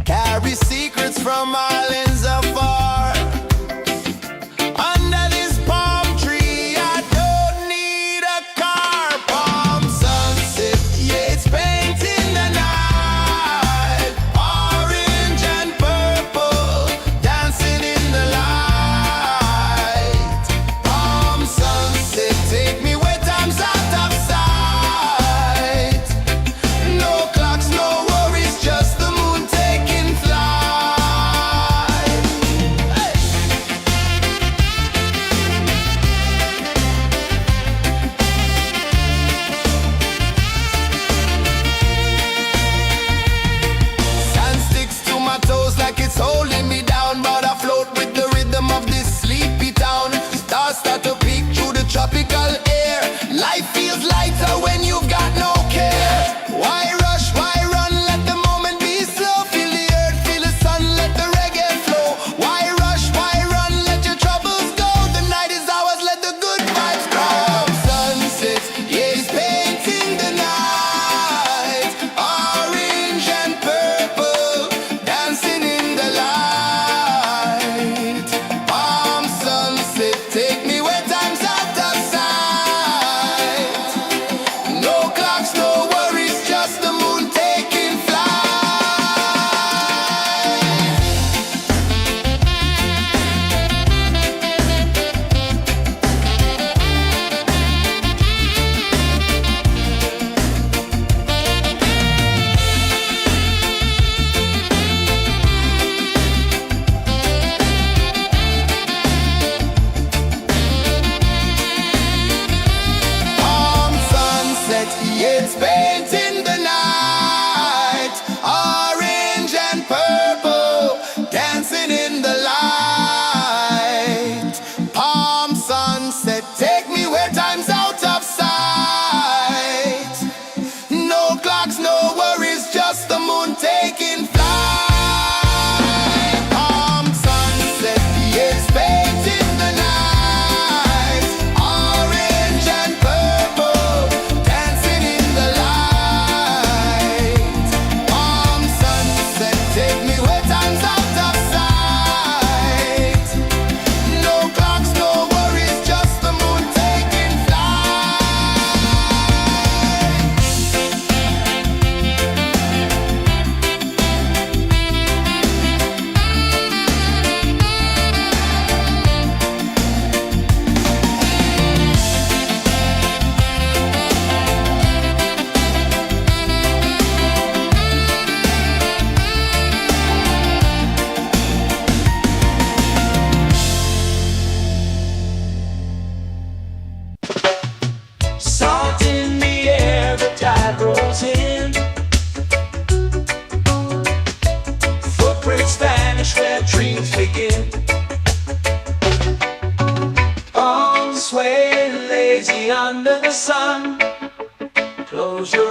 carries secrets from islands afar. Under this palm tree, I don't need a car. Palm sunset, yeah, it's painting the night. Orange and purple, dancing in the light. Palm sunset, take me where time's out of sight. No clocks, no worries, just the moon taking flight.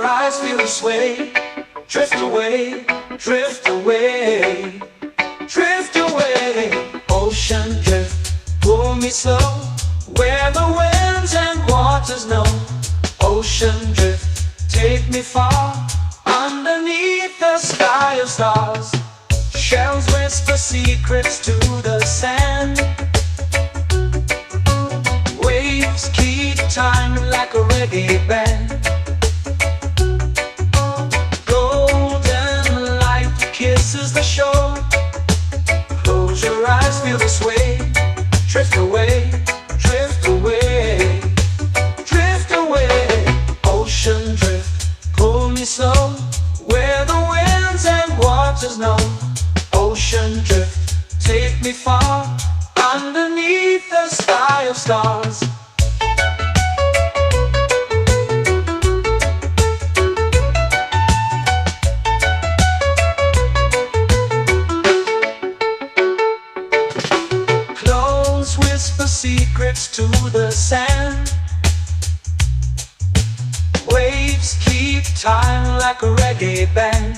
eyes feel the sway. Drift away, drift away, drift away. Ocean drift, pull me slow, where the winds and waters know. Ocean drift, take me far, underneath the sky of stars. Shells whisper secrets to the sand. Waves keep time like a reggae band. Golden light kisses the shore. Close your eyes, feel the sway. Drift away, drift away, drift away. Ocean drift, pull me slow, where the winds and waters know. Ocean drift, take me far, underneath the sky of stars. Close whisper secrets to the sand. Waves keep time like a reggae band.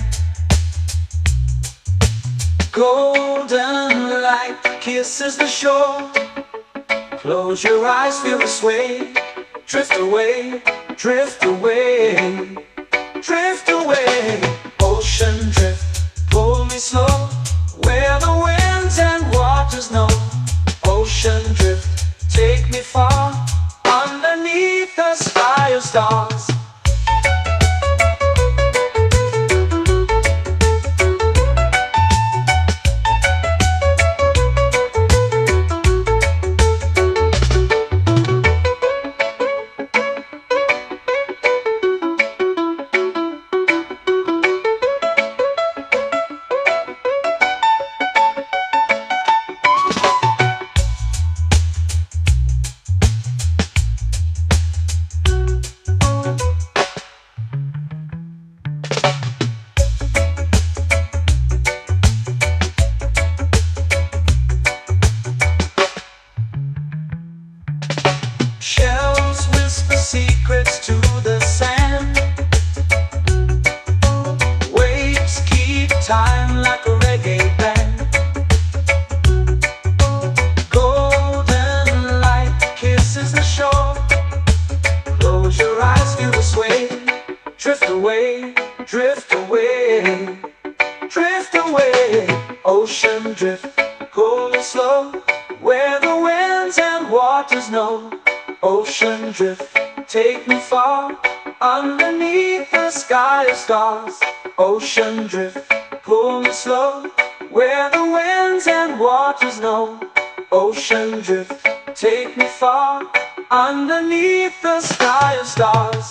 Golden light kisses the shore. Close your eyes, feel the sway. Drift away, drift away, drift away. Ocean drift, pull me slow, where the winds and waters know. Ocean drift, take me far, underneath the sky of stars. Shells whisper secrets to the sand. Waves keep time like a reggae band. Golden light kisses the shore. Close your eyes, feel the sway. Drift away, drift away, drift away. Ocean drift, pull me slow, where the winds and waters know. Ocean drift, take me far, underneath the sky of stars. Ocean drift, pull me slow, where the winds and waters know. Ocean drift, take me far, underneath the sky of stars.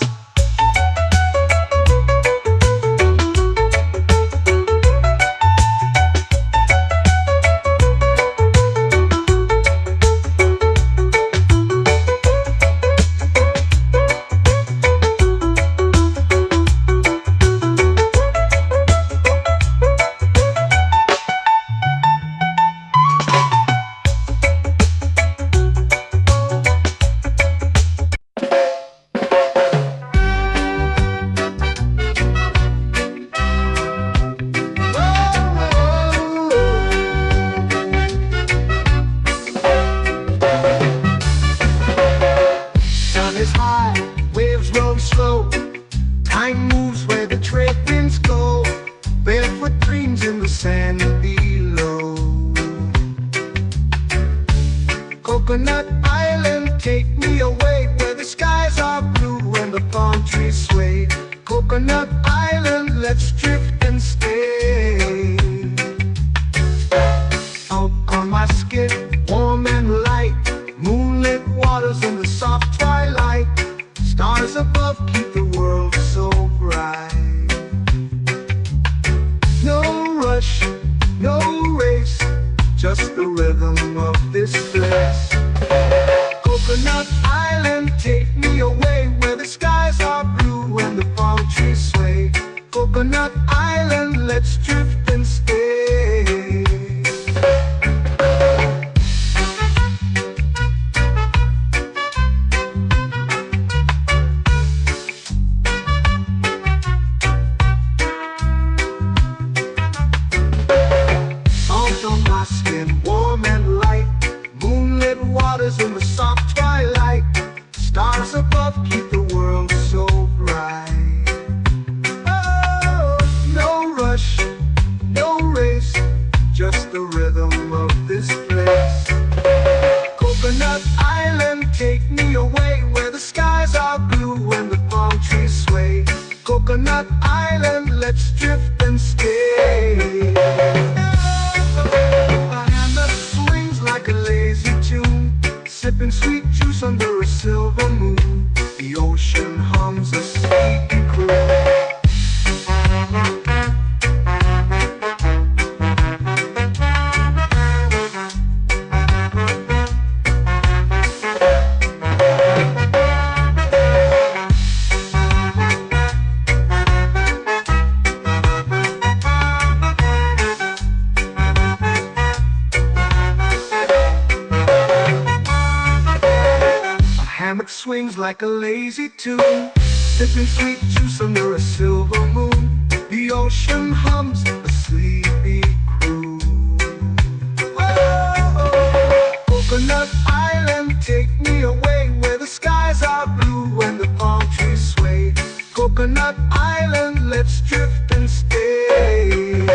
Is high, waves roll slow. Time moves where the trade winds go. Barefoot dreams in the sand below. Coconut Island, take me away, where the skies are blue and the palm trees sway. Coconut Island, let's drift and stay. Out on my skin, warm and light, moonlit waters in the soft twilight. Stars above keep the world so bright. No rush, no race, just the rhythm of this place. Coconut Island, take me away, where the skies are blue and the palm trees sway. Coconut Island, let's drift and stay. swings like a lazy tune, sipping sweet juice under a silver moon. The ocean hums a sleepy crew. Whoa, Coconut Island, take me away where the skies are blue and the palm trees sway. Coconut Island, let's drift and stay.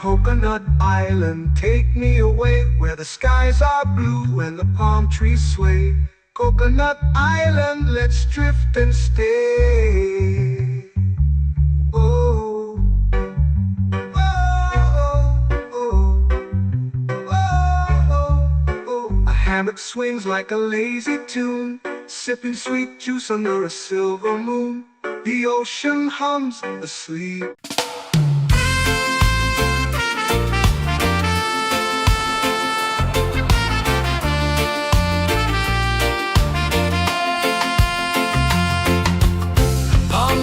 Coconut Island, take me away where the skies are blue and the palm trees sway. Coconut Island, let's drift and stay. Oh, oh, oh, oh, oh. A hammock swings like a lazy tune, sipping sweet juice under a silver moon. The ocean hums asleep.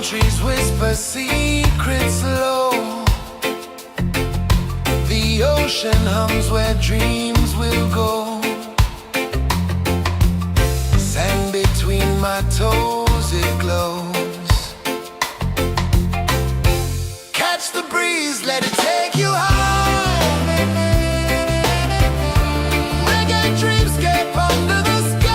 Trees whisper secrets low. The ocean hums where dreams will go. Sand between my toes, it glows. Catch the breeze, let it take you high. Reggae dreamscape under the sky.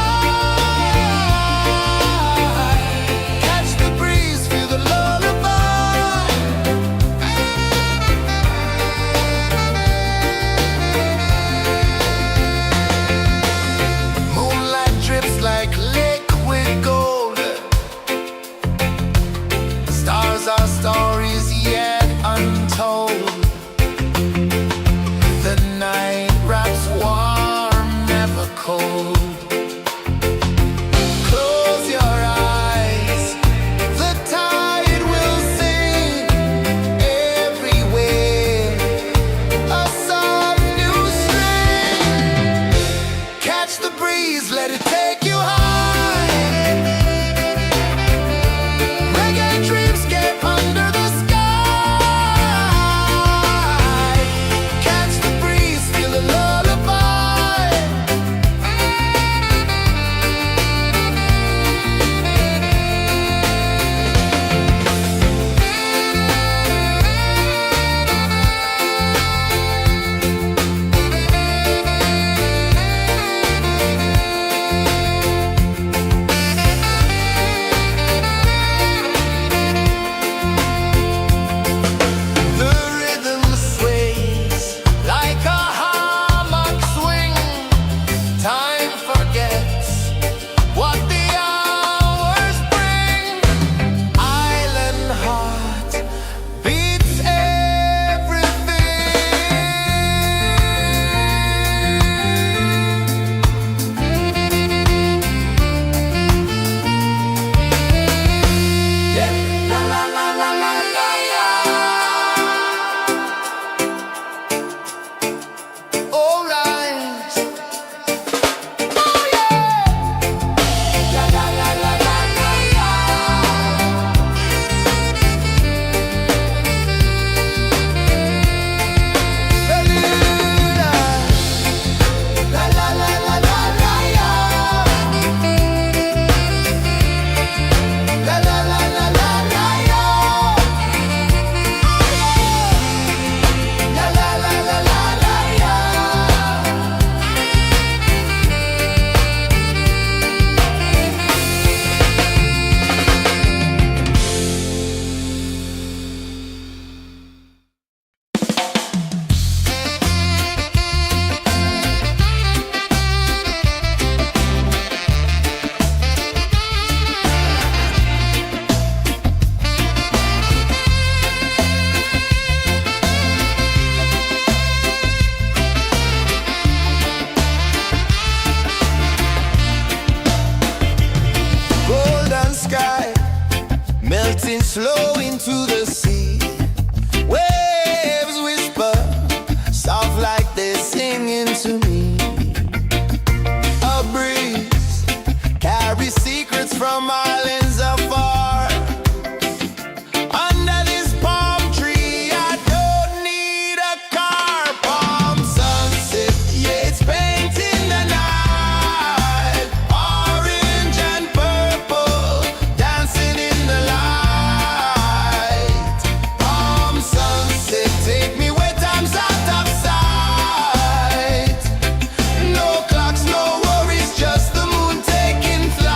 melting slow into the sea. Waves whisper, soft like they're singing to me. A breeze carries secrets from islands afar. Under this palm tree, I don't need a car. Palm sunset, yeah, it's painting the night. Orange and purple, dancing in the light. Palm sunset, take me where time's out of sight. No clocks, no worries, just the moon taking flight.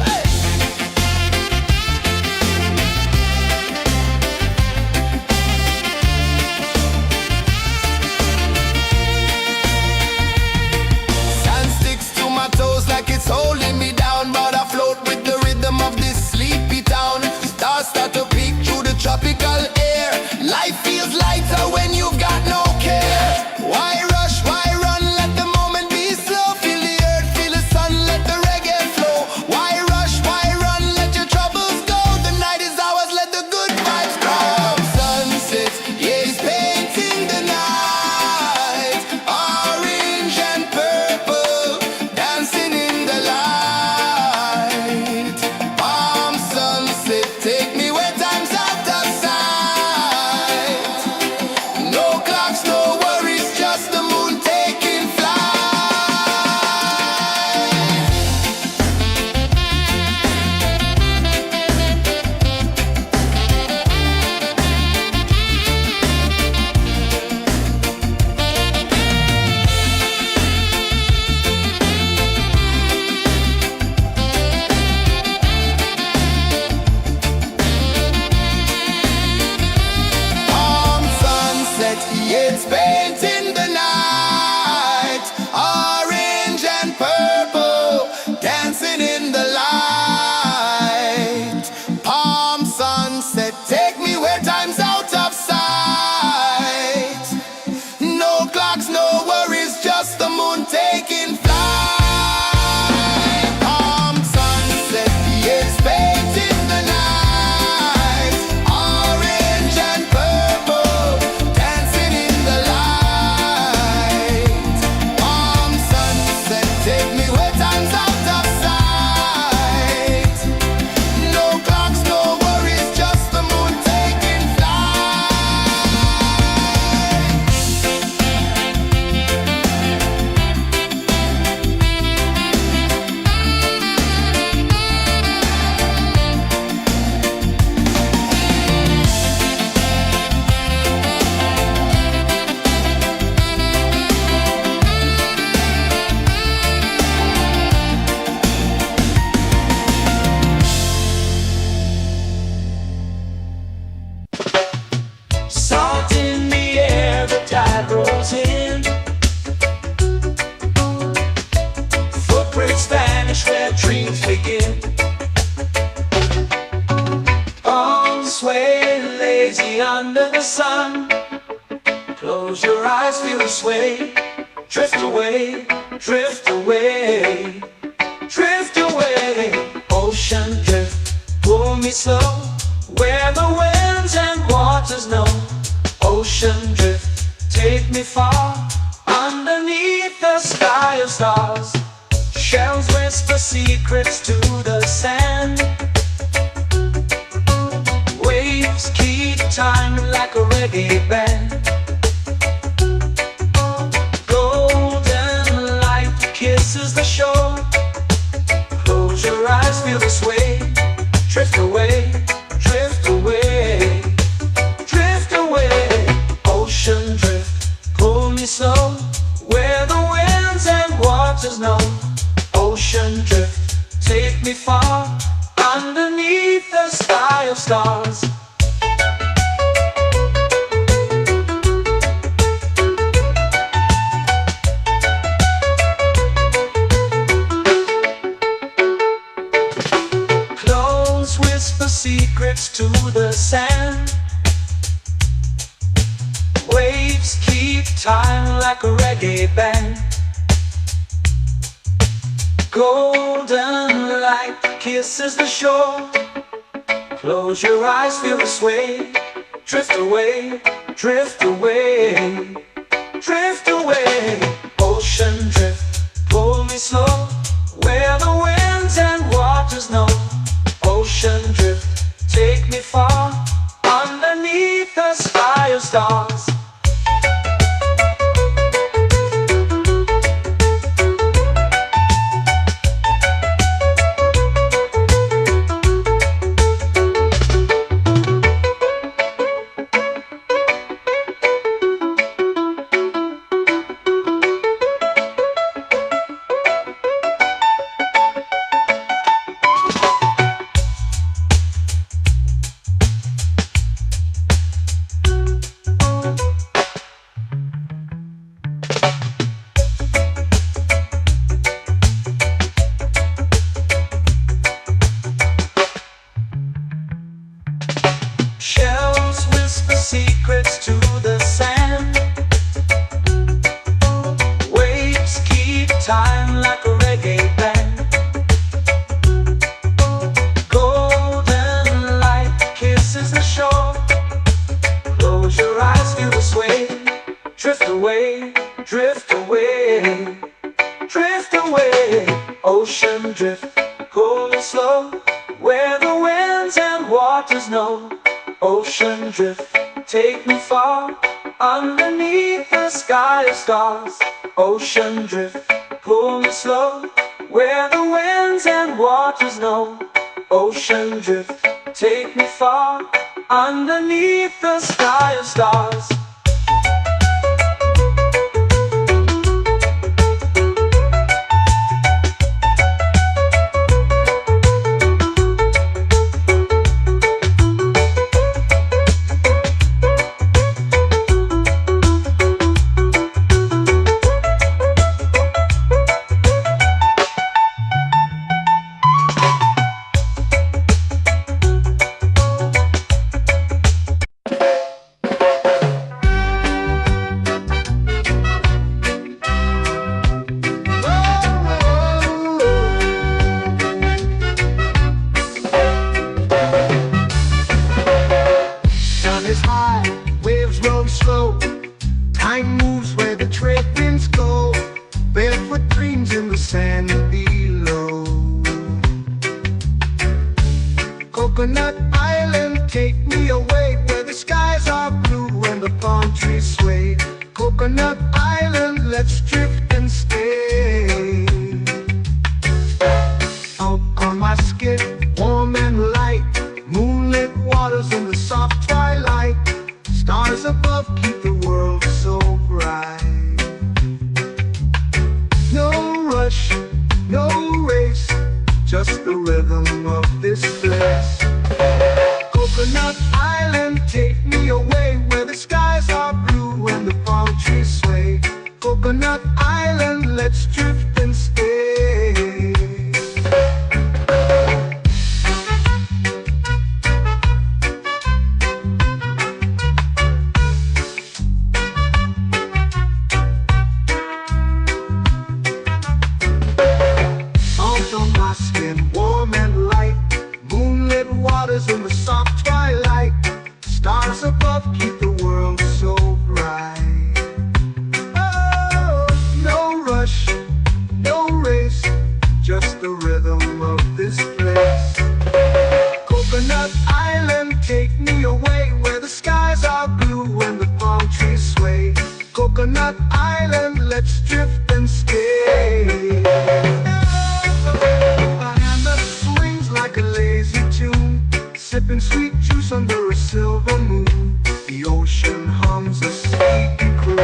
Hey! Sand sticks to my toes like it's holding me down, but I float with the rhythm of this sleepy town. Stars start to peek through the tropical air. Life feels lighter when you've got no care. Why rush, why run, let the moment be slow. Feel the earth, feel the sun, let the reggae flow. Why rush, why run, let your troubles go. The night is ours, let the good vibes grow. Sunset, yeah, it's painting the night. Orange and purple, dancing in the light. Palm sunset, take me where time's out of sight. No clocks, no worries, just the moon taking flight. Palm sunset, yeah, it's painting the night. Orange and purple, dancing in the light. Palm sunset, take me where time's out of sight. No clocks, no worries, just the moon taking flight. Palm sunset, yeah, it's painting the night. Orange and purple, dancing in the light. Palm sunset, take me where time's out of sight. No clocks, no worries, just the moon taking flight. Salt in the air, the tide rolls in. Footprints vanish where dreams begin. Arms sway lazy under the sun. Close your eyes, feel the sway. Drift away, drift away, drift away. Ocean drift, pull me slow, where the winds and waters know. Ocean drift, take me far, underneath the sky of stars. Shells whisper secrets to the sand. Waves keep time like a reggae band. Golden light kisses the shore. Close your eyes, feel the sway. Drift away, drift away, drift away. Ocean drift, pull me slow, where the winds and waters know. Ocean drift, take me far, underneath the sky of stars. Clones whisper secrets to the sand. Waves keep time like a reggae band. Golden light light kisses the shore. Close your eyes, feel the sway. Drift away, drift away, drift away. Ocean drift, pull me slow, where the winds and waters know. Ocean drift, take me far, underneath the sky of stars. Shells whisper secrets to the sand. Waves keep time like a reggae band. Golden light kisses the shore. Close your eyes, feel the sway. Drift away, drift away, drift away. Ocean drift, cool and slow, where the winds and waters know. Ocean drift, take me far, underneath the sky of stars. Ocean drift, pull me slow, where the winds and waters know. Ocean drift, take me far, underneath the sky of stars. Time moves where the trade winds go. Barefoot dreams in the sand below. Coconut Island, take me away, where the skies are blue and the palm trees sway. Coconut Island, let's drift and stay. Out on my skin, warm and light, moonlit waters in the soft twilight. Stars above keep the world so bright. No rush, no race, just the rhythm of this place. Coconut Island, take me away, where the skies are blue and the palm trees sway. Coconut Island, let's drift and stay. Warm and light, moonlit waters in the soft twilight. Stars above keep the world so bright. Oh, no rush, no race, just the rhythm of this place. Coconut Island, take me away, where the skies are blue and the palm trees sway. Coconut Island, let's drift and stay. Like a lazy tune, sipping sweet juice under a silver moon. The ocean hums a sleepy croon.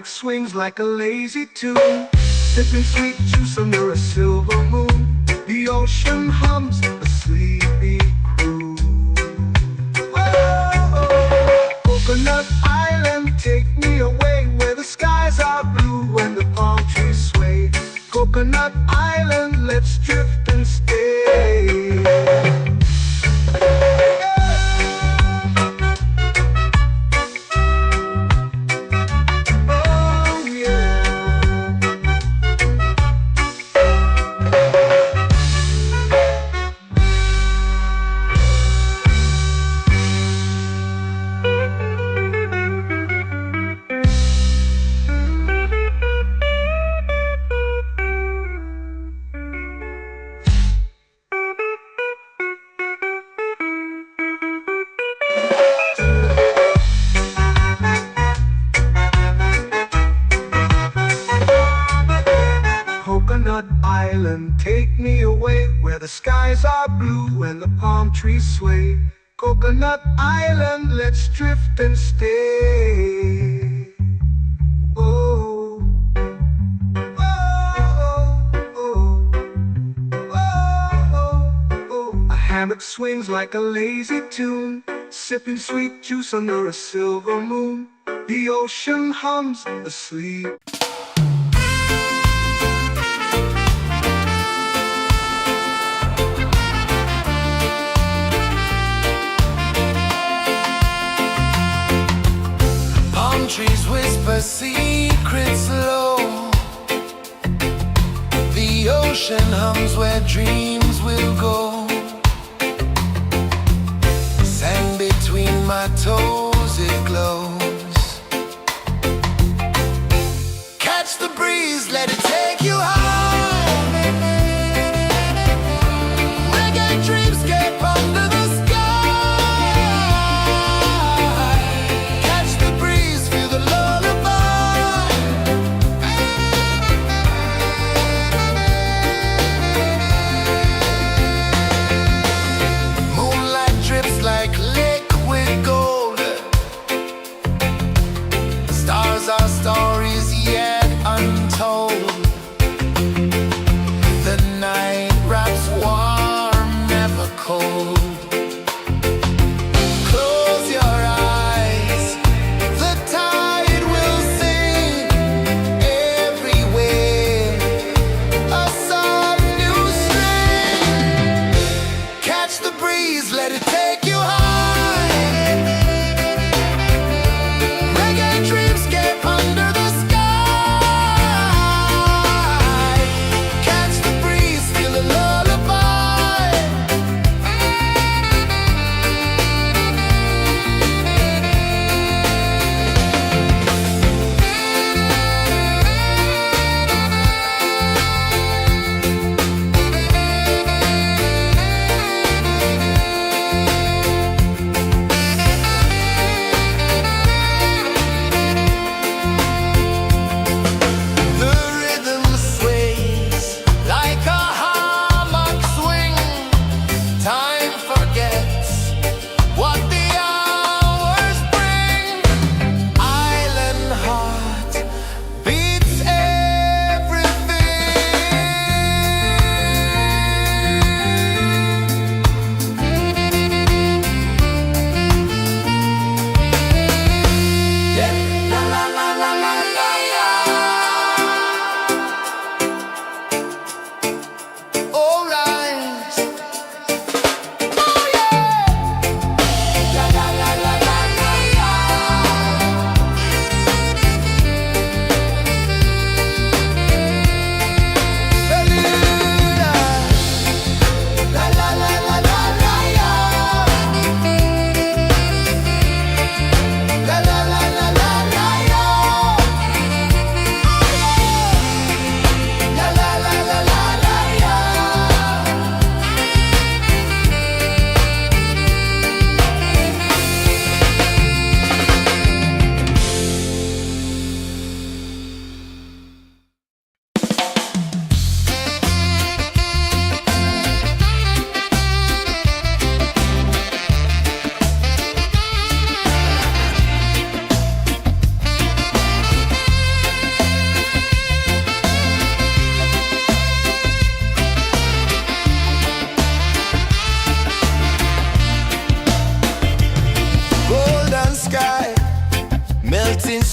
Swings like a lazy tune, sipping sweet juice under a silver moon. The ocean hums a sleepy croon. Whoa! where the skies are blue and the palm trees sway. Coconut Island, let's drift and stay. Oh, oh, oh, oh, oh. A hammock swings like a lazy tune, sipping sweet juice under a silver moon. The ocean hums asleep. Trees whisper secrets low. The ocean hums where dreams will go. Sand between my toes, it glows. Catch the breeze, let it take you high. Reggae dreamscape under the sky. Our stories yet untold. The night wraps warm, never cold. Close your eyes, the tide will sing everywhere. A soft new string. Catch the breeze, let it take you high.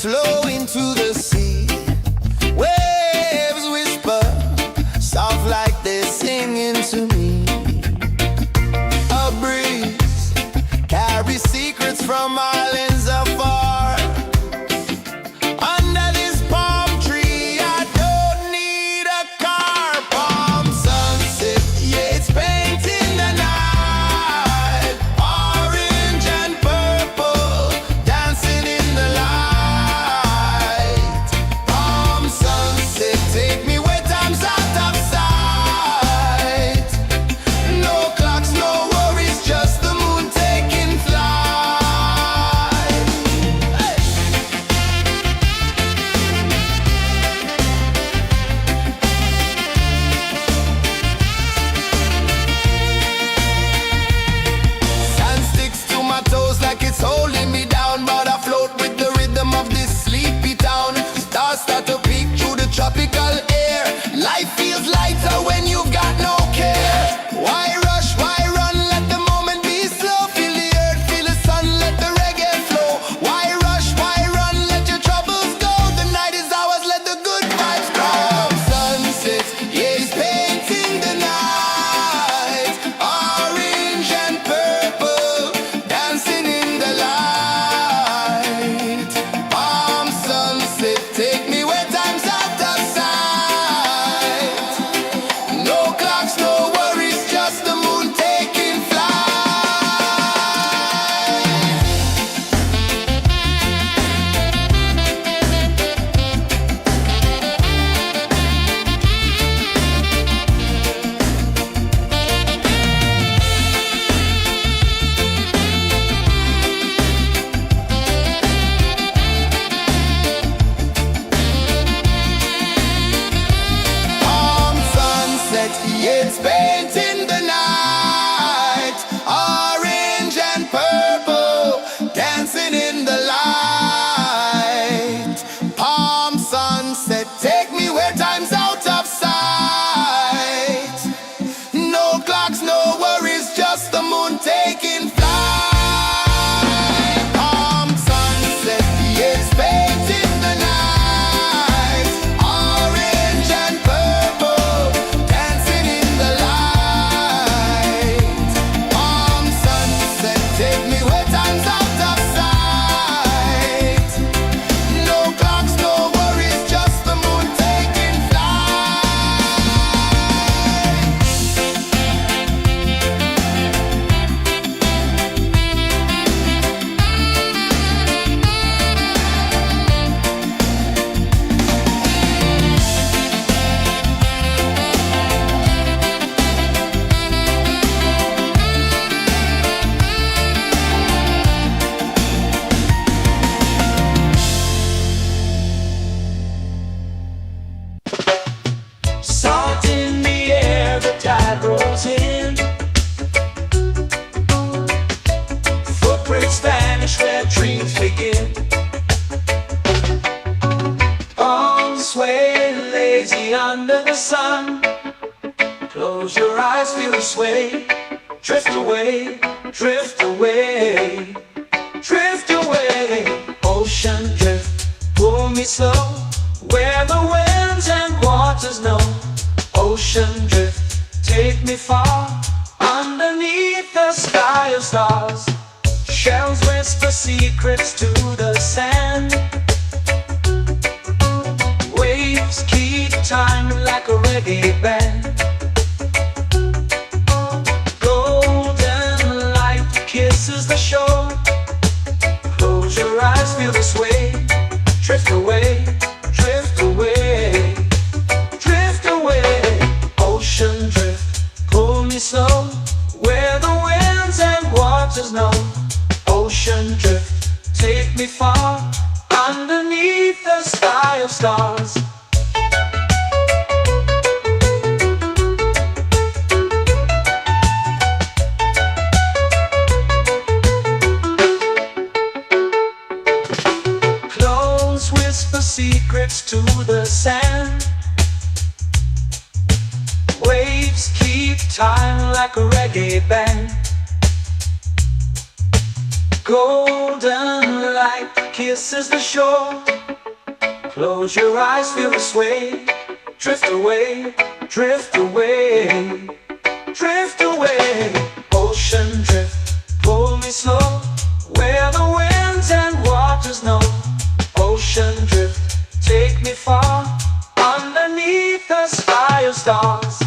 Slow into the sea. Waves whisper, soft like they're singing to me. A breeze carries secrets from islands afar. Under this palm tree, I don't need a car. Palm sunset, yeah, it's painting the night. Orange and purple, dancing in the light. holding me down, but I float with the rhythm of this sleepy town. Stars start to peek through the tropical air. Life feels lighter when you've got no care. Why rush, why run, let the moment be slow. Feel the earth, feel the sun, let the reggae flow. Why rush, why run, let your troubles go. The night is ours, let the good vibes grow. Sunset, yeah, it's painting the night. Orange and purple, dancing in the light. Palm sunset, take me where time's out of sight. No clocks, no worries, just the moon taking flight. Palm sunset, it's painting the night. Orange and purple, dancing in the light. Palm sunset, take me where time's out of sight. No clocks, no worries, just the moon taking flight. Palm sunset, it's painting the night. Orange and purple, dancing in the light. Palm sunset, take me where time's out of sight. No clocks, no worries, just the moon taking flight. Salt in the air, the tide rolls in. Footprints vanish where dreams begin. Arms sway lazy under the sun. Close your eyes, feel the sway. Drift away, drift away, drift away. Ocean drift, pull me slow, where the winds and waters know. Ocean drift, take me far, underneath the sky of stars. Shells whisper secrets to the sand. Waves keep time like a reggae band. Golden light kisses the shore. Close your eyes, feel the sway. Drift away, drift away, drift away. Ocean drift, pull me slow, where the winds and waters know. Ocean drift, take me far, underneath the sky of stars. Close whisper secrets to the sand. Waves keep time like a reggae band. Golden light kisses the shore. Close your eyes, feel the sway. Drift away, drift away, drift away. Ocean drift, pull me slow, where the winds and waters know. Ocean drift, take me far, underneath the sky of stars.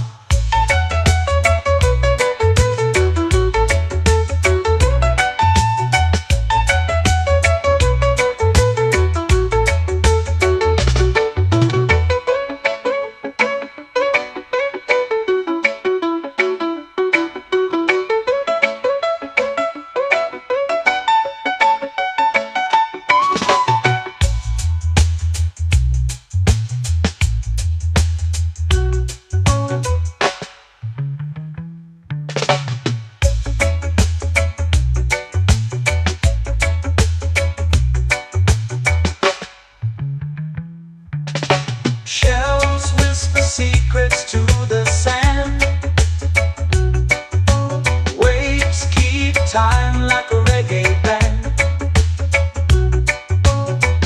shine like a reggae band.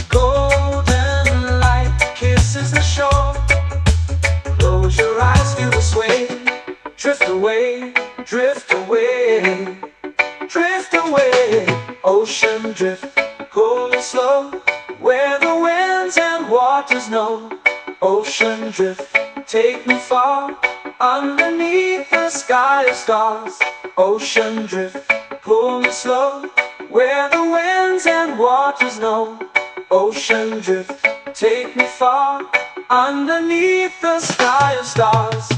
Golden light kisses the shore. Close your eyes, feel the sway. Drift away, drift away, drift away. Ocean drift, cool and slow, where the winds and waters know. Ocean drift, take me far, underneath the sky of stars. Ocean drift, pull me slow, where the winds and waters know. Ocean drift, take me far, underneath the sky of stars.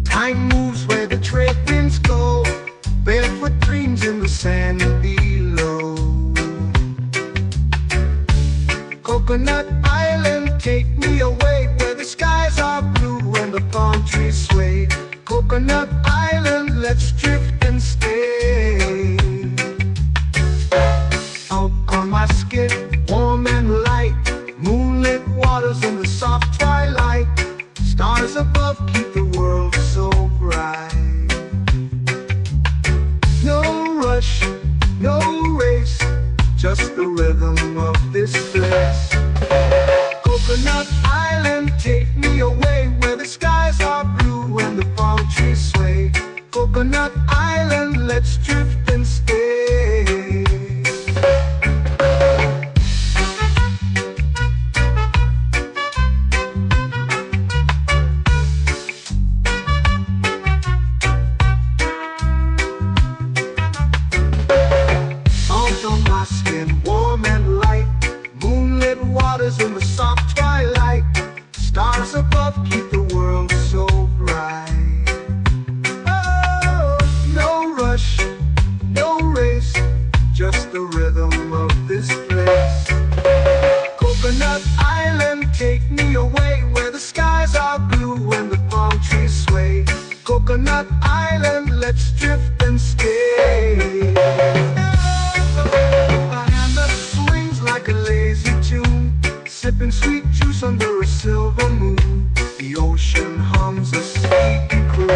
Time moves where the trade winds go, barefoot dreams in the sand below. Coconut Island, take me away, where the skies are blue and the palm trees sway. Coconut Island, let's drift and stay. Out on my skin, warm and light, moonlit waters in the soft twilight. Stars above keep the world so bright. No rush, no race, just the rhythm of this place. Coconut Island, take me away, where the skies are blue and the palm trees sway. Coconut Island, let's drift and stay. Warm and light, moonlit waters in the soft twilight. Stars above keep the world so bright. Oh, no rush, no race, just the rhythm of this place. Coconut Island, take me away, where the skies are blue and the palm trees sway. Coconut Island, let's drift and stay. Like a lazy tune, sipping sweet juice under a silver moon. The ocean hums a sleepy croon.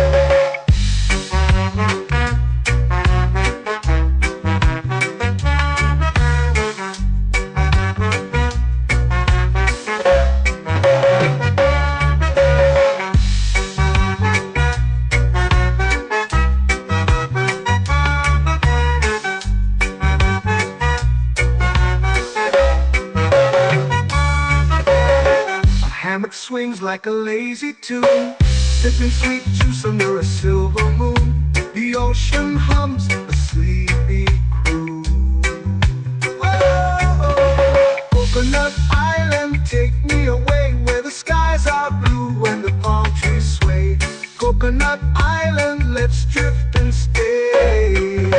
Hammock swings like a lazy tune, sipping sweet juice under a silver moon. The ocean hums a sleepy croon. Whoa, Coconut Island, take me away, where the skies are blue and the palm trees sway. Coconut Island, let's drift and stay.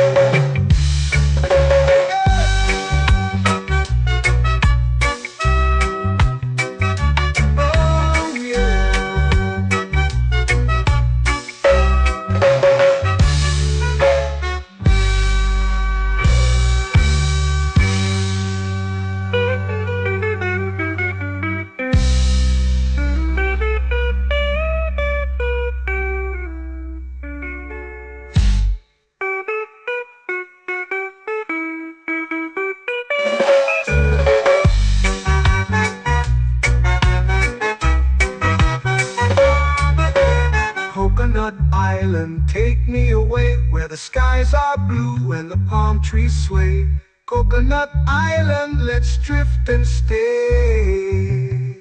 Coconut Island, take me away, where the skies are blue and the palm trees sway. Coconut Island, let's drift and stay.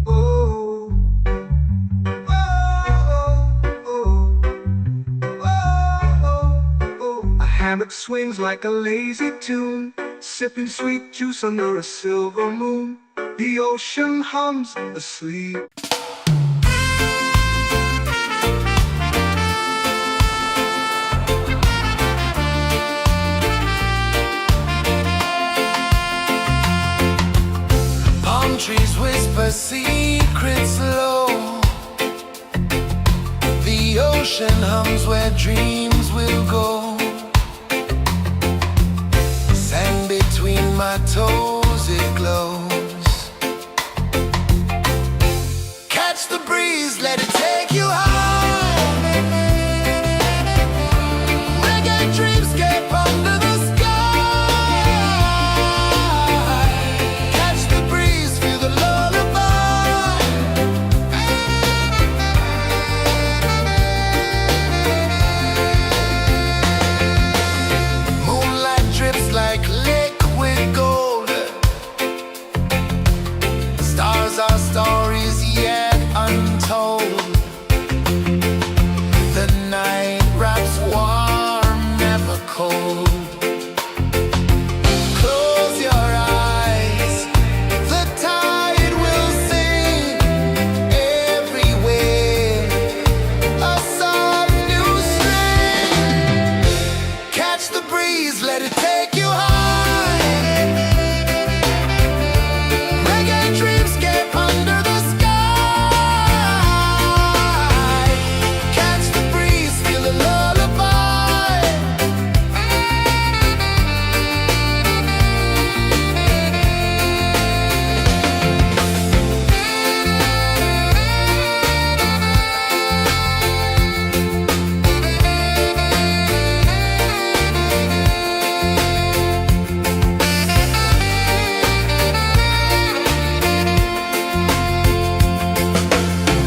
Oh, oh, oh, oh, oh, oh, oh. hammock swings like a lazy tune, sipping sweet juice under a silver moon. The ocean hums asleep. Palm trees whisper secrets low. The ocean hums where dreams will go. Sand between my toes, it glows. Catch the breeze, let it take you high. Reggae dreamscape under the sky. Catch the breeze, feel the lullaby. Moonlight drips like liquid gold. Stars are stories yet untold. The night wraps warm, never cold. Close your eyes, the tide will sing everywhere. A soft new string. Catch the breeze, let it take you high. Reggae dreamscape under the sky. Catch the breeze, feel the lullaby.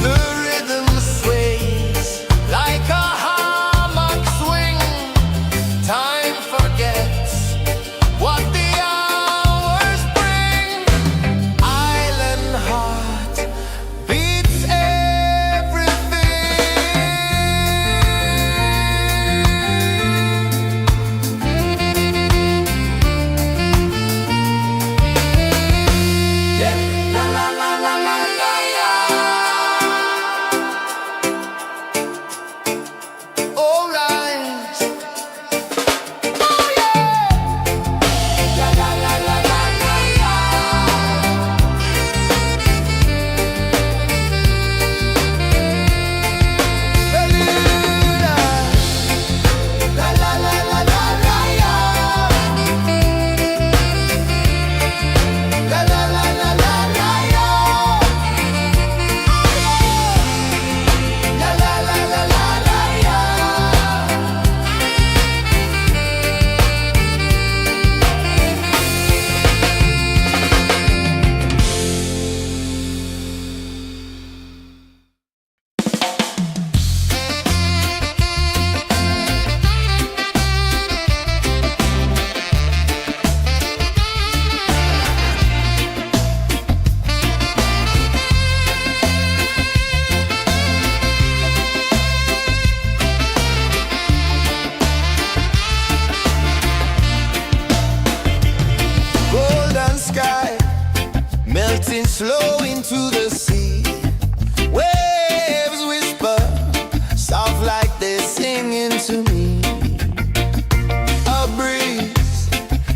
The rhythm sways like a hammock swing. Time forgets what the hours bring. Island heart beats everything. Yeah. La la la la la la la. All right. Oh yeah. La la la la la la la. Beluga. La la la la la la la. La la la la la la la. La la la la la la la. Golden sky melting slow into the sea. Waves whisper soft like they're singing to me. A breeze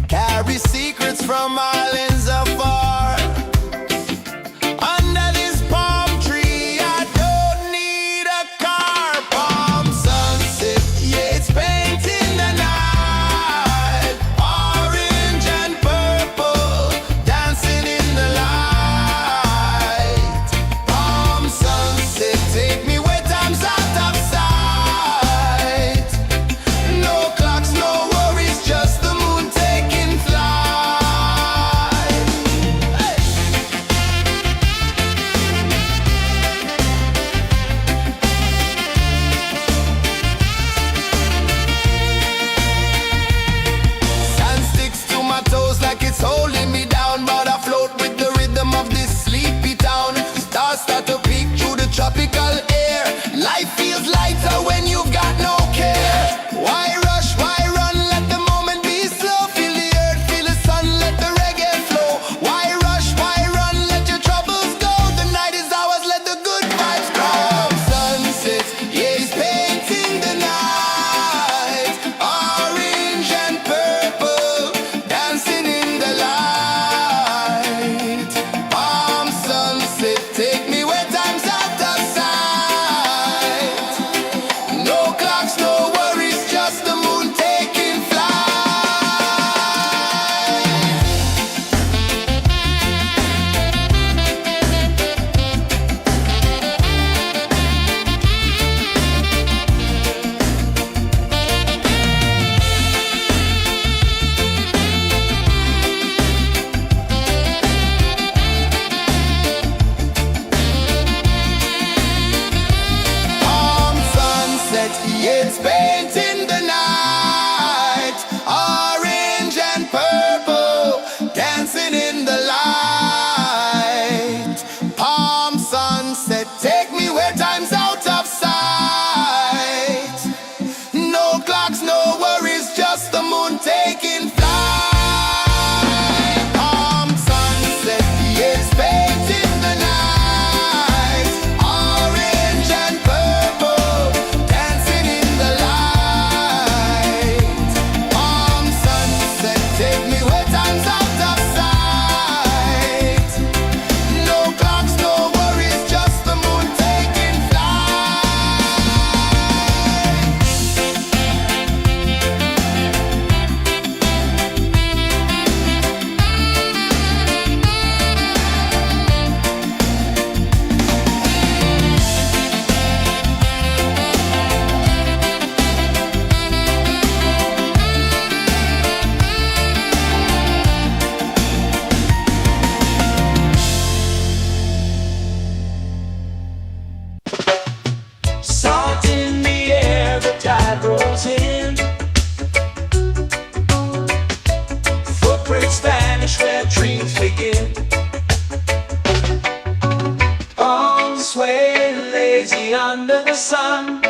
carries secrets from islands afar. Under this palm tree, I don't need a car. Palm sunset, yeah, it's painting the night. Orange and purple, dancing in the light. Palm sunset, take me where time's out of sight. No clocks, no worries, just the moon taking flight. vanish where dreams begin. Arms sway lazy under the sun.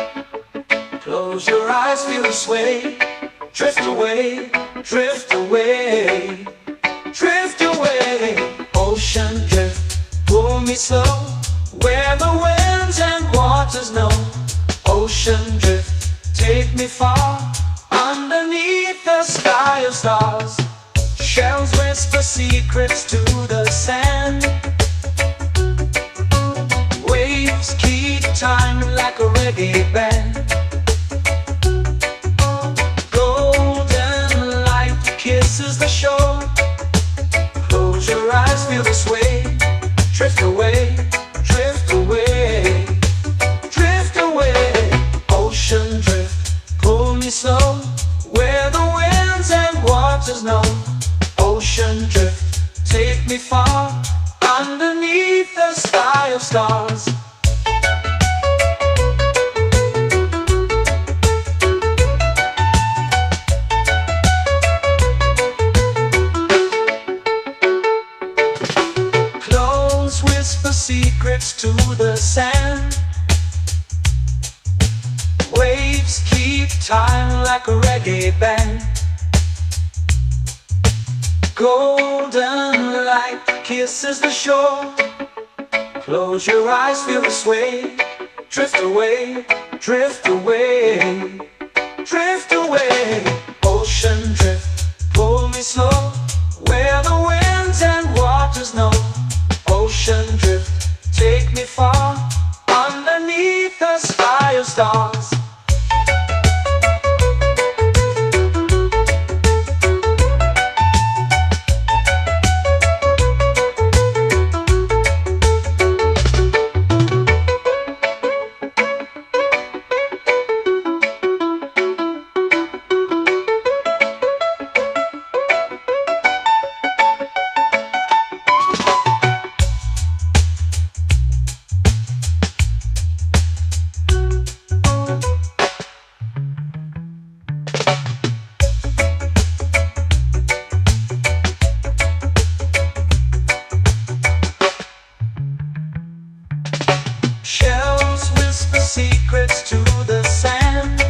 Close your eyes, feel the sway. Drift away, drift away, drift away. Ocean drift, pull me slow, where the winds and waters know. Ocean drift, take me far, underneath the sky of stars. Shells whisper secrets to the sand. Waves keep time like a reggae band. Golden light kisses the shore. Close your eyes, feel the sway. Drift away, drift away, drift away. Ocean drift, pull me slow, where the winds and waters know. Ocean drift, take me far, underneath the sky of stars. Close whisper secrets to the sand. Waves keep time like a reggae band. Golden light kisses the shore. Close your eyes, feel the sway. Drift away, drift away, drift away. Ocean drift, pull me slow, where the winds and waters know. Ocean drift, take me far, underneath the sky of stars. Shells whisper secrets to the sand.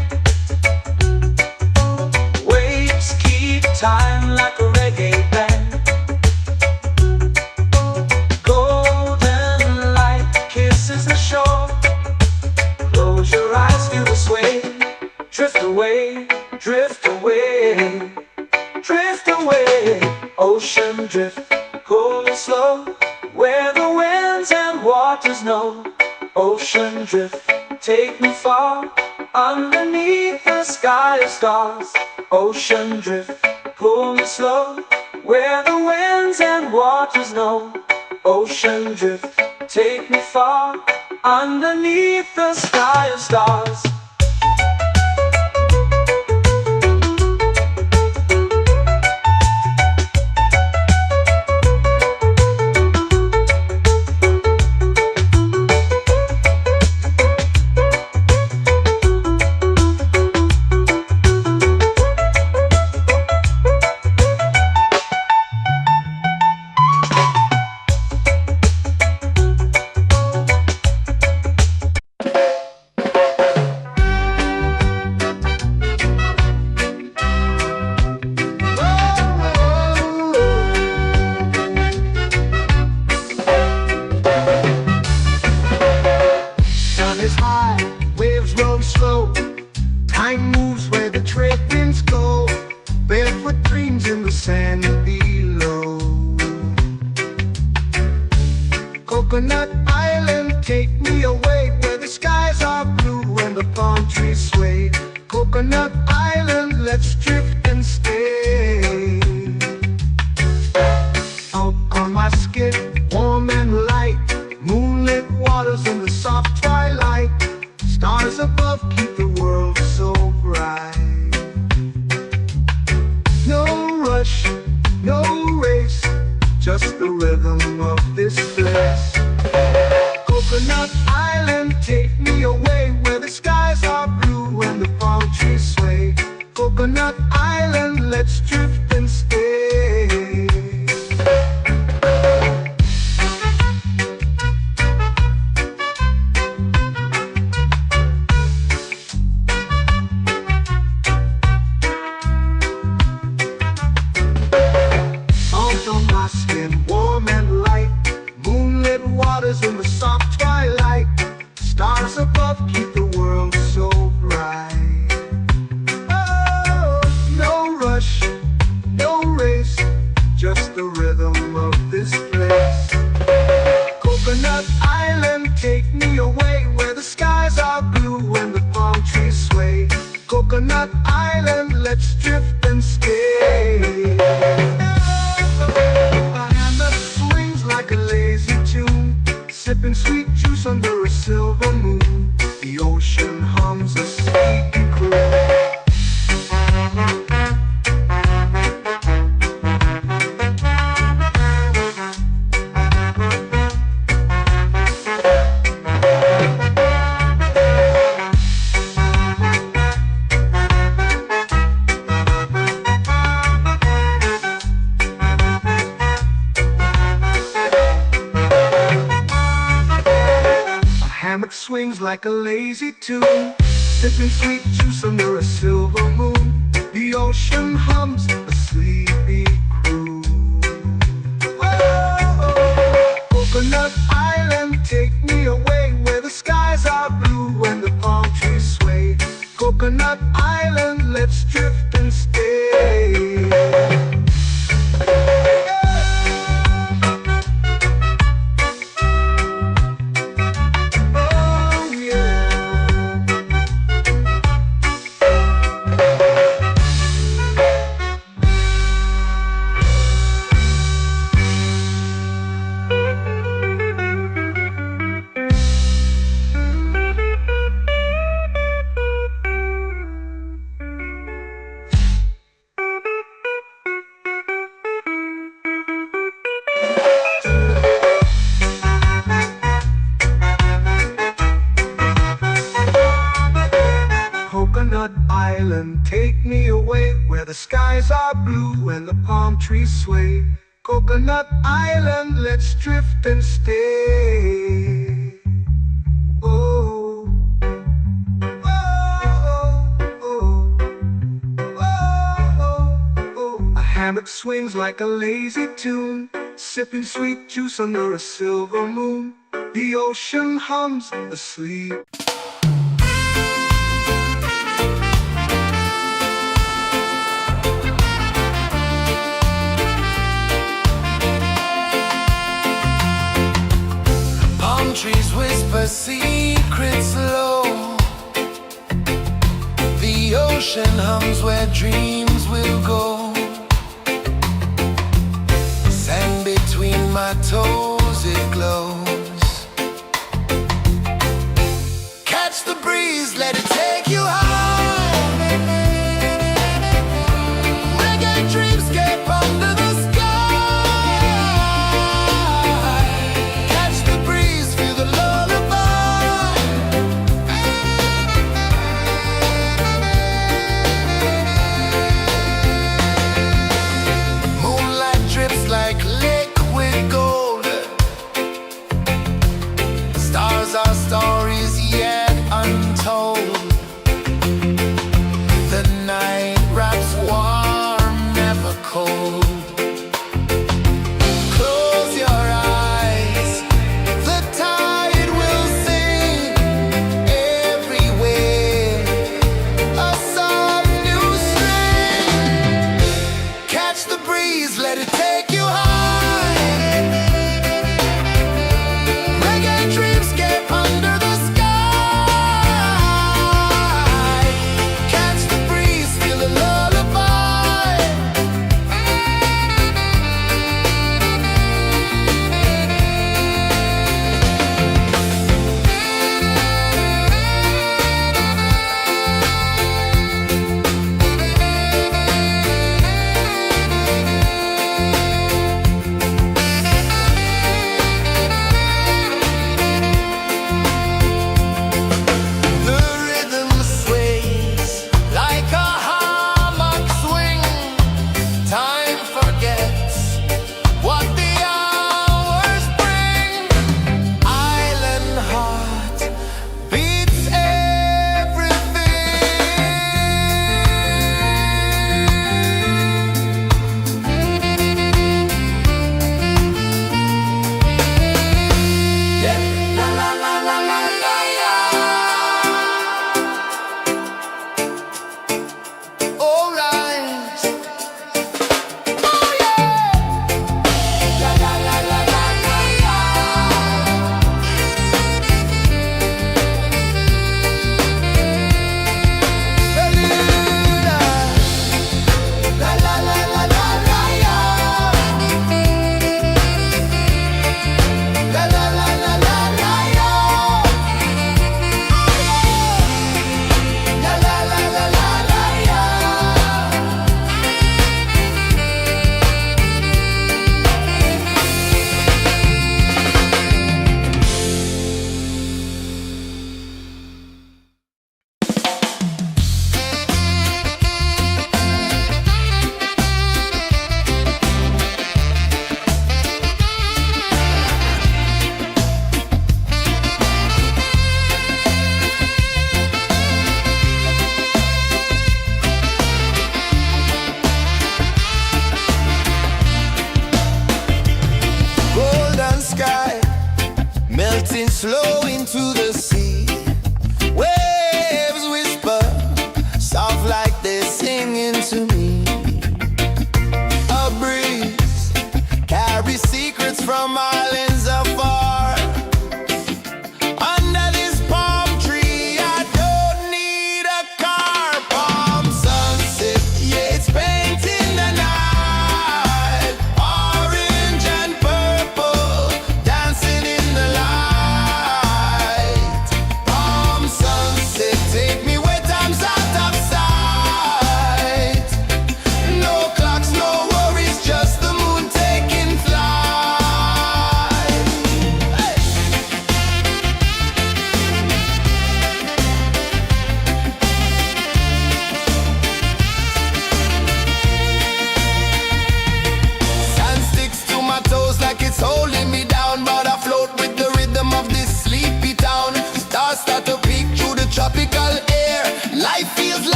Waves keep time like a reggae band. Golden light kisses the shore. Close your eyes, feel the sway. Drift away, drift away, drift away. Ocean drift, pull me slow, where the winds and waters know. Ocean drift, take me far, underneath the sky of stars. Ocean drift, pull me slow, where the winds and waters know. Ocean drift, take me far, underneath the sky of stars. Time moves where the trade winds go. Barefoot dreams in the sand below. Coconut Island, take me away, where the skies are blue and the palm trees sway. Coconut Island, let's drift and stay. Out on my skin, warm and light, moonlit waters in the soft twilight. Stars above keep the world so bright. No rush, no race, just the rhythm of this place. Coconut Island, take me away, where the skies are blue and the palm trees sway. Coconut Island, let's drift and stay. swings like a lazy tune, sipping sweet juice under a silver moon. The ocean hums a sleepy groove. Whoa, Coconut Island, take me away where the skies are blue and the palm trees sway. Coconut Island, let's drift and stay. Coconut Island, take me away where the skies are blue and the palm trees sway. Coconut Island, let's drift and stay. Oh, oh, oh, oh, oh. A hammock swings like a lazy tune, sipping sweet juice under a silver moon. The ocean hums asleep. Trees whisper secrets low. The ocean hums where dreams will go. Sand between my toes, it glows. Catch the breeze, let it take you high. Reggae dreamscape under the sky. Like liquid gold, stars are stories yet untold. The night wraps warm, never cold. Close your eyes, the tide will sing everywhere. A soft new string. Catch the breeze, let it take you high. Reggae dreamscape under the sky. Catch the breeze, feel a lullaby.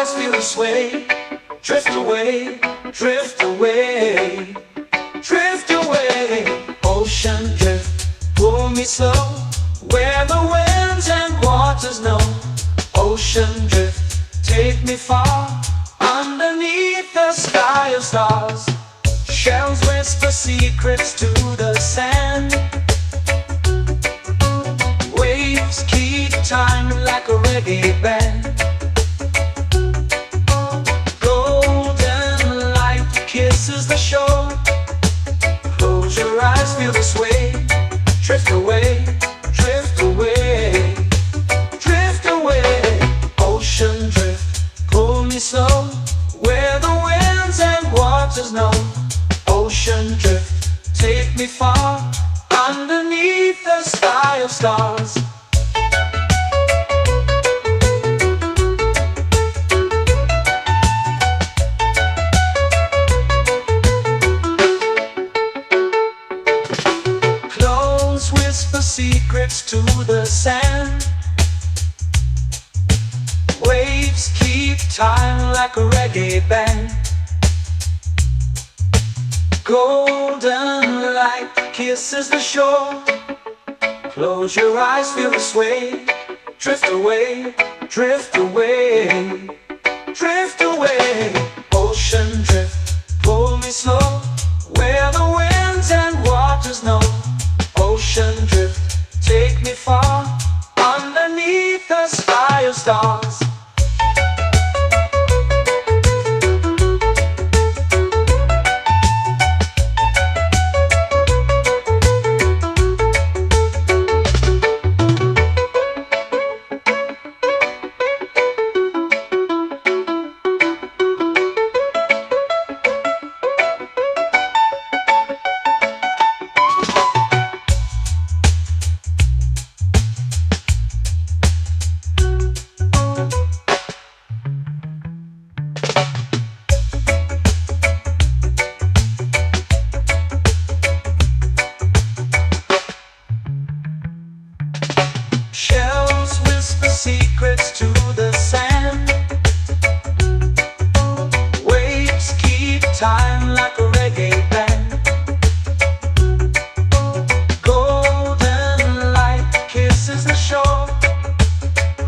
eyes feel the sway. Drift away, drift away, drift away. Ocean drift, pull me slow, where the winds and waters know. Ocean drift, take me far, underneath the sky of stars. Shells whisper secrets to the sand. Waves keep time like a reggae band. Golden light kisses the shore. Close your eyes, feel the sway. Drift away, drift away, drift away. Ocean drift, pull me slow, where the winds and waters know. Ocean drift, take me far, underneath the sky of stars. Close whisper secrets to the sand. Waves keep time like a reggae band. Golden light kisses the shore. Close your eyes, feel the sway. Drift away, drift away, drift away. Ocean drift, pull me slow, where the winds and waters know. Ocean drift, take me far, underneath the sky of stars. Shells whisper secrets to the sand. Waves keep time like a reggae band. Golden light kisses the shore.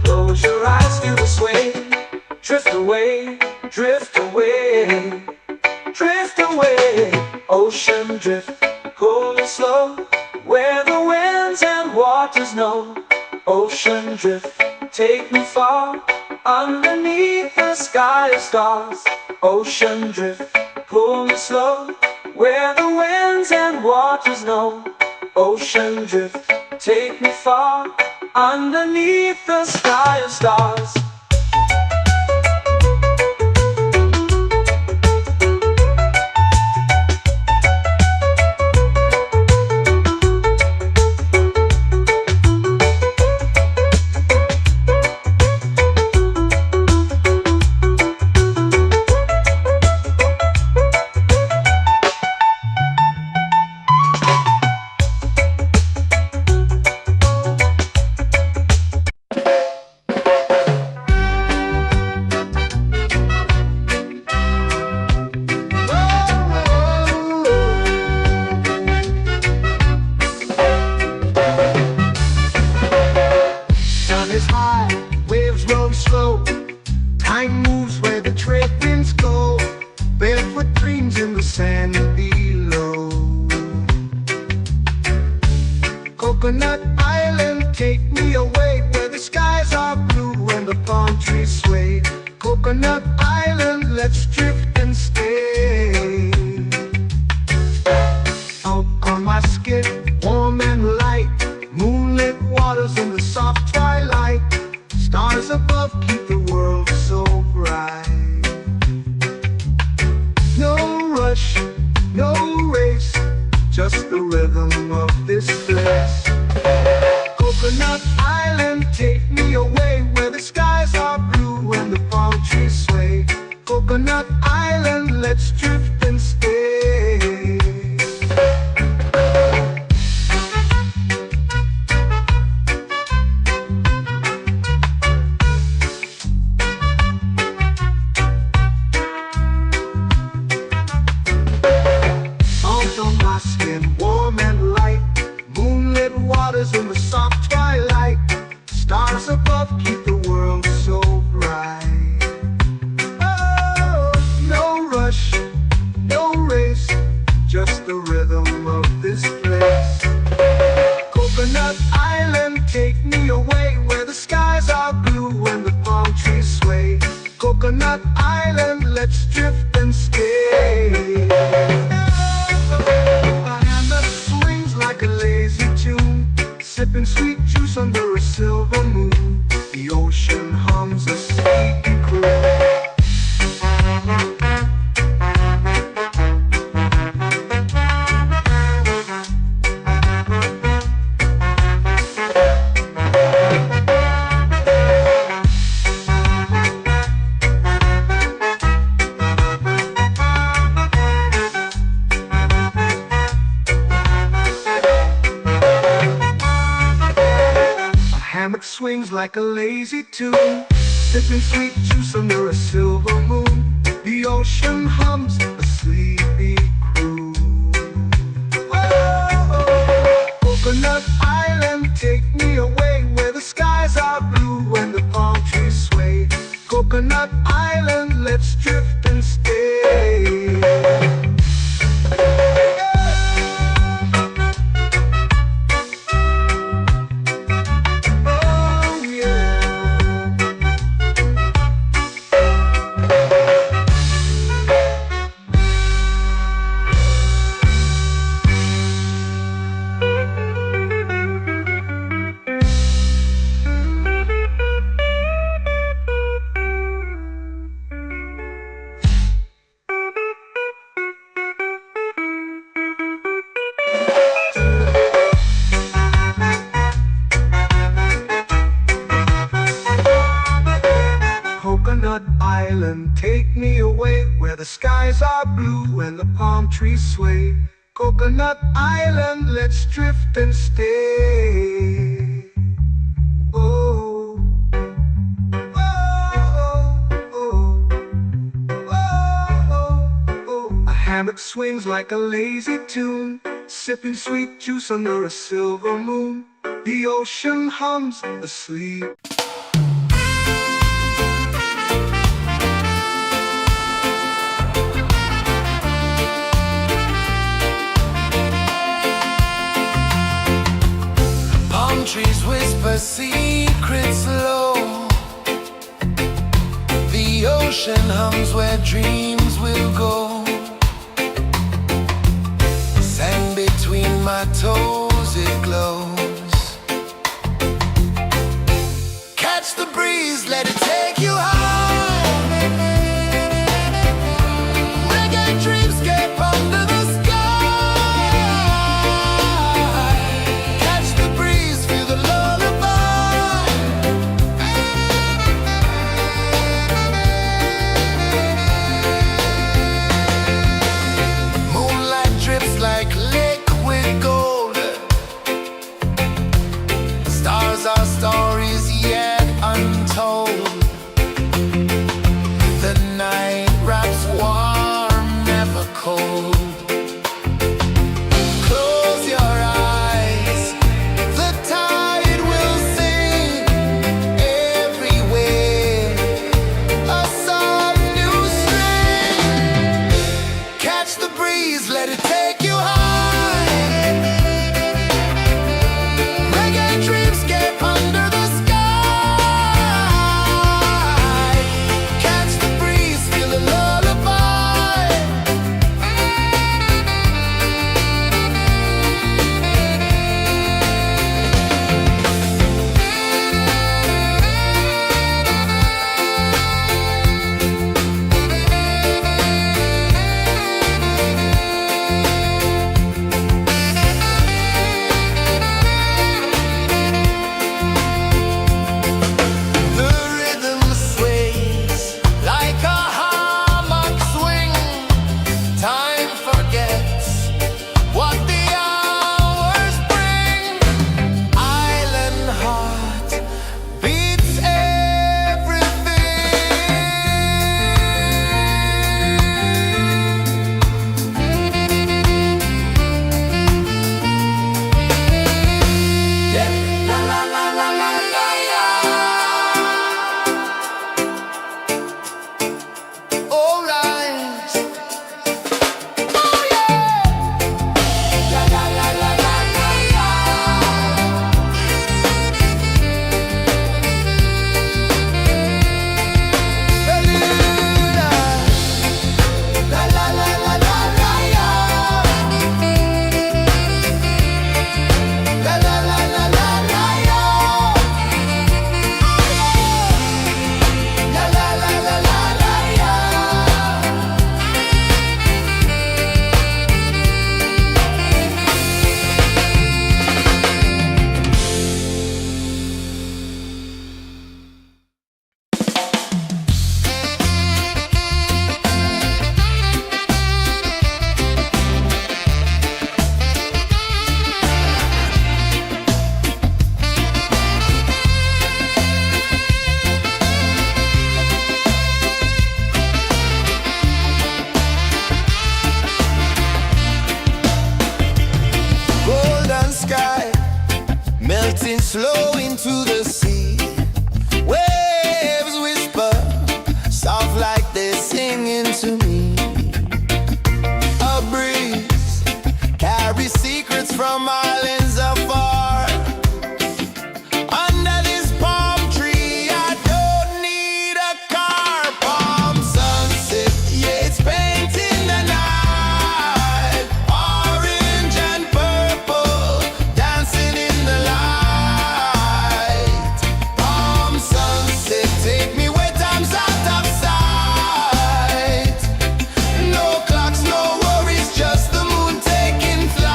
Close your eyes, feel the sway. Drift away, drift away, drift away. Ocean drift, pull me slow, where the winds and waters know. Ocean drift, take me far, underneath the sky of stars. Ocean drift, pull me slow, where the winds and waters know. Ocean drift, take me far, underneath the sky of stars. Is high, waves roll slow. Time moves where the trade winds go. Barefoot dreams in the sand below. Coconut Island, take me away, where the skies are blue and the palm trees sway. Coconut Island, let's drift and stay. Out on my skin, warm and light, moonlit waters in the soft twilight. Stars above keep the world so bright. No rush, no race, just the rhythm of this place. Coconut Island, take me away, where the skies are blue and the palm trees sway. Coconut Island, let's drift and stay. drift and stay. A hand that swings like a lazy tune, sipping sweet juice under a silver moon. The ocean hums a sleepy croon. Hammock swings like a lazy tune, sipping sweet juice under a silver moon. The ocean hums a sleepy croon. Oh, Coconut Island, take me away where the skies are blue and the palm trees sway. Coconut Island, let's drift and stay. Coconut Island, take me away where the skies are blue and the palm trees sway. Coconut Island, let's drift and stay. Oh, oh, oh, oh, oh. A hammock swings like a lazy tune, sipping sweet juice under a silver moon. The ocean hums asleep. Trees whisper secrets low. The ocean hums where dreams will go. Sand between my toes, it glows. Catch the breeze, let it take you high. Reggae dreamscape under the our stories yet untold. The night wraps warm, never cold. Close your eyes, the tide will sing everywhere. A soft new string. Catch the breeze, let it take you high. flow into the sea. Waves whisper, soft like they're singing to me. A breeze carries secrets from islands afar. Under this palm tree, I don't need a car. Palm sunset, yeah, it's painting the night. Orange and purple, dancing in the light. Palm sunset, take me where time's out of sight. No clocks, no worries, just the moon taking flight.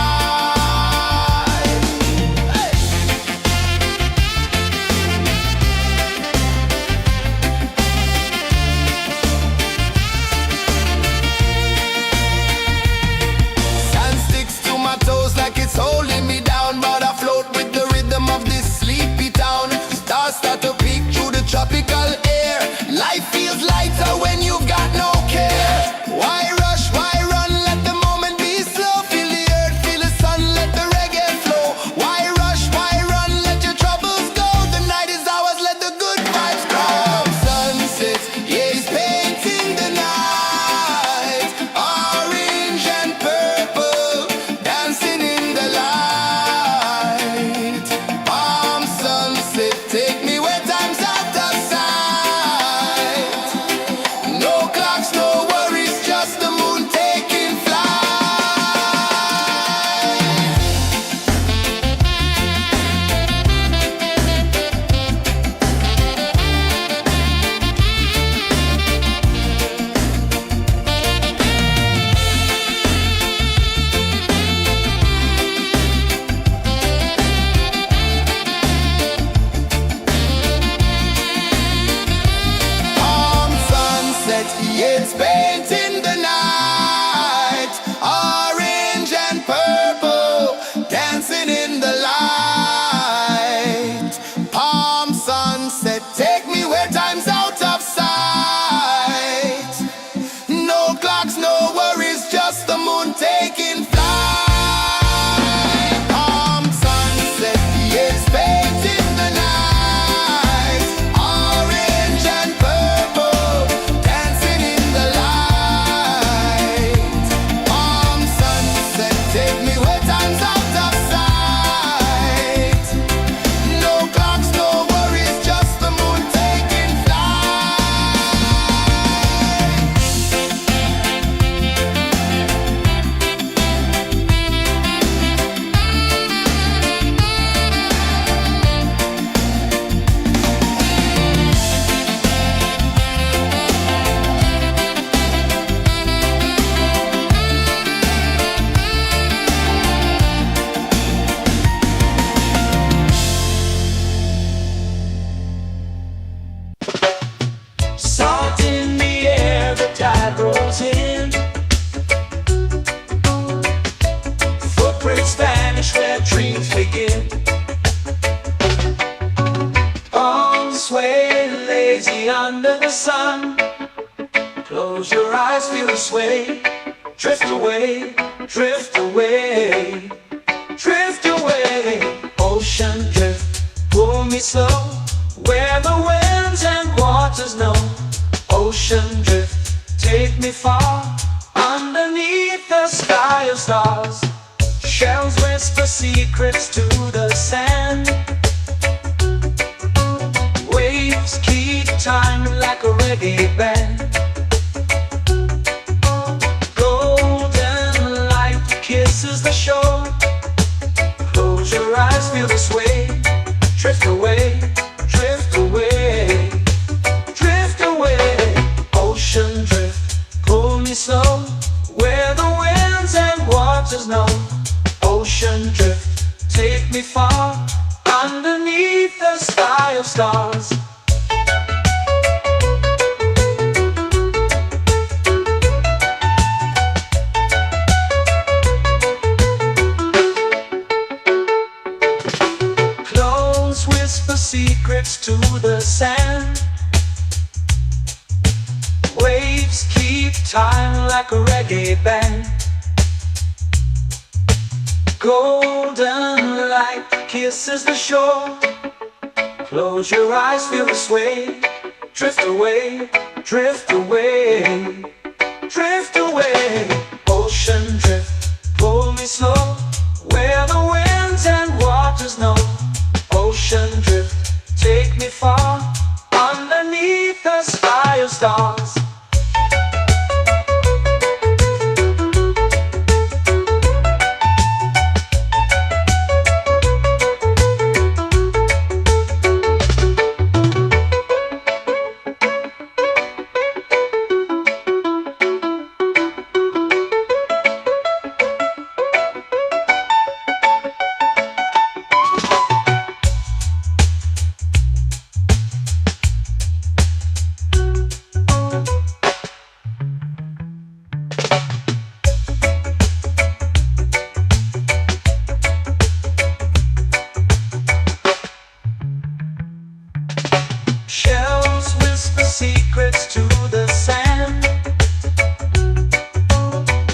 Hey! Sand sticks to my toes like it's holding me down, but I float with the rhythm of this sleepy town. Stars start to peek through the tropical air. Life feels lighter when you've got no care. Why rush, why run, let the moment be slow. Feel the earth, feel the sun, let the reggae flow. Why rush, why run, let your troubles go. The night is ours, let the good vibes grow. Sunset, yeah, it's painting the night. Orange and purple, dancing in the light. Palm sunset, take me where time's out of sight. No clocks, no worries, just the moon taking flight. Palm sunset, yeah, it's painting the night. Orange and purple, dancing in the light. Palm sunset, take me where time's out of sight. No clocks, no worries, just the moon taking flight. Palm sunset, yeah, it's painting the night. Orange and purple, dancing in the light. Palm sunset, take me where time's out of sight. No clocks, no worries, just the moon taking flight. Salt in the air, the tide rolls in. Footprints vanish where dreams begin. Arms sway lazy under the sun. Close your eyes, feel the sway. Drift away, drift away, drift away. Ocean drift, pull me slow, where the winds and waters know. Ocean drift, take me far, underneath the sky of stars. Shells whisper secrets to the sand. Waves keep time like a reggae band. Golden light kisses the shore. Close your eyes, feel the sway. Drift away, drift away, drift away. Ocean drift, pull me slow, where the winds and waters know. Ocean drift, take me far, underneath the sky of stars. Clones whisper secrets to the sand. Waves keep time like a reggae band. Golden light kisses the shore. Close your eyes, feel the sway. Drift away, drift away, drift away. Ocean drift, pull me slow, where the winds and waters know. Ocean drift, take me far, underneath the sky of stars. Shells whisper secrets to the sand.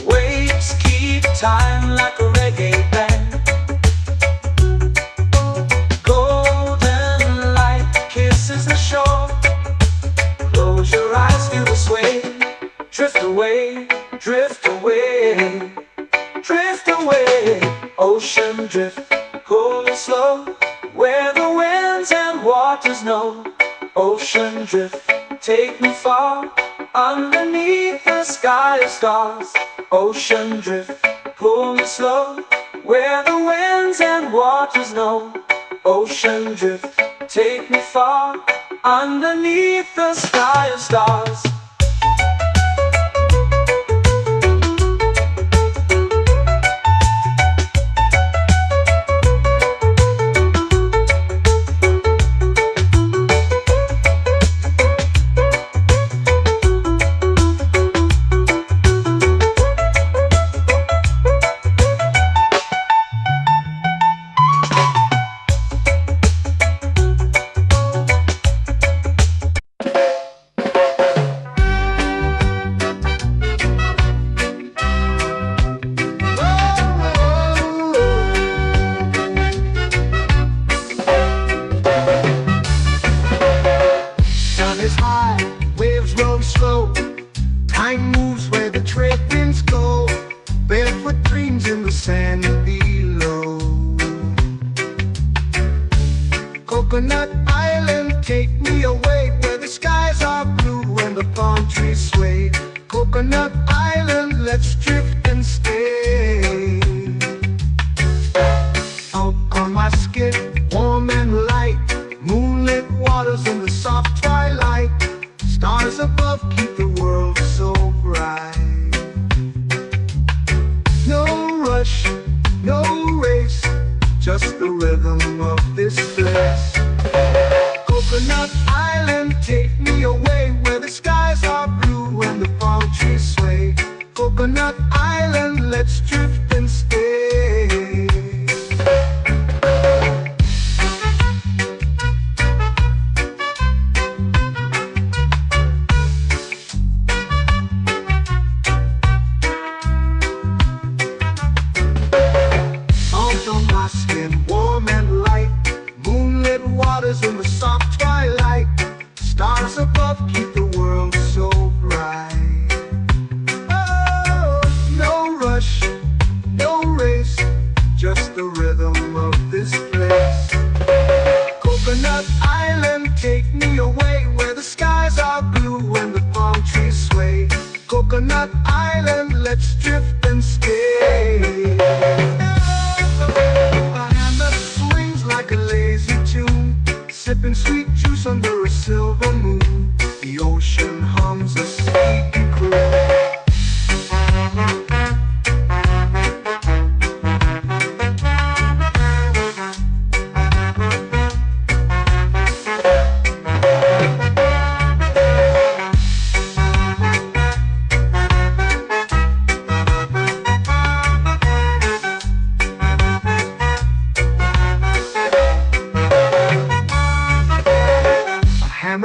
Waves keep time like a reggae band. Golden light kisses the shore. Close your eyes, feel the sway. Drift away, drift away, drift away. Ocean drift, cool and slow, where the winds and waters know. Ocean drift, take me far, underneath the sky of stars. Ocean drift, pull me slow, where the winds and waters know. Ocean drift, take me far, underneath the sky of stars. Is high, waves roll slow. Time moves where the trade winds go. Barefoot dreams in the sand below. Coconut Island, take me away, where the skies are blue and the palm trees sway. Coconut Island, let's drift and stay. Out on my skin, warm and light, moonlit waters in the soft twilight. Stars above keep the world so bright. No rush, no race, just the rhythm of this place. Coconut Island, take me away, where the skies are blue and the palm trees sway. Coconut Island, let's drift and stay. Warm and light, moonlit waters in the soft twilight. Stars above keep the world so bright. Oh, no rush, no race, just the rhythm of this place. Coconut Island, take me away, where the skies are blue and the palm trees sway. Coconut Island, let's drift and stay. Like a lazy tune, sipping sweet juice under a silver moon. The ocean hums a sleepy croon.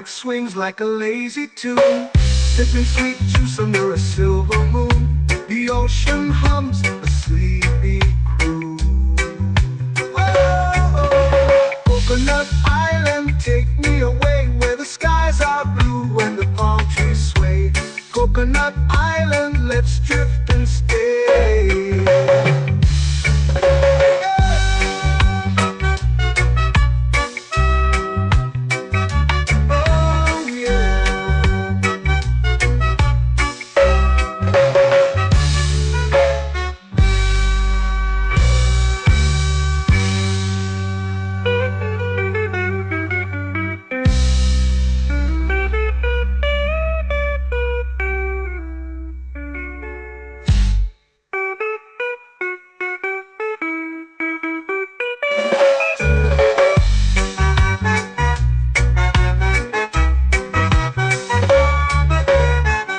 Swings like a lazy tune, sipping sweet juice under a silver moon. The ocean hums a sleepy croon. Whoa, Coconut Island, let's drift and stay. Oh yeah.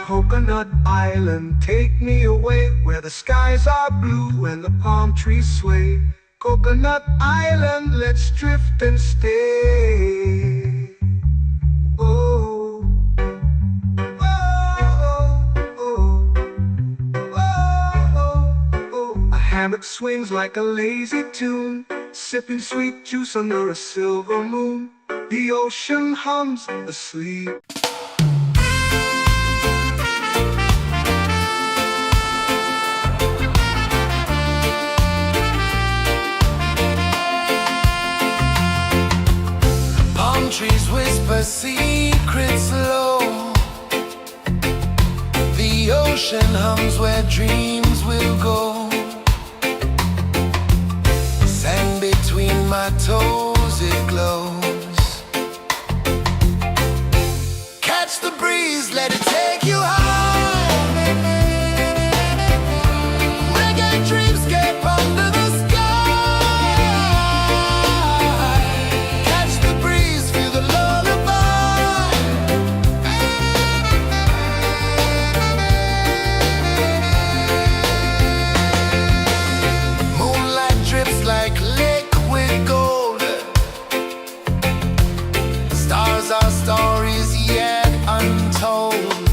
Coconut Island, take me away where the skies are blue and the palm trees sway. Coconut Island, let's drift and stay. Oh, oh, oh, oh, oh. A hammock swings like a lazy tune, sipping sweet juice under a silver moon. The ocean hums asleep. Trees whisper secrets low. The ocean hums where dreams will go. Sand between my toes, it glows. Catch the breeze, let it take you high. Reggae dreamscape under the sky. Our stories yet untold.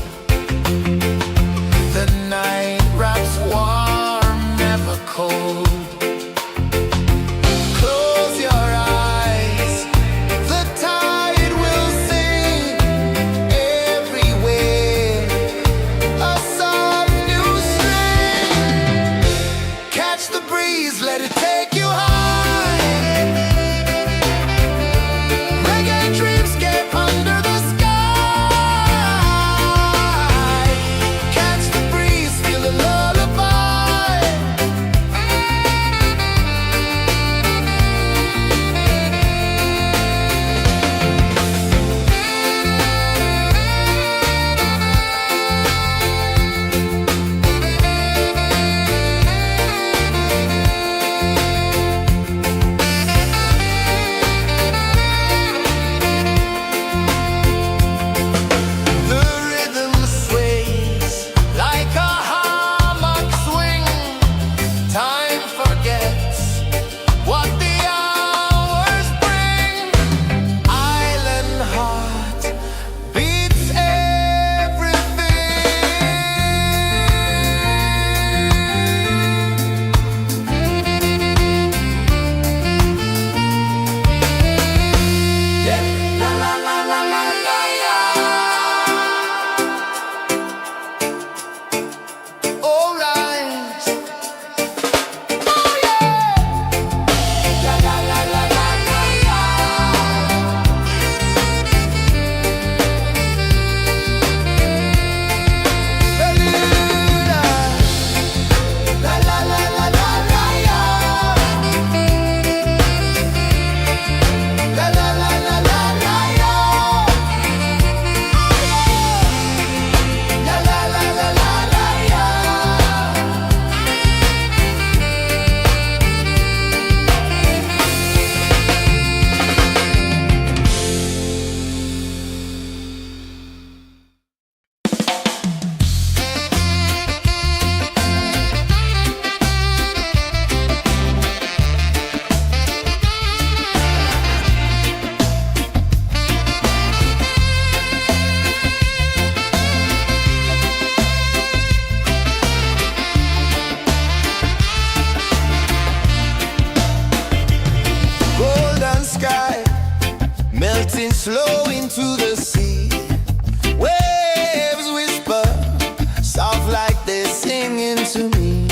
to me.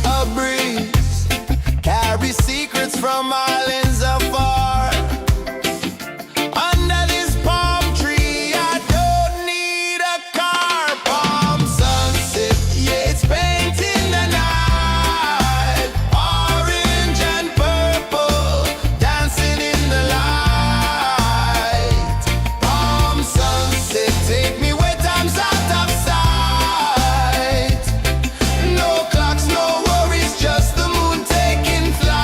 A breeze carries secrets from islands afar. Under this palm tree, I don't need a car. Palm sunset, yeah, it's painting the night. Orange and purple, dancing in the light. Palm sunset, take me where time's out of sight. No clocks, no worries, just the moon taking flight.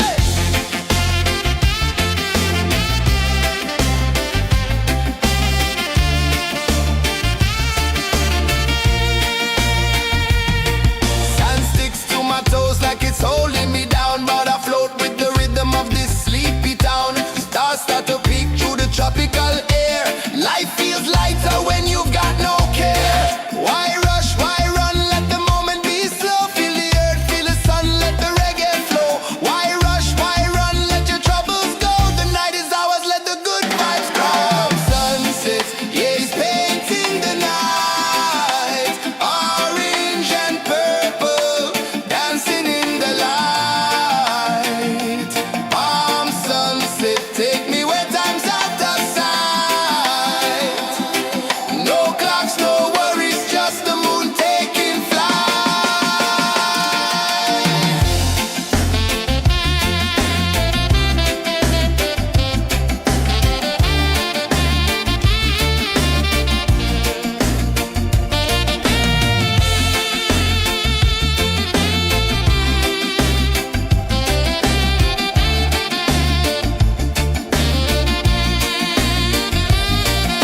Hey! Sand sticks to my toes like it's holding me down, but I float with the rhythm of this sleepy town. Stars start to peek through the tropical air. Life feels lighter when you've got no care. Why rush, why run, let the moment be slow. Feel the earth, feel the sun, let the reggae flow. Why rush, why run, let your troubles go. The night is ours, let the good vibes grow. Sunset, yeah, it's painting the night. Orange and purple, dancing in the light. Palm sunset, take me where time's out of sight. No clocks, no worries, just the moon taking flight.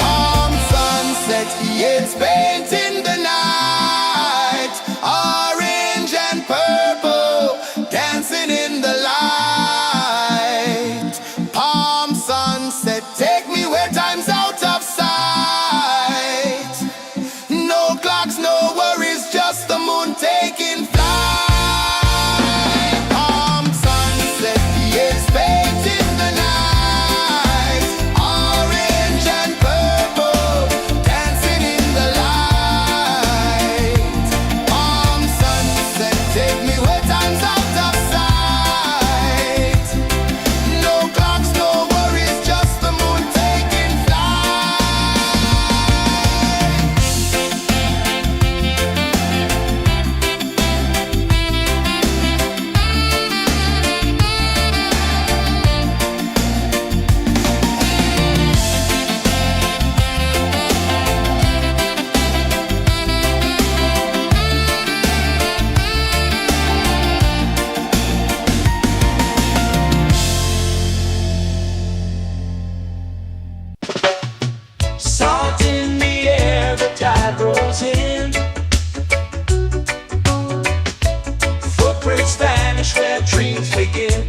Palm sunset, yeah, it's painting the night. Orange and purple, dancing in the light. Palm sunset, take me where time's out of sight. No clocks, no worries, just the moon taking flight. Palm sunset, yeah, it's painting the night. Orange and purple, dancing in the light. Palm sunset, take me where time's out of sight. No clocks, no worries, just the moon taking flight. Salt in the air, the tide rolls in. Footprints vanish where dreams begin.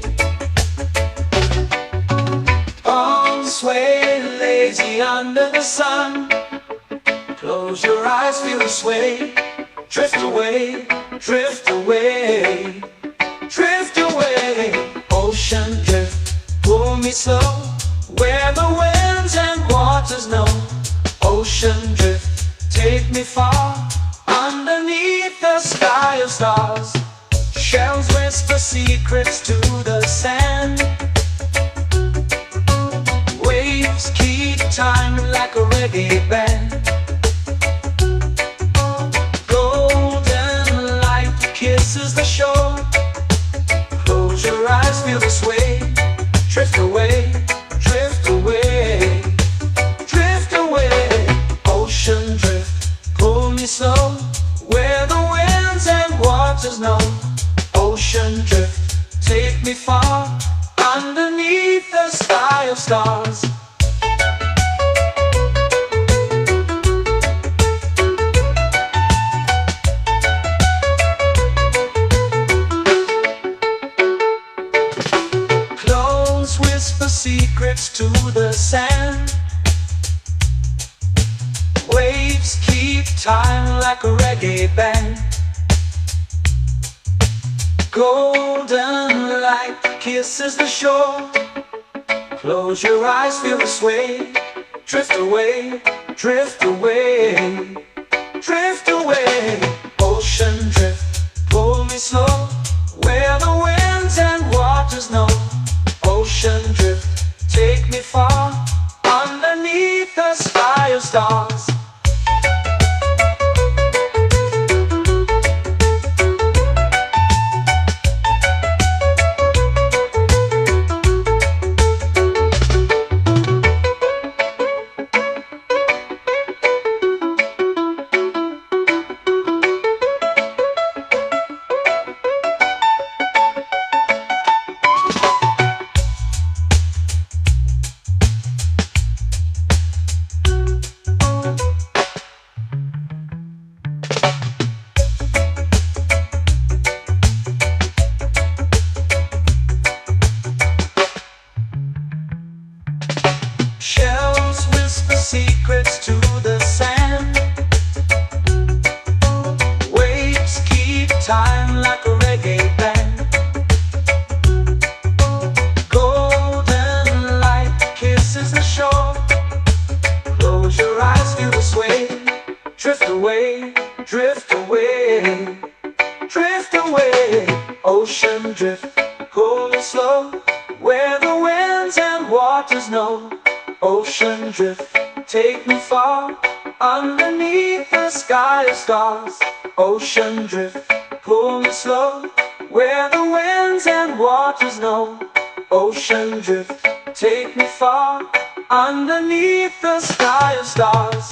Arms sway lazy under the sun. Close your eyes, feel the sway. Drift away, drift away, drift away. Ocean drift, pull me slow, where the winds and waters know. Ocean drift, take me far, underneath the sky of stars. Shells whisper secrets to the sand. Waves keep time like a reggae band. Golden light kisses the shore. Close your eyes, feel the sway. Drift away, drift away, drift away. Ocean drift, pull me slow, where the winds and waters know. Ocean drift, take me far, underneath the sky of stars. Clones whisper secrets to the sand. Waves keep time like a reggae band. Golden light kisses the shore. Close your eyes, feel the sway. Drift away, drift away, drift away, drift away, drift away. Ocean drift, pull me slow, where the winds and waters know. Ocean drift, take me far, underneath the sky of stars. Ocean drift, pull me slow, where the winds and waters know. Ocean drift, take me far, underneath the sky of stars.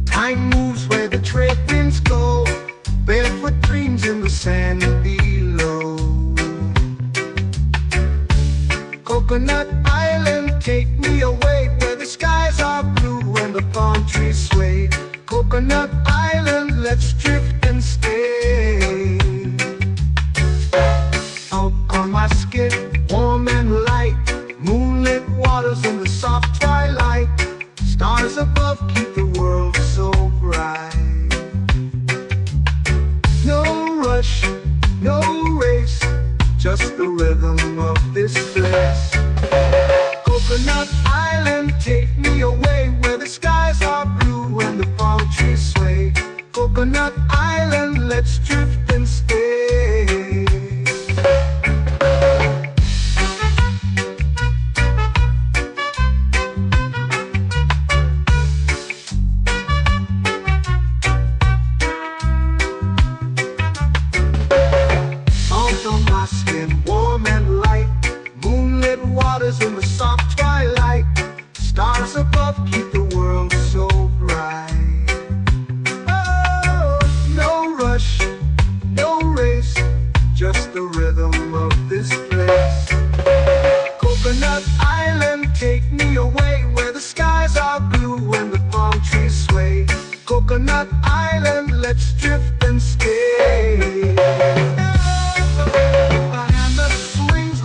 Time moves where the trade winds go, barefoot dreams in the sand below. Coconut Island, take me away, where the skies are blue and the palm trees sway. Coconut Island, let's drift and stay. Out on my skin, warm and light, moonlit waters in the soft twilight. Stars above keep the world so bright. No rush, no race, just the rhythm of this place. Coconut Island, take me away, where the skies are blue and the palm trees sway. Coconut Island, let's drift and stay. Warm and light, moonlit waters in the soft twilight. Stars above keep the world so bright. Oh, no rush, no race, just the rhythm of this place. Coconut Island, take me away, where the skies are blue and the palm trees sway. Coconut Island, let's drift and stay.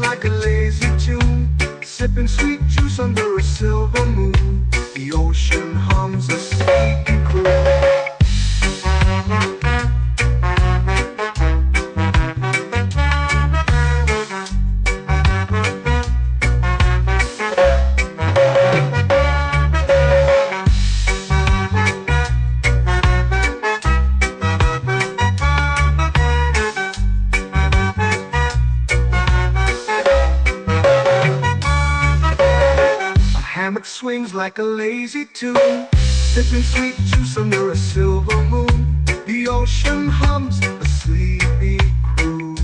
Like a lazy tune, sipping sweet juice under a silver moon. The ocean hums a sleepy croon. Hammock swings like a lazy tune, sipping sweet juice under a silver moon. The ocean hums a sleepy croon.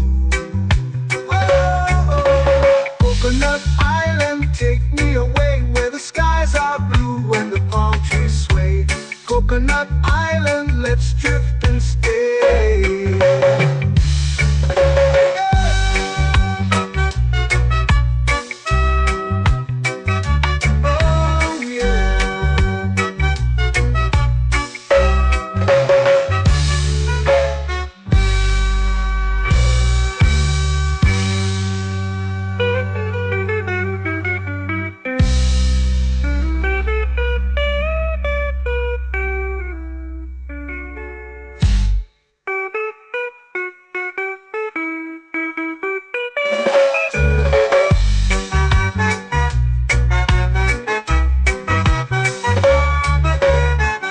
Oh, Coconut Island, take me away, where the skies are blue and the palm trees sway. Coconut Island, let's drift and stay.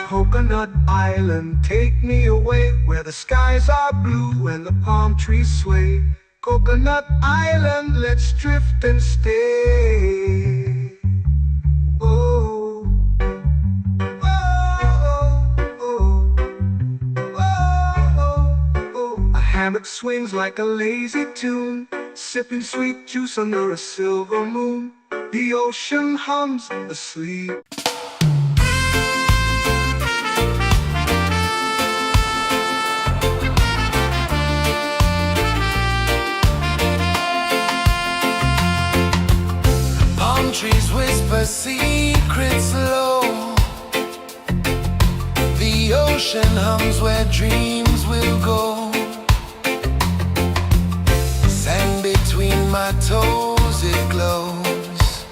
Coconut Island, take me away, where the skies are blue and the palm trees sway. Coconut Island, let's drift and stay. Oh, oh, oh, oh, oh. A hammock swings like a lazy tune, sipping sweet juice under a silver moon. The ocean hums asleep. a secret slow. The ocean hums where dreams will go. Sand between my toes, it glows.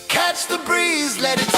Catch the breeze, let it